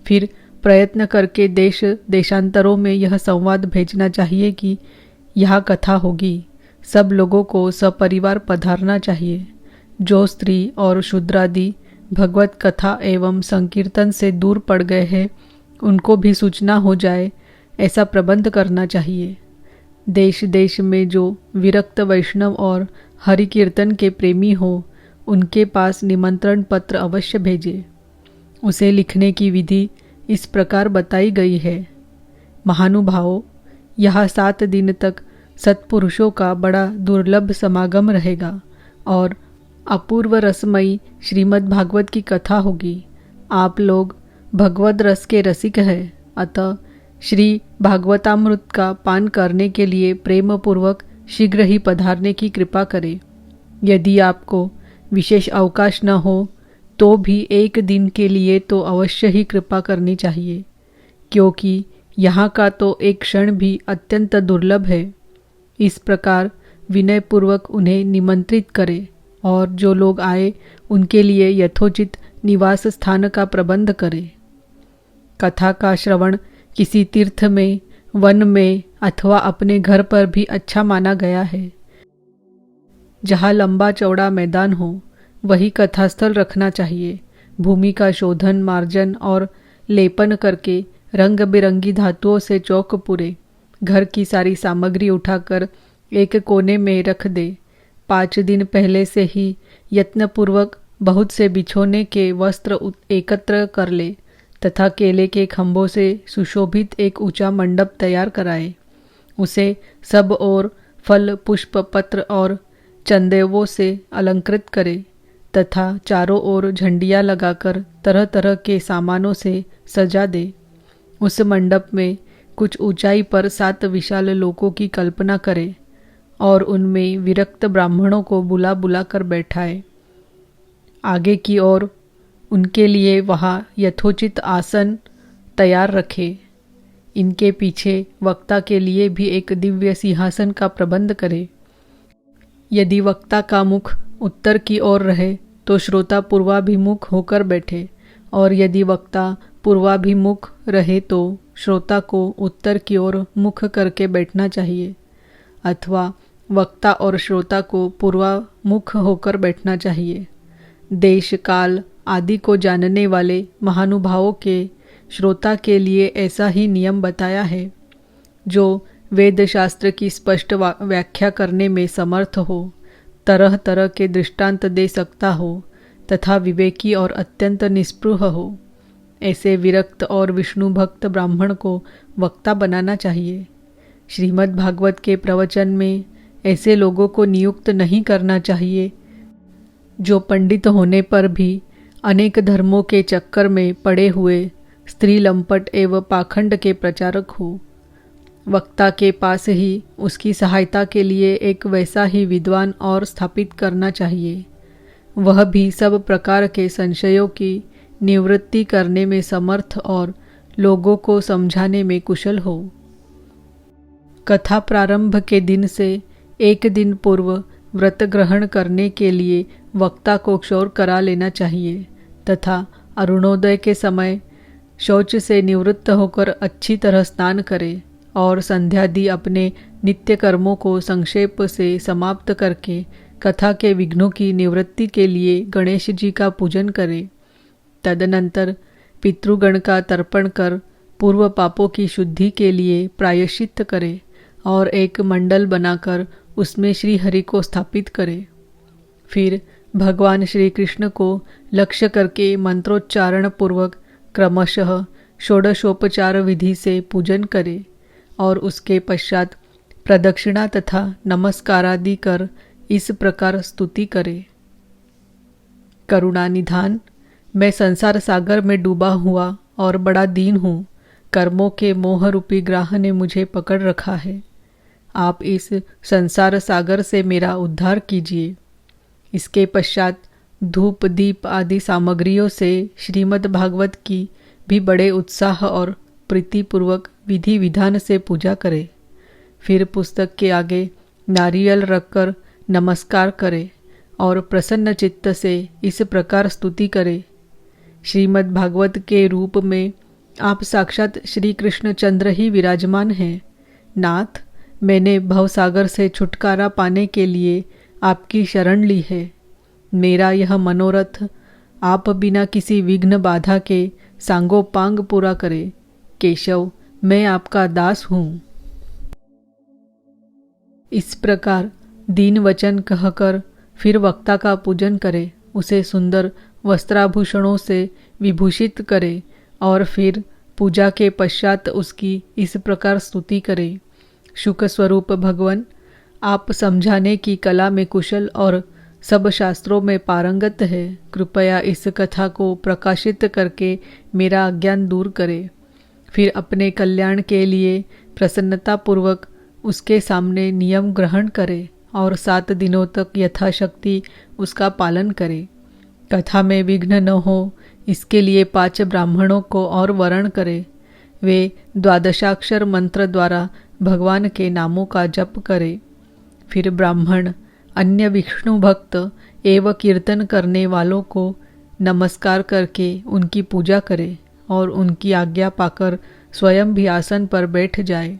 फिर प्रयत्न करके देश देशांतरों में यह संवाद भेजना चाहिए कि यहाँ कथा होगी, सब लोगों को सपरिवार पधारना चाहिए। जो स्त्री और शूद्रादि भगवत कथा एवं संकीर्तन से दूर पड़ गए हैं, उनको भी सूचना हो जाए, ऐसा प्रबंध करना चाहिए। देश देश में जो विरक्त वैष्णव और हरि कीर्तन के प्रेमी हो, उनके पास निमंत्रण पत्र अवश्य भेजे। उसे लिखने की विधि इस प्रकार बताई गई है। महानुभावों, यहाँ 7 दिन तक सत्पुरुषों का बड़ा दुर्लभ समागम रहेगा और अपूर्व रसमयी श्रीमद् भागवत की कथा होगी। आप लोग भगवद रस के रसिक हैं, अतः श्री भागवतामृत का पान करने के लिए प्रेम पूर्वक शीघ्र ही पधारने की कृपा करें। यदि आपको विशेष अवकाश न हो तो भी 1 दिन के लिए तो अवश्य ही कृपा करनी चाहिए, क्योंकि यहाँ का तो एक क्षण भी अत्यंत दुर्लभ है। इस प्रकार विनयपूर्वक उन्हें निमंत्रित करें और जो लोग आए उनके लिए यथोचित निवास स्थान का प्रबंध करें। कथा का श्रवण किसी तीर्थ में, वन में अथवा अपने घर पर भी अच्छा माना गया है। जहाँ लंबा चौड़ा मैदान हो वही कथास्थल रखना चाहिए। भूमि का शोधन, मार्जन और लेपन करके रंग बिरंगी धातुओं से चौक पूरे। घर की सारी सामग्री उठाकर एक कोने में रख दे। 5 दिन पहले से ही यत्नपूर्वक बहुत से बिछोने के वस्त्र एकत्र कर ले तथा केले के खंभों से सुशोभित एक ऊंचा मंडप तैयार कराए। उसे सब ओर फल, पुष्प, पत्र और चंदेवों से अलंकृत करे तथा चारों ओर झंडियाँ लगाकर तरह तरह के सामानों से सजा दे। उस मंडप में कुछ ऊंचाई पर 7 विशाल लोकों की कल्पना करे और उनमें विरक्त ब्राह्मणों को बुला बुला कर बैठाए। आगे की ओर उनके लिए वहाँ यथोचित आसन तैयार रखे। इनके पीछे वक्ता के लिए भी एक दिव्य सिंहासन का प्रबंध करे। यदि वक्ता का मुख उत्तर की ओर रहे तो श्रोता पूर्वाभिमुख होकर बैठे, और यदि वक्ता पूर्वाभिमुख रहे तो श्रोता को उत्तर की ओर मुख करके बैठना चाहिए, अथवा वक्ता और श्रोता को पूर्वामुख होकर बैठना चाहिए। देश, काल आदि को जानने वाले महानुभावों के श्रोता के लिए ऐसा ही नियम बताया है। जो वेद शास्त्र की स्पष्ट व्याख्या करने में समर्थ हो, तरह तरह के दृष्टांत दे सकता हो तथा विवेकी और अत्यंत निस्पृह हो, ऐसे विरक्त और विष्णु भक्त ब्राह्मण को वक्ता बनाना चाहिए। श्रीमद् भागवत के प्रवचन में ऐसे लोगों को नियुक्त नहीं करना चाहिए जो पंडित होने पर भी अनेक धर्मों के चक्कर में पड़े हुए स्त्री लंपट एवं पाखंड के प्रचारक हो। वक्ता के पास ही उसकी सहायता के लिए एक वैसा ही विद्वान और स्थापित करना चाहिए, वह भी सब प्रकार के संशयों की निवृत्ति करने में समर्थ और लोगों को समझाने में कुशल हो। कथा प्रारंभ के दिन से एक दिन पूर्व व्रत ग्रहण करने के लिए वक्ता को क्षौर करा लेना चाहिए तथा अरुणोदय के समय शौच से निवृत्त होकर अच्छी तरह स्नान करे और संध्यादि अपने नित्य कर्मों को संक्षेप से समाप्त करके कथा के विघ्नों की निवृत्ति के लिए गणेश जी का पूजन करे। तदनंतर पितृगण का तर्पण कर पूर्व पापों की शुद्धि के लिए प्रायश्चित करे और एक मंडल बनाकर उसमें श्री हरि को स्थापित करे। फिर भगवान श्री कृष्ण को लक्ष्य करके मंत्रोच्चारण पूर्वक क्रमशः षोडशोपचार विधि से पूजन करे और उसके पश्चात प्रदक्षिणा तथा नमस्कारादि कर इस प्रकार स्तुति करे। करुणानिधान, मैं संसार सागर में डूबा हुआ और बड़ा दीन हूँ। कर्मों के मोह रूपी ग्राह ने मुझे पकड़ रखा है। आप इस संसार सागर से मेरा उद्धार कीजिए। इसके पश्चात धूप, दीप आदि सामग्रियों से श्रीमद् भागवत की भी बड़े उत्साह और प्रीतिपूर्वक विधि विधान से पूजा करे। फिर पुस्तक के आगे नारियल रखकर नमस्कार करे और प्रसन्न चित्त से इस प्रकार स्तुति करे। श्रीमद् भागवत के रूप में आप साक्षात श्री कृष्ण चंद्र ही विराजमान हैं। नाथ, मैंने भवसागर से छुटकारा पाने के लिए आपकी शरण ली है। मेरा यह मनोरथ आप बिना किसी विघ्न बाधा के सांगोपांग पूरा करे। केशव, मैं आपका दास हूँ। इस प्रकार दीन वचन कहकर फिर वक्ता का पूजन करे, उसे सुंदर वस्त्राभूषणों से विभूषित करे और फिर पूजा के पश्चात उसकी इस प्रकार स्तुति करे। शुक स्वरूप भगवान, आप समझाने की कला में कुशल और सब शास्त्रों में पारंगत है। कृपया इस कथा को प्रकाशित करके मेरा अज्ञान दूर करे। फिर अपने कल्याण के लिए प्रसन्नतापूर्वक उसके सामने नियम ग्रहण करे और 7 दिनों तक यथाशक्ति उसका पालन करे। कथा में विघ्न न हो, इसके लिए 5 ब्राह्मणों को और वरण करे। वे 12 मंत्र द्वारा भगवान के नामों का जप करे। फिर ब्राह्मण अन्य विष्णु भक्त एवं कीर्तन करने वालों को नमस्कार करके उनकी पूजा करे और उनकी आज्ञा पाकर स्वयं भी आसन पर बैठ जाए।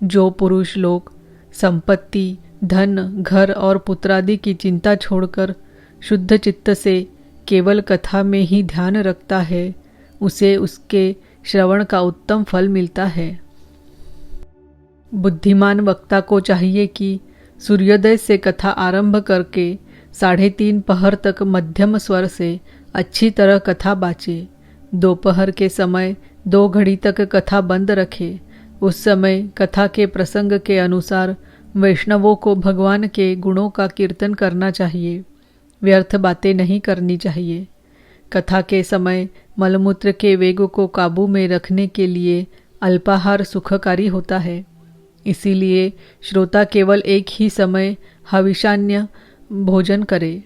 जो पुरुष लोग संपत्ति, धन, घर और पुत्रादि की चिंता छोड़कर शुद्ध चित्त से केवल कथा में ही ध्यान रखता है, उसे उसके श्रवण का उत्तम फल मिलता है। बुद्धिमान वक्ता को चाहिए कि सूर्योदय से कथा आरंभ करके 3:30 पहर तक मध्यम स्वर से अच्छी तरह कथा बाचे। दोपहर के समय 2 घड़ी तक कथा बंद रखे उस समय कथा के प्रसंग के अनुसार वैष्णवों को भगवान के गुणों का कीर्तन करना चाहिए, व्यर्थ बातें नहीं करनी चाहिए। कथा के समय मलमूत्र के वेग को काबू में रखने के लिए अल्पाहार सुखकारी होता है। इसीलिए श्रोता केवल एक ही समय हविषान्य भोजन करे।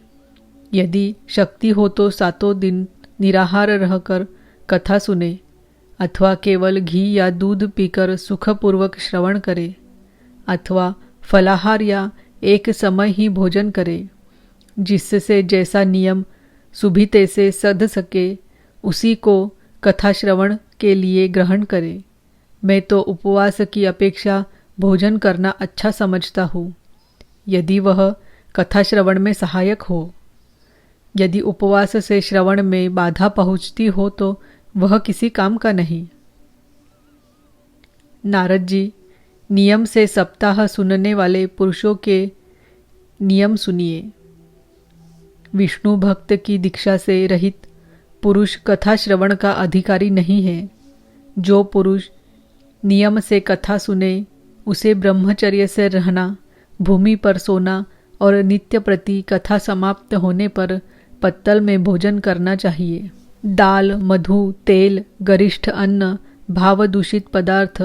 यदि शक्ति हो तो सातों दिन निराहार रहकर कथा सुने अथवा केवल घी या दूध पीकर सुखपूर्वक श्रवण करे अथवा फलाहार या एक समय ही भोजन करे। जिससे जैसा नियम सुभिते से सध सके उसी को कथा श्रवण के लिए ग्रहण करे। मैं तो उपवास की अपेक्षा भोजन करना अच्छा समझता हूँ, यदि वह कथा श्रवण में सहायक हो। यदि उपवास से श्रवण में बाधा पहुँचती हो तो वह किसी काम का नहीं। नारद जी, नियम से सप्ताह सुनने वाले पुरुषों के नियम सुनिए। विष्णु भक्त की दीक्षा से रहित पुरुष कथा श्रवण का अधिकारी नहीं है। जो पुरुष नियम से कथा सुने उसे ब्रह्मचर्य से रहना, भूमि पर सोना और नित्य प्रति कथा समाप्त होने पर पत्तल में भोजन करना चाहिए। दाल, मधु, तेल, गरिष्ठ अन्न, भाव दूषित पदार्थ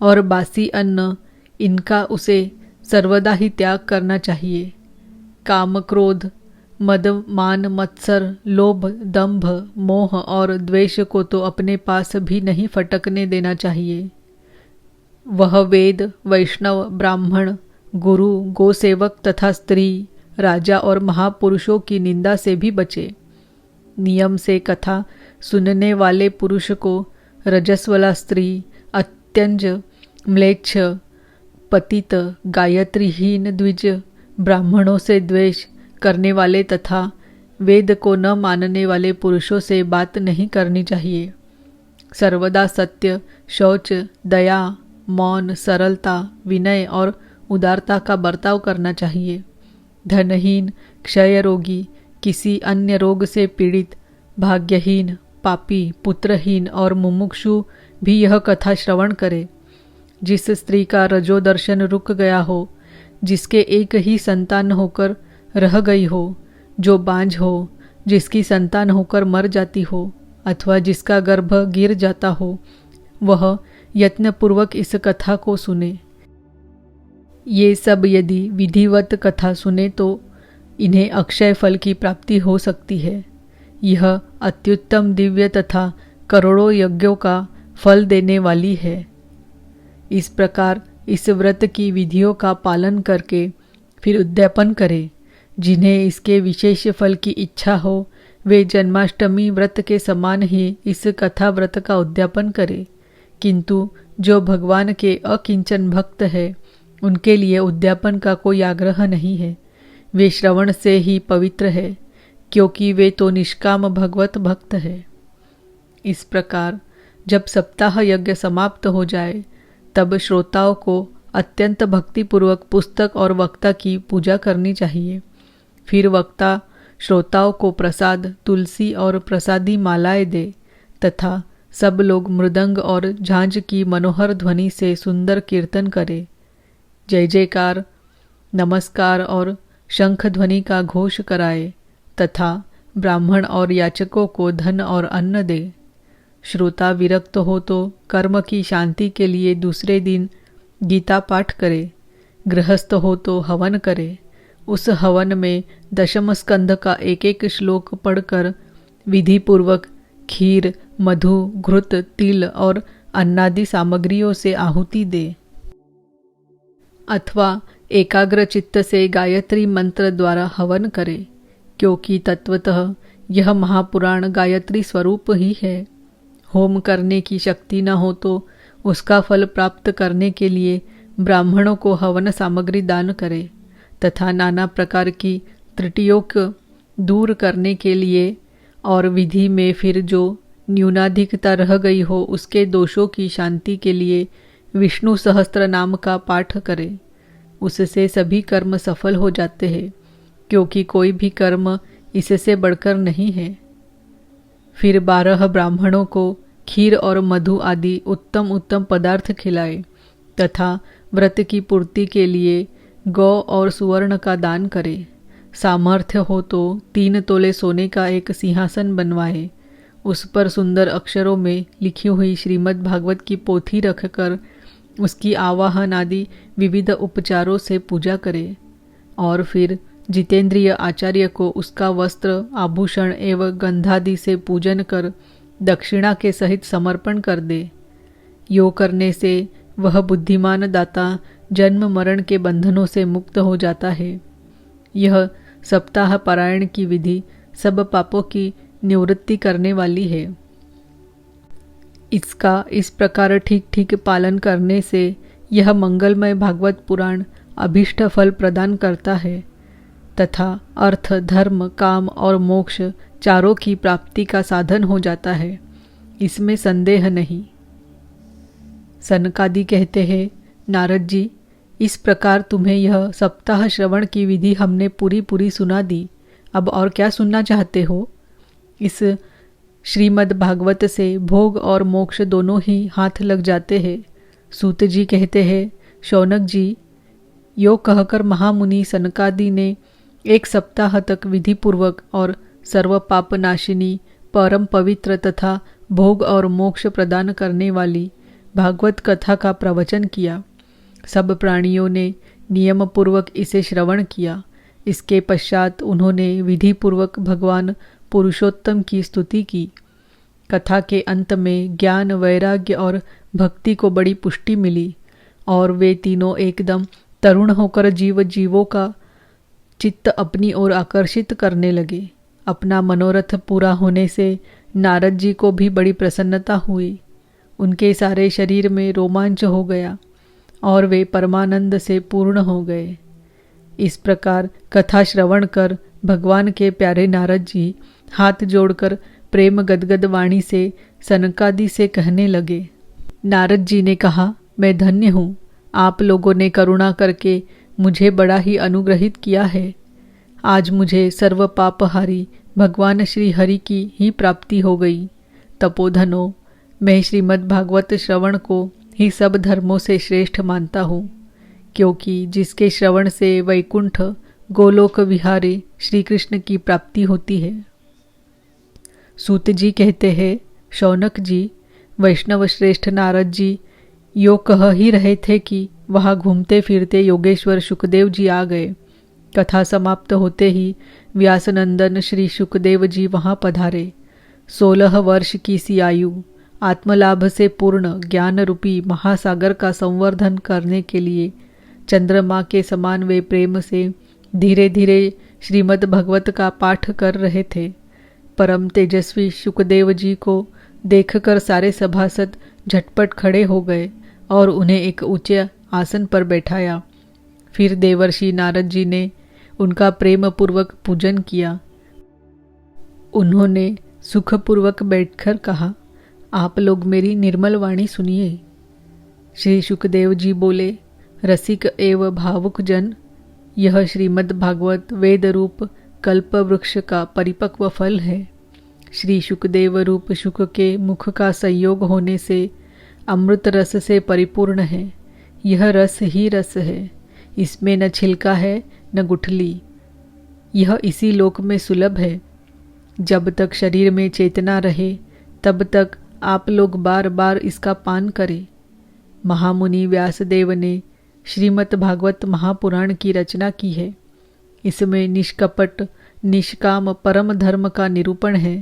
और बासी अन्न, इनका उसे सर्वदा ही त्याग करना चाहिए। काम, क्रोध, मद, मान, मत्सर, लोभ, दंभ, मोह और द्वेष को तो अपने पास भी नहीं फटकने देना चाहिए। वह वेद, वैष्णव, ब्राह्मण, गुरु, गोसेवक तथा स्त्री, राजा और महापुरुषों की निंदा से भी बचे। नियम से कथा सुनने वाले पुरुष को रजस्वला स्त्री, अत्यंज, म्लेच्छ, पतित, गायत्रीहीन द्विज, ब्राह्मणों से द्वेष करने वाले तथा वेद को न मानने वाले पुरुषों से बात नहीं करनी चाहिए। सर्वदा सत्य, शौच, दया, मौन, सरलता, विनय और उदारता का बर्ताव करना चाहिए। धनहीन, क्षय रोगी, किसी अन्य रोग से पीड़ित, भाग्यहीन, पापी, पुत्रहीन और मुमुक्षु भी यह कथा श्रवण करे। जिस स्त्री का रजोदर्शन रुक गया हो, जिसके एक ही संतान होकर रह गई हो, जो बांझ हो, जिसकी संतान होकर मर जाती हो अथवा जिसका गर्भ गिर जाता हो, वह यत्नपूर्वक इस कथा को सुने। ये सब यदि विधिवत कथा सुने तो इन्हें अक्षय फल की प्राप्ति हो सकती है। यह अत्युत्तम दिव्य तथा करोड़ों यज्ञों का फल देने वाली है। इस प्रकार इस व्रत की विधियों का पालन करके फिर उद्यापन करें। जिन्हें इसके विशेष फल की इच्छा हो वे जन्माष्टमी व्रत के समान ही इस कथा व्रत का उद्यापन करें, किंतु जो भगवान के अकिंचन भक्त है उनके लिए उद्यापन का कोई आग्रह नहीं है। वे श्रवण से ही पवित्र है, क्योंकि वे तो निष्काम भगवत भक्त है। इस प्रकार जब सप्ताह यज्ञ समाप्त हो जाए तब श्रोताओं को अत्यंत भक्तिपूर्वक पुस्तक और वक्ता की पूजा करनी चाहिए। फिर वक्ता श्रोताओं को प्रसाद, तुलसी और प्रसादी मालाएं दे तथा सब लोग मृदंग और झांझ की मनोहर ध्वनि से सुंदर कीर्तन करे। जय जयकार, नमस्कार और शंख ध्वनि का घोष कराए तथा ब्राह्मण और याचकों को धन और अन्न दे। श्रोता विरक्त हो तो कर्म की शांति के लिए दूसरे दिन गीता पाठ करे। गृहस्थ हो तो हवन करे। उस हवन में दशम स्कंध का एक एक श्लोक पढ़कर विधि पूर्वक खीर, मधु, घृत, तिल और अन्नादि सामग्रियों से आहुति दे अथवा एकाग्र चित्त से गायत्री मंत्र द्वारा हवन करे, क्योंकि तत्वतः यह महापुराण गायत्री स्वरूप ही है। होम करने की शक्ति न हो तो उसका फल प्राप्त करने के लिए ब्राह्मणों को हवन सामग्री दान करे तथा नाना प्रकार की त्रुटियों को दूर करने के लिए और विधि में फिर जो न्यूनाधिकता रह गई हो उसके दोषों की शांति के लिए विष्णु सहस्त्र नाम का पाठ करे। उससे सभी कर्म सफल हो जाते हैं, क्योंकि कोई भी कर्म इससे बढ़कर नहीं है। फिर 12 ब्राह्मणों को खीर और मधु आदि उत्तम उत्तम पदार्थ खिलाए तथा व्रत की पूर्ति के लिए गौ और सुवर्ण का दान करे। सामर्थ्य हो तो 3 तोले सोने का एक सिंहासन बनवाए, उस पर सुंदर अक्षरों में लिखी हुई श्रीमद् भागवत की पोथी रखकर उसकी आवाहन आदि विविध उपचारों से पूजा करे और फिर जितेंद्रिय आचार्य को उसका वस्त्र आभूषण एवं गंधादि से पूजन कर दक्षिणा के सहित समर्पण कर दे। यो करने से वह बुद्धिमान दाता जन्म मरण के बंधनों से मुक्त हो जाता है। यह सप्ताह पारायण की विधि सब पापों की निवृत्ति करने वाली है। इसका इस प्रकार ठीक ठीक पालन करने से यह मंगलमय भागवत पुराण अभीष्ट फल प्रदान करता है तथा अर्थ, धर्म, काम और मोक्ष चारों की प्राप्ति का साधन हो जाता है, इसमें संदेह नहीं। सनकादि कहते हैं, नारद जी, इस प्रकार तुम्हें यह सप्ताह श्रवण की विधि हमने पूरी पूरी सुना दी, अब और क्या सुनना चाहते हो? इस श्रीमद् भागवत से भोग और मोक्ष दोनों ही हाथ लग जाते हैं। सूत जी कहते हैं, शौनक जी, यो कहकर महामुनि सनकादि ने 1 सप्ताह तक विधिपूर्वक और सर्व पापनाशिनी, परम पवित्र तथा भोग और मोक्ष प्रदान करने वाली भागवत कथा का प्रवचन किया। सब प्राणियों ने नियम पूर्वक इसे श्रवण किया। इसके पश्चात उन्होंने विधिपूर्वक भगवान पुरुषोत्तम की स्तुति की। कथा के अंत में ज्ञान, वैराग्य और भक्ति को बड़ी पुष्टि मिली और वे तीनों एकदम तरुण होकर जीवों का चित्त अपनी ओर आकर्षित करने लगे। अपना मनोरथ पूरा होने से नारद जी को भी बड़ी प्रसन्नता हुई। उनके सारे शरीर में रोमांच हो गया और वे परमानंद से पूर्ण हो गए। इस प्रकार कथा श्रवण कर भगवान के प्यारे नारद जी हाथ जोड़कर प्रेम गदगद वाणी से सनकादि से कहने लगे। नारद जी ने कहा, मैं धन्य हूँ, आप लोगों ने करुणा करके मुझे बड़ा ही अनुग्रहित किया है। आज मुझे सर्व पापहारी भगवान श्री हरि की ही प्राप्ति हो गई। तपोधनो, मैं श्रीमद् भागवत श्रवण को ही सब धर्मों से श्रेष्ठ मानता हूँ, क्योंकि जिसके श्रवण से वैकुंठ गोलोक विहारे श्री कृष्ण की प्राप्ति होती है। सूत जी कहते हैं, शौनक जी, वैष्णव श्रेष्ठ नारद जी यो कह ही रहे थे कि वहाँ घूमते फिरते योगेश्वर सुखदेव जी आ गए। कथा समाप्त होते ही व्यासनंदन श्री सुखदेव जी वहाँ पधारे। 16 वर्ष की सी आयु, आत्मलाभ से पूर्ण ज्ञान रूपी महासागर का संवर्धन करने के लिए चंद्रमा के समान वे प्रेम से धीरे धीरे श्रीमद् भगवत का पाठ कर रहे थे। परम तेजस्वी सुखदेव जी को देखकर सारे सभासद झटपट खड़े हो गए और उन्हें एक ऊंचे आसन पर बैठाया। फिर देवर्षि नारद जी ने उनका प्रेम पूर्वक पूजन किया। उन्होंने सुखपूर्वक बैठकर कहा, आप लोग मेरी निर्मल वाणी सुनिए। श्री सुखदेव जी बोले, रसिक एवं भावुक जन, यह श्रीमद् भागवत वेद रूप कल्प वृक्ष का परिपक्व फल है। श्री सुखदेव रूप सुख के मुख का संयोग होने से अमृत रस से परिपूर्ण है। यह रस ही रस है, इसमें न छिलका है न गुठली। यह इसी लोक में सुलभ है। जब तक शरीर में चेतना रहे तब तक आप लोग बार बार इसका पान करें। महामुनि व्यासदेव ने श्रीमद् भागवत महापुराण की रचना की है। इसमें निष्कपट निष्काम परम धर्म का निरूपण है।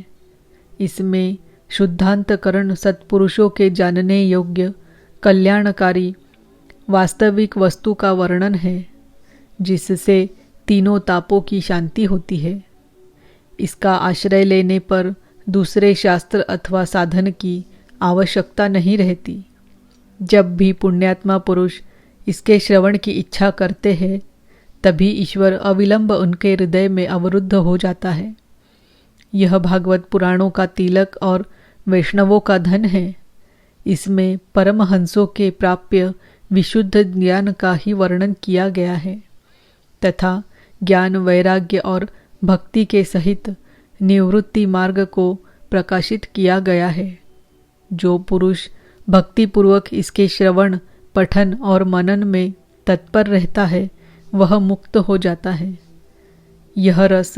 इसमें शुद्धांतकरण सत्पुरुषों के जानने योग्य कल्याणकारी वास्तविक वस्तु का वर्णन है, जिससे तीनों तापों की शांति होती है। इसका आश्रय लेने पर दूसरे शास्त्र अथवा साधन की आवश्यकता नहीं रहती। जब भी पुण्यात्मा पुरुष इसके श्रवण की इच्छा करते हैं, तभी ईश्वर अविलंब उनके हृदय में अवरुद्ध हो जाता है। यह भागवत पुराणों का तिलक और वैष्णवों का धन है। इसमें परमहंसों के प्राप्य विशुद्ध ज्ञान का ही वर्णन किया गया है तथा ज्ञान, वैराग्य और भक्ति के सहित निवृत्ति मार्ग को प्रकाशित किया गया है। जो पुरुष भक्तिपूर्वक इसके श्रवण, पठन और मनन में तत्पर रहता है वह मुक्त हो जाता है। यह रस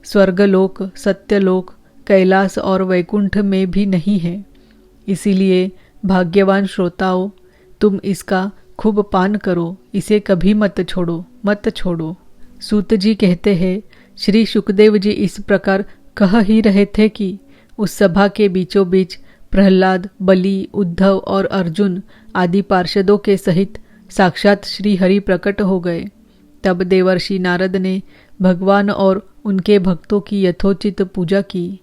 स्वर्गलोक, सत्यलोक, कैलाश और वैकुंठ में भी नहीं है। इसीलिए भाग्यवान श्रोताओं, तुम इसका खूब पान करो, इसे कभी मत छोड़ो, मत छोड़ो। सूत जी कहते हैं, श्री सुखदेव जी इस प्रकार कह ही रहे थे कि उस सभा के बीचों बीच प्रहलाद, बलि, उद्धव और अर्जुन आदि पार्षदों के सहित साक्षात श्री हरि प्रकट हो गए। तब देवर्षि नारद ने भगवान और उनके भक्तों की यथोचित पूजा की।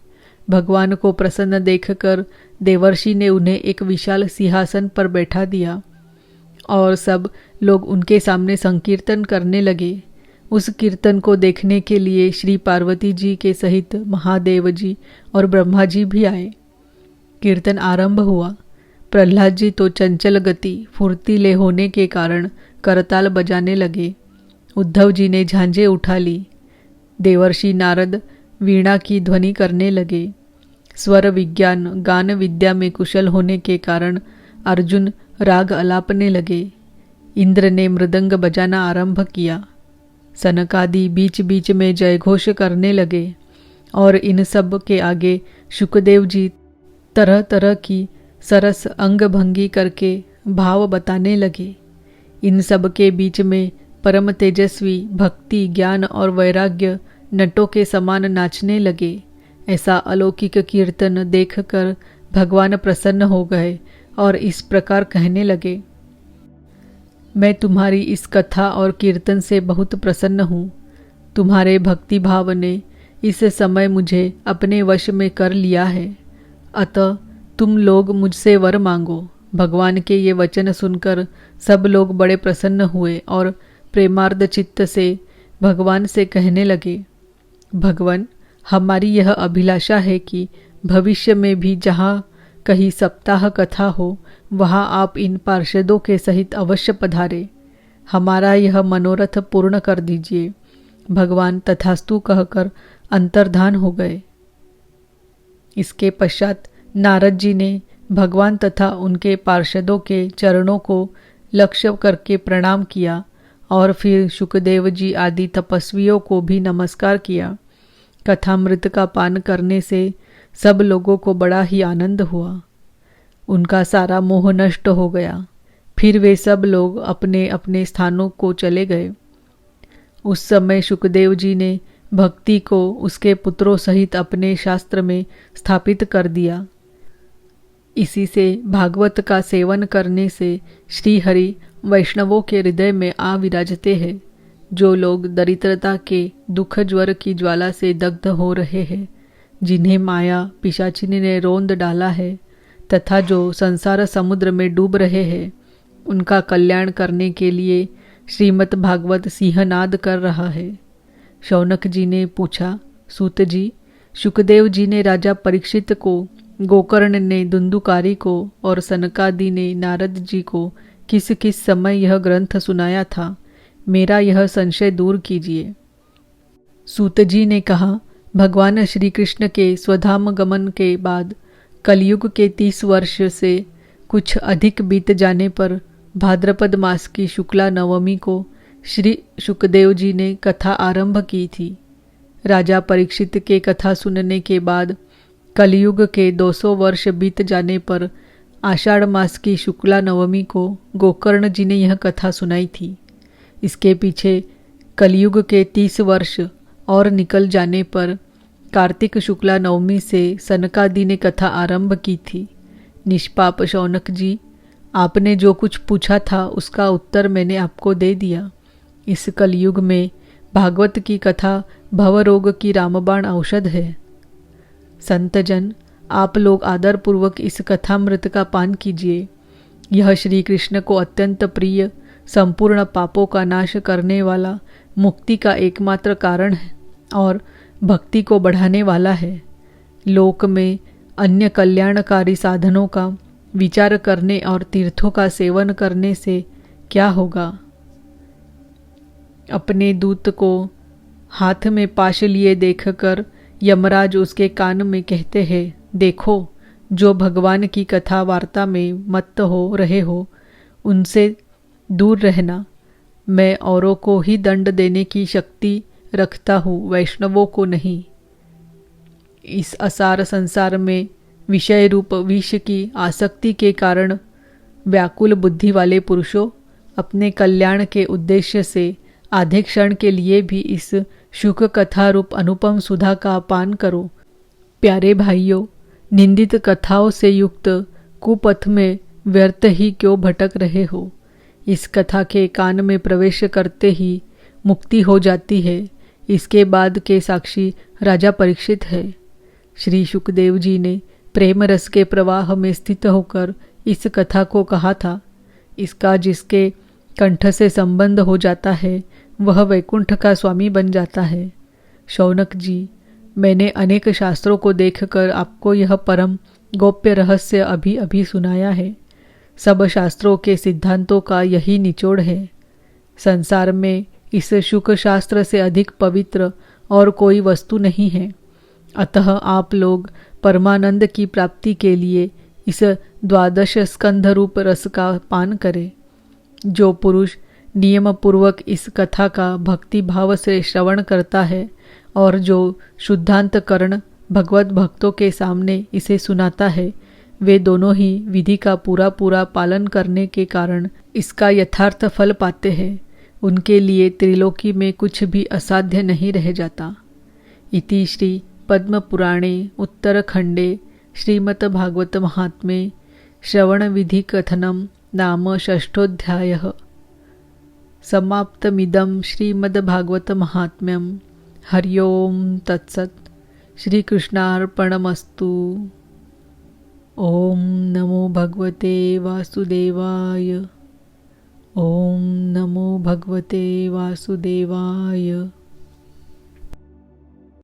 भगवान को प्रसन्न देखकर देवर्षि ने उन्हें एक विशाल सिंहासन पर बैठा दिया और सब लोग उनके सामने संकीर्तन करने लगे। उस कीर्तन को देखने के लिए श्री पार्वती जी के सहित महादेव जी और ब्रह्मा जी भी आए। कीर्तन आरंभ हुआ। प्रहलाद जी तो चंचल गति, फुर्तीले होने के कारण करताल बजाने लगे। उद्धव जी ने झांझे उठा ली। देवर्षि नारद वीणा की ध्वनि करने लगे। स्वर विज्ञान, गान विद्या में कुशल होने के कारण अर्जुन राग अलापने लगे। इंद्र ने मृदंग बजाना आरंभ किया। सनकादि बीच बीच में जयघोष करने लगे और इन सब के आगे शुकदेव जी तरह तरह की सरस अंग भंगी करके भाव बताने लगे। इन सब के बीच में परम तेजस्वी भक्ति, ज्ञान और वैराग्य नटों के समान नाचने लगे। ऐसा अलौकिक कीर्तन देखकर भगवान प्रसन्न हो गए और इस प्रकार कहने लगे, मैं तुम्हारी इस कथा और कीर्तन से बहुत प्रसन्न हूँ। तुम्हारे भक्ति भाव ने इस समय मुझे अपने वश में कर लिया है। अतः तुम लोग मुझसे वर मांगो। भगवान के ये वचन सुनकर सब लोग बड़े प्रसन्न हुए और प्रेमार्ध चित्त से भगवान से कहने लगे, भगवान, हमारी यह अभिलाषा है कि भविष्य में भी जहाँ कहीं सप्ताह कथा हो वहाँ आप इन पार्षदों के सहित अवश्य पधारे। हमारा यह मनोरथ पूर्ण कर दीजिए। भगवान तथास्तु कहकर अंतर्धान हो गए। इसके पश्चात नारद जी ने भगवान तथा उनके पार्षदों के चरणों को लक्ष्य करके प्रणाम किया और फिर शुकदेव जी आदि तपस्वियों को भी नमस्कार किया। कथामृत का पान करने से सब लोगों को बड़ा ही आनंद हुआ। उनका सारा मोह नष्ट हो गया। फिर वे सब लोग अपने अपने स्थानों को चले गए। उस समय शुकदेव जी ने भक्ति को उसके पुत्रों सहित अपने शास्त्र में स्थापित कर दिया। इसी से भागवत का सेवन करने से श्री हरि वैष्णवों के हृदय में आ विराजते हैं। जो लोग दरिद्रता के दुख ज्वर की ज्वाला से दग्ध हो रहे हैं, जिन्हें माया पिशाचिनी ने रोंद डाला है तथा जो संसार समुद्र में डूब रहे हैं, उनका कल्याण करने के लिए श्रीमद् भागवत सिंहनाद कर रहा है। शौनक जी ने पूछा, सूत जी, शुकदेव जी ने राजा परीक्षित को, गोकर्ण ने दुंदुकारी को और सनकादि ने नारद जी को किस किस समय यह ग्रंथ सुनाया था, मेरा यह संशय दूर कीजिए। सूत जी ने कहा, भगवान श्री कृष्ण के स्वधाम गमन के बाद कलयुग के 30 वर्ष से कुछ अधिक बीत जाने पर भाद्रपद मास की शुक्ला नवमी को श्री शुकदेव जी ने कथा आरंभ की थी। राजा परीक्षित के कथा सुनने के बाद कलयुग के 200 वर्ष बीत जाने पर आषाढ़ मास की शुक्ला नवमी को गोकर्ण जी ने यह कथा सुनाई थी। इसके पीछे कलयुग के 30 वर्ष और निकल जाने पर कार्तिक शुक्ला नवमी से सनकादि ने कथा आरंभ की थी। निष्पाप शौनक जी, आपने जो कुछ पूछा था उसका उत्तर मैंने आपको दे दिया। इस कलयुग में भागवत की कथा भवरोग की रामबाण औषध है। संतजन, आप लोग आदरपूर्वक इस कथामृत का पान कीजिए। यह श्री कृष्ण को अत्यंत प्रिय, संपूर्ण पापों का नाश करने वाला, मुक्ति का एकमात्र कारण है और भक्ति को बढ़ाने वाला है। लोक में अन्य कल्याणकारी साधनों का विचार करने और तीर्थों का सेवन करने से क्या होगा। अपने दूत को हाथ में पाश लिए देखकर यमराज उसके कान में कहते हैं, देखो जो भगवान की कथा वार्ता में मत्त हो रहे हो उनसे दूर रहना। मैं औरों को ही दंड देने की शक्ति रखता हूँ, वैष्णवों को नहीं। इस असार संसार में विषय रूप विष की आसक्ति के कारण व्याकुल बुद्धि वाले पुरुषों, अपने कल्याण के उद्देश्य से आधे क्षण के लिए भी इस शुक कथा रूप अनुपम सुधा का पान करो। प्यारे भाइयों, निंदित कथाओं से युक्त कुपथ में व्यर्थ ही क्यों भटक रहे हो। इस कथा के कान में प्रवेश करते ही मुक्ति हो जाती है। इसके बाद के साक्षी राजा परीक्षित है। श्री शुकदेव जी ने प्रेम रस के प्रवाह में स्थित होकर इस कथा को कहा था। इसका जिसके कंठ से संबंध हो जाता है वह वैकुंठ का स्वामी बन जाता है। शौनक जी, मैंने अनेक शास्त्रों को देखकर आपको यह परम गोप्य रहस्य अभी अभी सुनाया है। सब शास्त्रों के सिद्धांतों का यही निचोड़ है। संसार में इस शुक शास्त्र से अधिक पवित्र और कोई वस्तु नहीं है। अतः आप लोग परमानंद की प्राप्ति के लिए इस 12 स्कंध रूप रस का पान करें। जो पुरुष नियम पूर्वक इस कथा का भक्ति भाव से श्रवण करता है और जो शुद्धांतकरण भगवत भक्तों के सामने इसे सुनाता है, वे दोनों ही विधि का पूरा पूरा पालन करने के कारण इसका यथार्थ फल पाते हैं। उनके लिए त्रिलोकी में कुछ भी असाध्य नहीं रह जाता। इति श्री पद्म पुराणे उत्तरखंडे श्रीमद्भागवत महात्म्ये श्रवण विधि कथनम नाम षष्ठोऽध्यायः। समाप्तमिदं श्रीमद्भागवत महात्म्यं। हरि ओम तत्सत्। श्री कृष्णार्पणमस्तु। ओम नमो भगवते वासुदेवाय। ओम नमो भगवते वासुदेवाय।